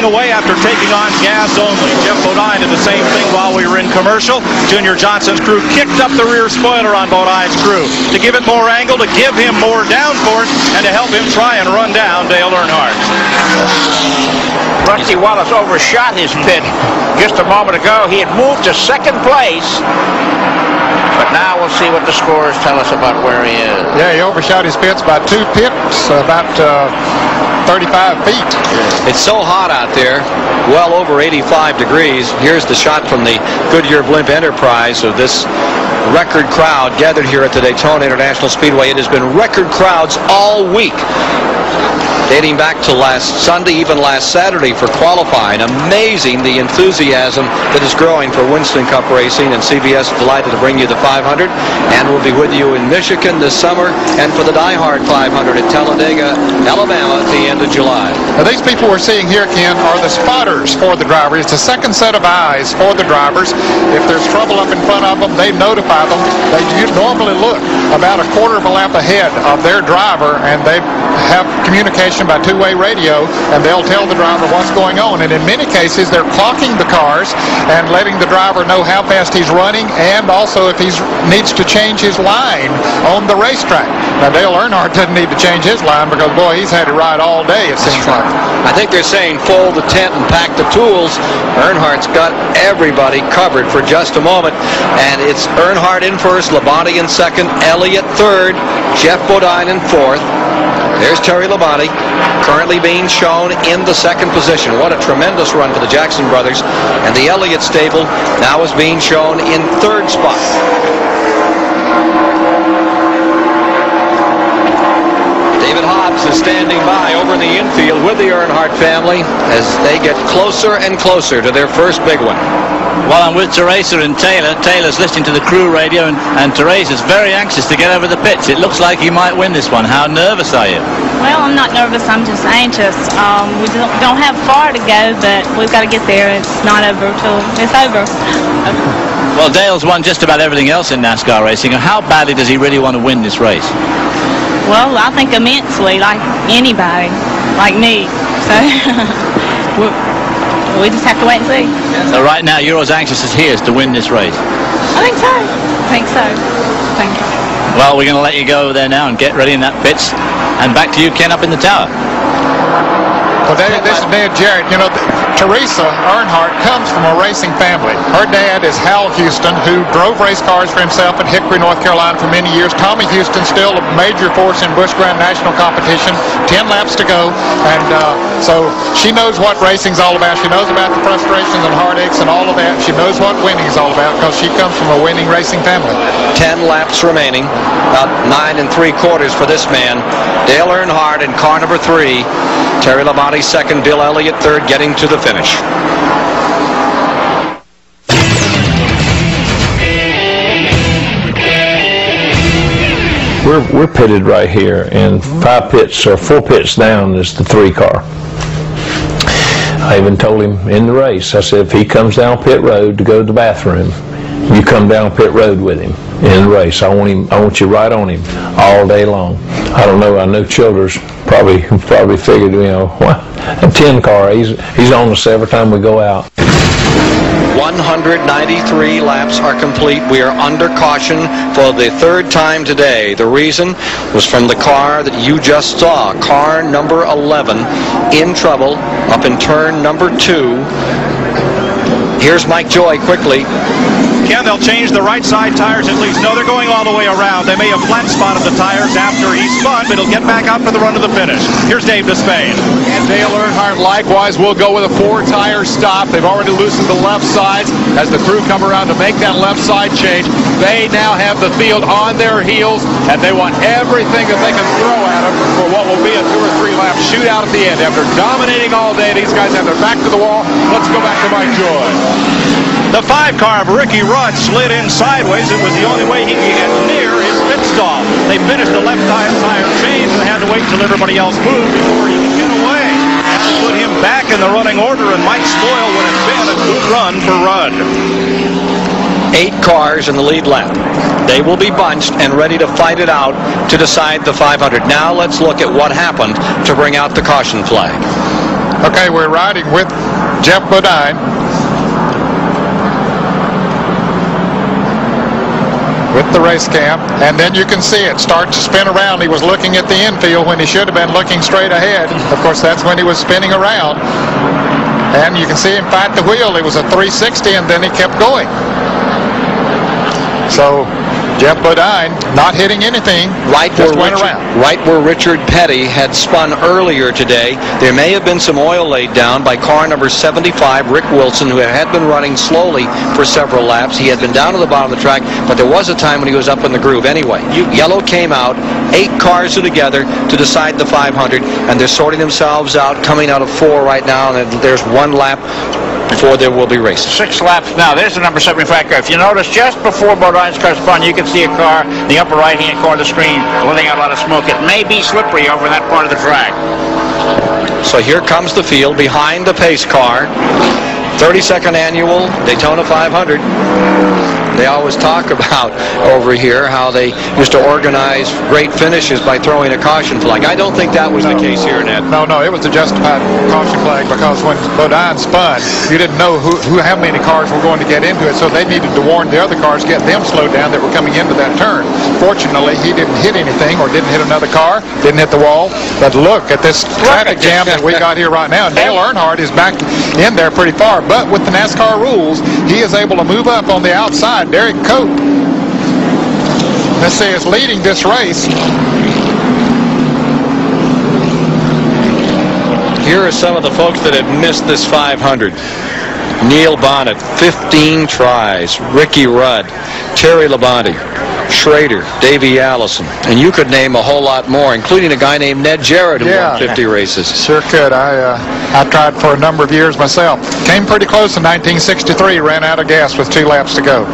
Away after taking on gas only. Jeff Bodine did the same thing while we were in commercial. Junior Johnson's crew kicked up the rear spoiler on Bodine's crew to give it more angle, to give him more downforce, and to help him try and run down Dale Earnhardt. Rusty Wallace overshot his pit just a moment ago. He had moved to second place. But now we'll see what the scores tell us about where he is. Yeah, he overshot his pits by 2 pips, about 35 feet. It's so hot out there, well over 85 degrees. Here's the shot from the Goodyear Blimp Enterprise of this record crowd gathered here at the Daytona International Speedway. It has been record crowds all week, dating back to last Sunday, even last Saturday for qualifying. Amazing the enthusiasm that is growing for Winston Cup racing, and CBS is delighted to bring you the 500, and we'll be with you in Michigan this summer and for the Die Hard 500 at Talladega, Alabama at the end of July. Now, these people we're seeing here, Ken, are the spotters for the drivers. It's a second set of eyes for the drivers. If there's trouble up in front of them, they notify them. They normally look about a quarter of a lap ahead of their driver, and they have communication by two-way radio, and they'll tell the driver what's going on. And in many cases, they're clocking the cars and letting the driver know how fast he's running, and also if he needs to change his line on the racetrack. Now, Dale Earnhardt doesn't need to change his line because, boy, he's had it right all day, it seems like. I think they're saying fold the tent and pack the tools. Earnhardt's got everybody covered for just a moment, and it's Earnhardt in first, Labonte in second, Elliott third, Jeff Bodine in fourth. There's Terry Labonte, currently being shown in the second position. What a tremendous run for the Jackson brothers. And the Elliott stable now is being shown in third spot. David Hobbs is standing by over in the infield with the Earnhardt family as they get closer and closer to their first big one. While I'm with Teresa and Taylor, Taylor's listening to the crew radio, and Teresa's very anxious to get over the pits. It looks like you might win this one. How nervous are you? Well, I'm not nervous. I'm just anxious. We don't have far to go, but we've got to get there. It's not over till it's over. Well, Dale's won just about everything else in NASCAR racing. How badly does he really want to win this race? Well, I think immensely, like anybody, like me. So we just have to wait and see. So right now, you're as anxious as he is to win this race. I think so. Thank you. Well, we're going to let you go over there now and get ready in that pits. And back to you, Ken, up in the tower. Well, this is Ned Jarrett. You know, Teresa Earnhardt comes from a racing family. Her dad is Hal Houston, who drove race cars for himself in Hickory, North Carolina for many years. Tommy Houston, still a major force in Busch Grand National competition. 10 laps to go. And so she knows what racing's all about. She knows about the frustrations and heartaches and all of that. She knows what winning is all about because she comes from a winning racing family. 10 laps remaining. About 9 3/4 for this man. Dale Earnhardt in car number 3. Terry Labonte second, Bill Elliott third, getting to the finish. We're pitted right here, and 5 pits or 4 pits down is the 3 car. I even told him in the race, I said, if he comes down pit road to go to the bathroom, you come down pit road with him in the race. I want you right on him all day long. I don't know. I know Childers probably figured, you know, what, a 10 car. He's on us every time we go out. 193 laps are complete. We are under caution for the 3rd time today. The reason was from the car that you just saw, car number 11, in trouble up in turn number 2. Here's Mike Joy quickly. Ken, they'll change the right side tires at least. No, they're going all the way around. They may have flat spotted the tires after he spun, but he'll get back out for the run to the finish. Here's Dave Despain. And Dale Earnhardt likewise will go with a 4-tire stop. They've already loosened the left sides as the crew come around to make that left side change. They now have the field on their heels, and they want everything that they can throw at them for what will be a 2 or 3 lap shootout at the end. After dominating all day, these guys have their back to the wall. Let's go back to Mike Joy. The 5 car of Ricky Rudd slid in sideways. It was the only way he could get near his pit stop. They finished the left tire change and had to wait until everybody else moved before he could get away. That put him back in the running order, and Mike Spoil would have been a good run for Rudd. 8 cars in the lead lap. They will be bunched and ready to fight it out to decide the 500. Now let's look at what happened to bring out the caution flag. Okay, we're riding with Jeff Bodine with the race cam, and then you can see it start to spin around. He was looking at the infield when he should have been looking straight ahead. Of course, that's when he was spinning around. And you can see him fight the wheel. It was a 360, and then he kept going. So Jeff Bodine not hitting anything. Right just went around. Right where Richard Petty had spun earlier today. There may have been some oil laid down by car number 75, Rick Wilson, who had been running slowly for several laps. He had been down to the bottom of the track, but there was a time when he was up in the groove. Anyway, yellow came out. 8 cars are together to decide the 500, and they're sorting themselves out, coming out of 4 right now, and there's 1 lap before there will be races. 6 laps now. There's the number 75 car. If you notice, just before Bodine's car spun, you can see a car in the upper right-hand corner of the screen letting out a lot of smoke. It may be slippery over that part of the track. So here comes the field behind the pace car. 32nd annual Daytona 500. They always talk about over here how they used to organize great finishes by throwing a caution flag. I don't think that was the case here, Ned. No, it was a justified caution flag because when Bodine spun, you didn't know how many cars were going to get into it, so they needed to warn the other cars, get them slowed down that were coming into that turn. Fortunately, he didn't hit anything or didn't hit another car, didn't hit the wall. But look at this traffic jam that we got here right now. Dale Earnhardt is back in there pretty far, but with the NASCAR rules, he is able to move up on the outside. Derek Cope, let's say, is leading this race. Here are some of the folks that have missed this 500. Neil Bonnet, 15 tries. Ricky Rudd, Terry Labonte, Schrader, Davey Allison, and you could name a whole lot more, including a guy named Ned Jarrett who won 50 races. Sure could. I tried for a number of years myself. Came pretty close in 1963, ran out of gas with 2 laps to go.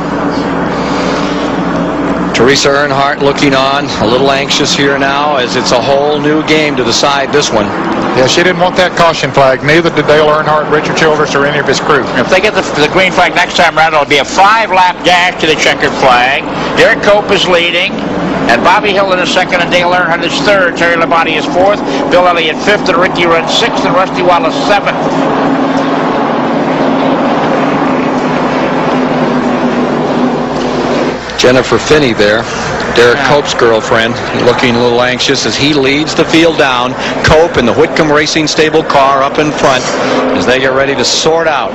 Teresa Earnhardt looking on, a little anxious here now as it's a whole new game to decide this one. Yeah, she didn't want that caution flag. Neither did Dale Earnhardt, Richard Childress, or any of his crew. If they get the green flag next time around, it'll be a 5-lap dash to the checkered flag. Derek Cope is leading, and Bobby Hillin is second, and Dale Earnhardt is third. Terry Labonte is fourth, Bill Elliott fifth, and Ricky Rudd sixth, and Rusty Wallace seventh. Jennifer Finney there, Derek Cope's girlfriend, looking a little anxious as he leads the field down. Cope in the Whitcomb Racing Stable car up in front as they get ready to sort out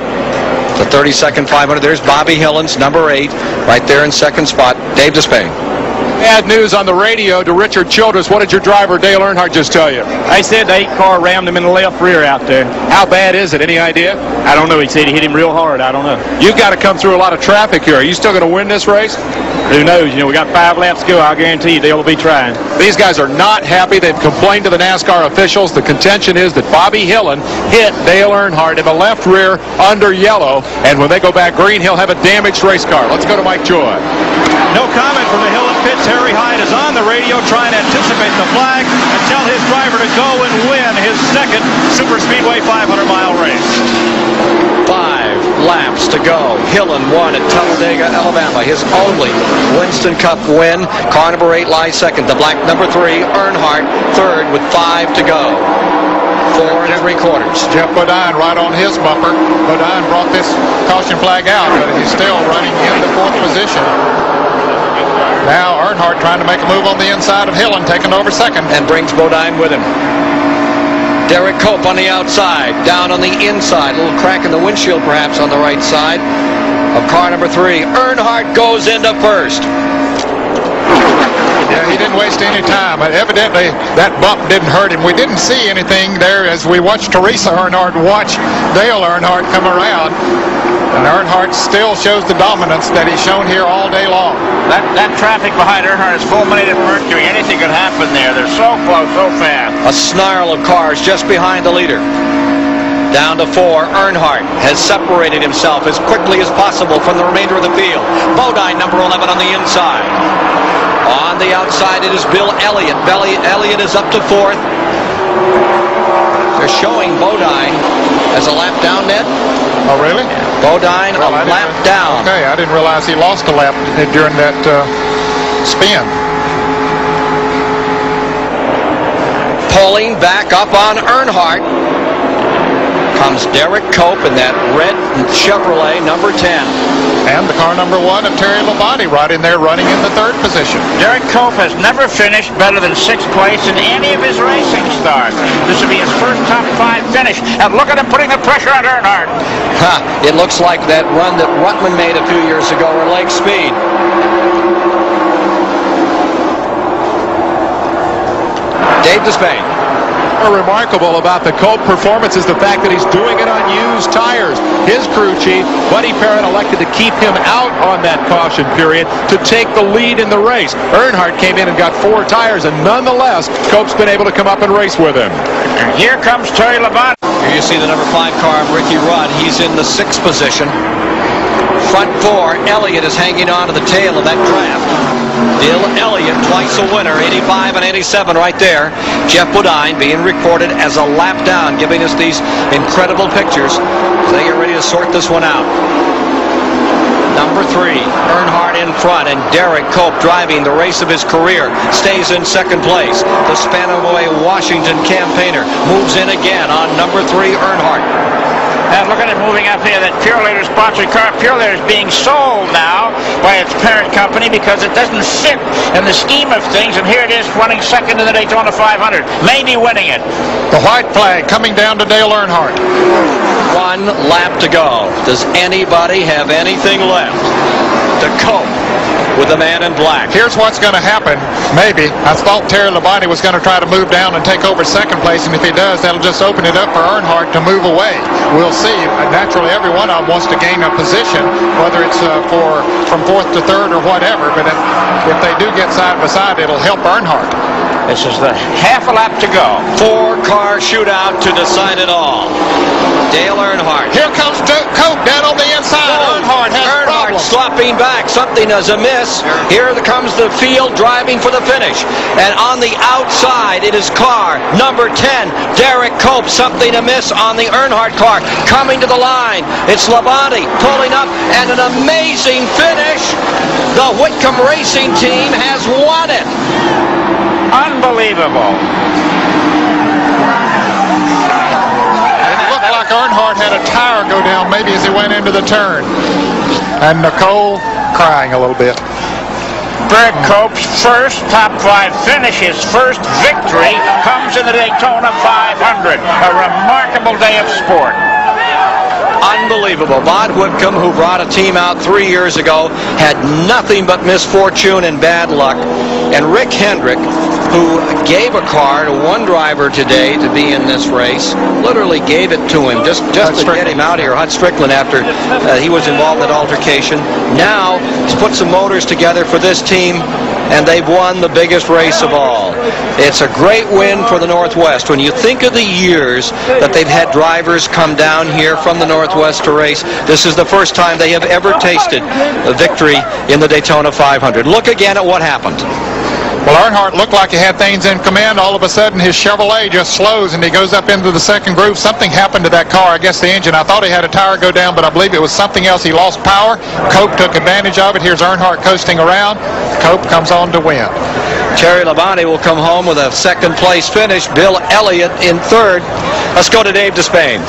the 32nd 500. There's Bobby Hillins, number 8, right there in second spot. Dave Despain. Bad news on the radio to Richard Childress. What did your driver, Dale Earnhardt, just tell you? They said the 8 car rammed him in the left rear out there. How bad is it? Any idea? I don't know. He said he hit him real hard. I don't know. You've got to come through a lot of traffic here. Are you still going to win this race? Who knows? You know, we got 5 laps to go. I'll guarantee you Dale will be trying. These guys are not happy. They've complained to the NASCAR officials. The contention is that Bobby Hillin hit Dale Earnhardt in the left rear under yellow, and when they go back green, he'll have a damaged race car. Let's go to Mike Joy. No comment from the Hillin pit. Terry Hyde is on the radio trying to anticipate the flag and tell his driver to go and win his second Super Speedway 500-mile race. 5 laps to go. Hillin won at Talladega, Alabama. His only Winston Cup win. Car number 8 lies second. The black number 3, Earnhardt, third with 5 to go. 4 3/4. Jeff Bodine right on his bumper. Bodine brought this caution flag out, but he's still running in the 4th position. Now Earnhardt trying to make a move on the inside of Hillin, taking over second. And brings Bodine with him. Derek Cope on the outside, down on the inside. A little crack in the windshield perhaps on the right side of car number 3. Earnhardt goes into first. Yeah, he didn't waste any time. Evidently, that bump didn't hurt him. We didn't see anything there as we watched Teresa Earnhardt watch Dale Earnhardt come around. And Earnhardt still shows the dominance that he's shown here all day long. That traffic behind Earnhardt is fulminated mercury. Anything could happen there. They're so close, so fast. A snarl of cars just behind the leader. Down to 4, Earnhardt has separated himself as quickly as possible from the remainder of the field. Bodine, number 11 on the inside. On the outside, it is Bill Elliott. Elliott is up to 4th. They're showing Bodine as a lap down, Ned. Oh, really? Bodine a lap down. Okay, I didn't realize he lost a lap during that spin. Pulling back up on Earnhardt comes Derek Cope in that red Chevrolet number 10. And the car number 1 of Terry Labonte right in there running in the 3rd position. Derek Cope has never finished better than 6th place in any of his racing starts. This will be his first top 5 finish. And look at him putting the pressure on Earnhardt. It looks like that run that Ruttman made a few years ago at Lake Speed. Dave Despain. Remarkable about the Cope performance is the fact that he's doing it on used tires. His crew chief, Buddy Parrott, elected to keep him out on that caution period to take the lead in the race. Earnhardt came in and got 4 tires, and nonetheless, Cope's been able to come up and race with him. And here comes Terry Labonte. Here you see the number 5 car of Ricky Rudd. He's in the 6th position. Front 4, Elliott is hanging on to the tail of that draft. Bill Elliott, twice a winner, 85 and 87 right there. Jeff Bodine being recorded as a lap down, giving us these incredible pictures as they get ready to sort this one out. Number 3, Earnhardt in front, and Derek Cope, driving the race of his career, stays in 2nd place. The Spanaway Washington campaigner moves in again on number 3, Earnhardt. And look at it moving up here, that Pure Leader sponsored car. Pure Leader is being sold now by its parent company because it doesn't fit in the scheme of things. And here it is running 2nd in the Daytona 500, maybe winning it. The white flag coming down to Dale Earnhardt. 1 lap to go. Does anybody have anything left to cope with the man in black? Here's what's going to happen, maybe. I thought Terry Labonte was going to try to move down and take over 2nd place, and if he does, that'll just open it up for Earnhardt to move away. We'll see. Naturally, every one of them wants to gain a position, whether it's from 4th to 3rd or whatever, but if they do get side by side, it'll help Earnhardt. This is the half a lap to go. 4-car shootout to decide it all. Dale Earnhardt. Here comes Cope down on the inside. Earnhardt has problems. Swapping back. Something is amiss. Here comes the field driving for the finish. And on the outside, it is car number 10, Derek Cope. Something amiss on the Earnhardt car. Coming to the line. It's Labonte pulling up, and an amazing finish. The Whitcomb Racing Team has won it. Unbelievable. It looked like Earnhardt had a tire go down maybe as he went into the turn. And Nicole crying a little bit. Derek Cope's first top 5 finish, his first victory, comes in the Daytona 500. A remarkable day of sport. Unbelievable. Bob Whitcomb, who brought a team out 3 years ago, had nothing but misfortune and bad luck. And Rick Hendrick, who gave a car to one driver today to be in this race, literally gave it to him just to get him out here. Hut Strickland, after he was involved in that altercation. Now he's put some motors together for this team, and they've won the biggest race of all. It's a great win for the Northwest. When you think of the years that they've had drivers come down here from the Northwest to race, this is the first time they have ever tasted a victory in the Daytona 500. Look again at what happened. Well, Earnhardt looked like he had things in command. All of a sudden, his Chevrolet just slows, and he goes up into the 2nd groove. Something happened to that car. I guess the engine. I thought he had a tire go down, but I believe it was something else. He lost power. Cope took advantage of it. Here's Earnhardt coasting around. Cope comes on to win. Terry Labonte will come home with a 2nd place finish. Bill Elliott in 3rd. Let's go to Dave Despain.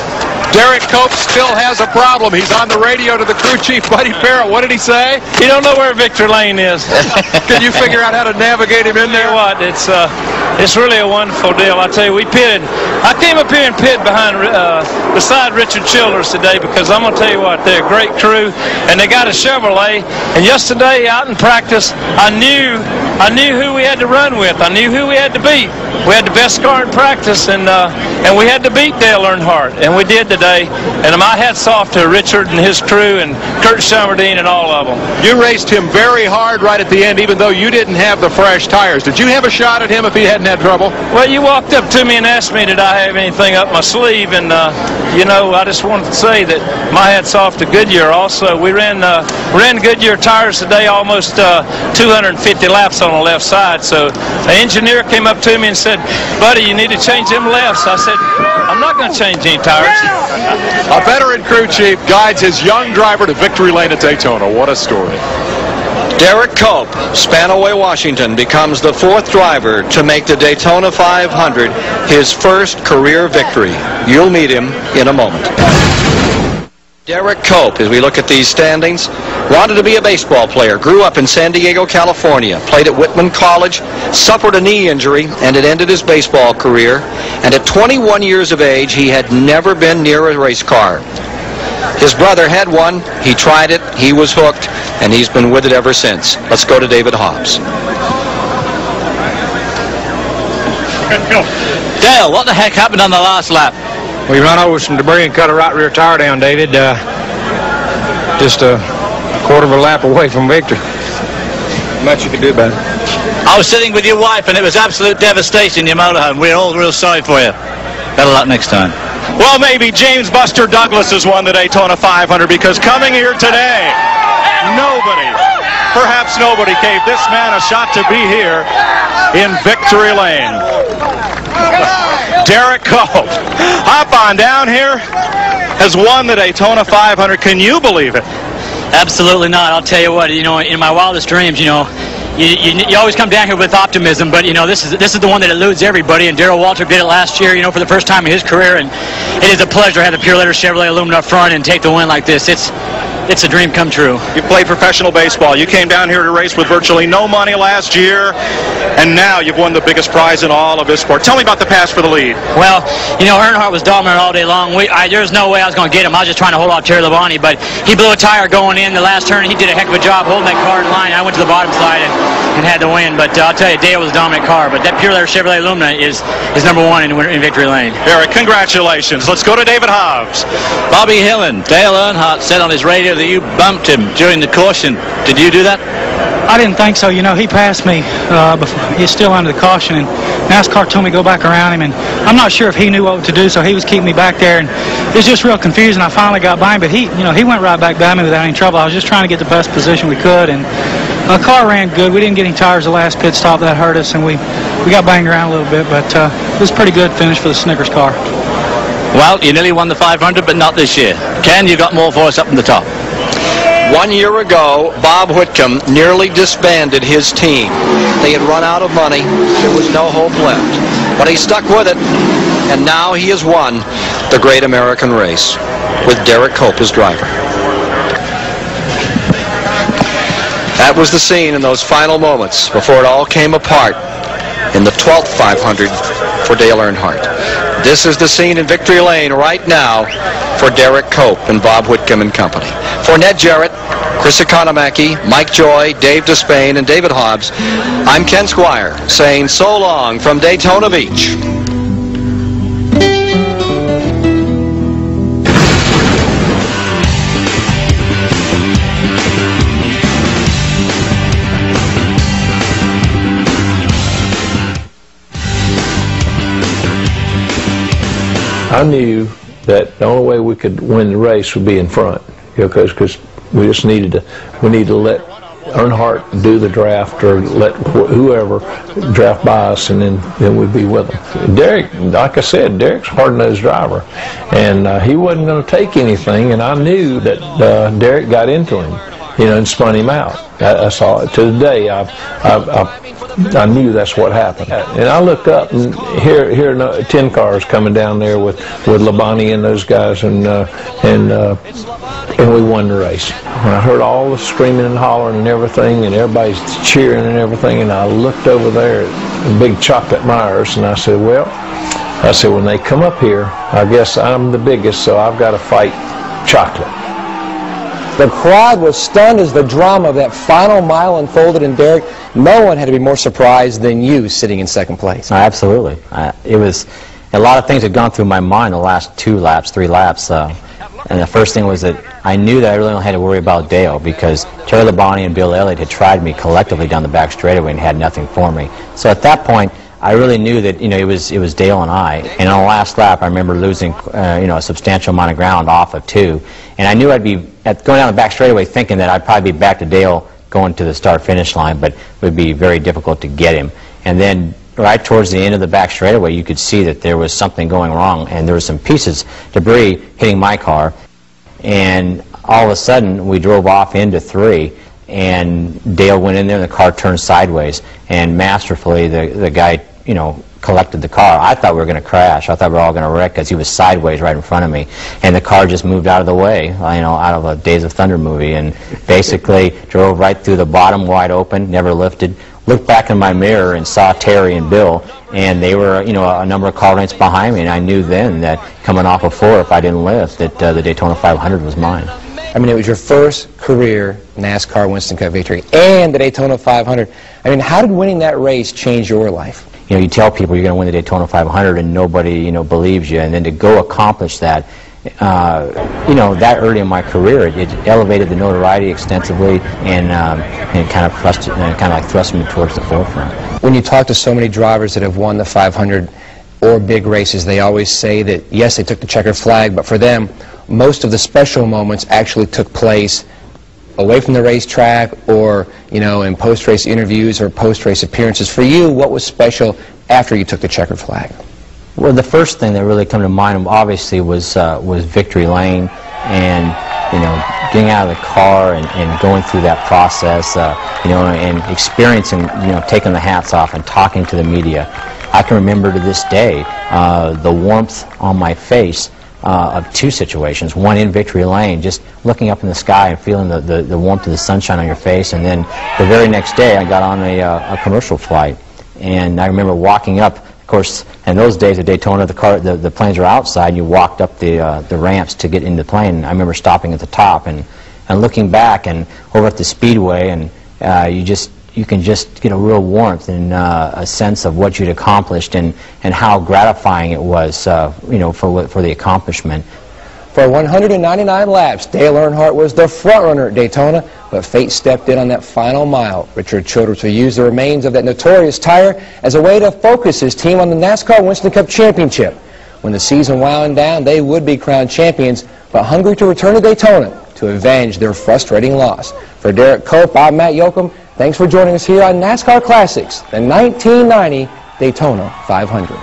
Derek Cope still has a problem. He's on the radio to the crew chief, Buddy Parrott. What did he say? He don't know where Victor Lane is. Can you figure out how to navigate him in there? What? It's really a wonderful deal. I tell you, we pitted. I came up here and pit beside Richard Childers today because I'm gonna tell you what, they're a great crew, and they got a Chevrolet. And yesterday out in practice, I knew who we had to run with. I knew who we had to beat. We had the best car in practice, and we had to beat Dale Earnhardt, and we did today. And my hat's off to Richard and his crew and Kurt Schummerdine and all of them. You raced him very hard right at the end, even though you didn't have the fresh tires. Did you have a shot at him if he hadn't had trouble? Well, you walked up to me and asked me, did I have anything up my sleeve? And, I just wanted to say that my hat's off to Goodyear also. We ran Goodyear tires today, almost 250 laps on the left side. So the engineer came up to me and said, buddy, you need to change them lefts. I said, I'm not going to change any tires. A veteran crew chief guides his young driver to victory lane at Daytona. What a story. Derek Cope, Spanaway, Washington, becomes the 4th driver to make the Daytona 500 his first career victory. You'll meet him in a moment. Derek Cope, as we look at these standings, wanted to be a baseball player, grew up in San Diego, California, played at Whitman College, suffered a knee injury, and it ended his baseball career. And at 21 years of age, he had never been near a race car. His brother had one, he tried it, he was hooked, and he's been with it ever since. Let's go to David Hobbs. Dale, what the heck happened on the last lap? We run over some debris and cut a right rear tire down, David. Just a quarter of a lap away from victory. Much you could do about it. I was sitting with your wife, and it was absolute devastation in your motorhome. We're all real sorry for you. Better luck next time. Well, maybe James Buster Douglas has won the Daytona 500, because coming here today, nobody, perhaps nobody, gave this man a shot to be here in victory lane. Derek Cope, hop on down here, has won the Daytona 500. Can you believe it? Absolutely not. I'll tell you what, you know, in my wildest dreams, you know, you always come down here with optimism, but, you know, this is the one that eludes everybody, and Darrell Waltrip did it last year, you know, for the first time in his career, and it is a pleasure to have the Pure Letter Chevrolet aluminum up front and take the win like this. It's a dream come true. You played professional baseball. You came down here to race with virtually no money last year, and now you've won the biggest prize in all of this sport. Tell me about the pass for the lead. Well, you know, Earnhardt was dominant all day long. There's no way I was going to get him. I was just trying to hold off Terry Labonte, but he blew a tire going in the last turn, and he did a heck of a job holding that car in line. I went to the bottom side and had to win, but I'll tell you, Dale was a dominant car, but that Pure Letter Chevrolet Lumina is #1 in victory lane. Eric, congratulations. Let's go to David Hobbs. Bobby Hillin, Dale Earnhardt said on his radio that you bumped him during the caution. Did you do that? I didn't think so. You know, he passed me before. He's still under the caution, and NASCAR told me to go back around him, and I'm not sure if he knew what to do, so he was keeping me back there, and it was just real confusing. I finally got by him, but he went right back by me without any trouble. I was just trying to get the best position we could, and the car ran good. We didn't get any tires the last pit stop. That hurt us, and we got banged around a little bit, but it was a pretty good finish for the Snickers car. Well, you nearly won the 500, but not this year. Ken, you got more for us up in the top. 1 year ago, Bob Whitcomb nearly disbanded his team. They had run out of money. There was no hope left. But he stuck with it, and now he has won the Great American Race with Derek Cope as driver. That was the scene in those final moments before it all came apart in the 12th 500 for Dale Earnhardt. This is the scene in victory lane right now for Derek Cope and Bob Whitcomb and company. For Ned Jarrett, Chris Economaki, Mike Joy, Dave Despain, and David Hobbs, I'm Ken Squire saying so long from Daytona Beach. I knew that the only way we could win the race would be in front, because we just needed to let Earnhardt do the draft, or let whoever draft by us, and then we'd be with them. Derek, like I said, Derek's a hard-nosed driver, and he wasn't going to take anything, and I knew that Derek got into him, and spun him out. I saw it to the day. I knew that's what happened. And I looked up, and here 10 cars coming down there with Labonte and those guys, and we won the race. When I heard all the screaming and hollering and everything, and everybody's cheering and everything, and I looked over there at Big Chocolate Myers, and I said, when they come up here, I guess I'm the biggest, so I've got to fight Chocolate. The crowd was stunned as the drama of that final mile unfolded, and Derek, no one had to be more surprised than you sitting in second place. Absolutely. It was a lot of things had gone through my mind the last 3 laps. And the first thing was that I knew that I really only had to worry about Dale, because Terry Labonte and Bill Elliott had tried me collectively down the back straightaway and had nothing for me. So at that point, I really knew that it was Dale and I. And on the last lap, I remember losing a substantial amount of ground off of 2, and I knew I'd be going down the back straightaway thinking that I'd probably be back to Dale going to the start-finish line, but it would be very difficult to get him. And then right towards the end of the back straightaway, you could see that there was something going wrong, and there was some debris hitting my car, and all of a sudden we drove off into 3. And Dale went in there, and the car turned sideways, and masterfully the guy, collected the car. I thought we were going to crash. I thought we were all going to wreck, because he was sideways right in front of me, and the car just moved out of the way, out of a Days of Thunder movie, and basically drove right through the bottom wide open, never lifted. Looked back in my mirror and saw Terry and Bill, and they were, a number of car lengths behind me, and I knew then that coming off of 4, if I didn't lift, that the Daytona 500 was mine. I mean, it was your first career NASCAR Winston Cup victory and the Daytona 500. I mean, how did winning that race change your life? you know, you tell people you're going to win the Daytona 500 and nobody, you know, believes you, and then to go accomplish that, you know, that early in my career, it elevated the notoriety extensively and kind of thrust me towards the forefront. When you talk to so many drivers that have won the 500 or big races, they always say that, yes, they took the checkered flag, but for them, most of the special moments actually took place away from the racetrack or, you know, in post-race interviews or post-race appearances. For you, what was special after you took the checkered flag? Well, the first thing that really came to mind, obviously, was victory lane, and you know, getting out of the car and going through that process, you know, and experiencing, you know, taking the hats off and talking to the media. I can remember to this day the warmth on my face of two situations. One in victory lane, just looking up in the sky and feeling the warmth of the sunshine on your face, and then the very next day I got on a commercial flight, and I remember walking up. Of course, in those days at Daytona, the planes are outside, and you walked up the ramps to get in the plane. I remember stopping at the top and looking back and over at the speedway, and you can just get a real warmth and a sense of what you'd accomplished and how gratifying it was, you know, for the accomplishment. For 199 laps, Dale Earnhardt was the front runner at Daytona, but fate stepped in on that final mile. Richard Childress will use the remains of that notorious tire as a way to focus his team on the NASCAR Winston Cup Championship. When the season wound down, they would be crowned champions, but hungry to return to Daytona to avenge their frustrating loss. For Derek Cope, I'm Matt Yoakum. Thanks for joining us here on NASCAR Classics, the 1990 Daytona 500.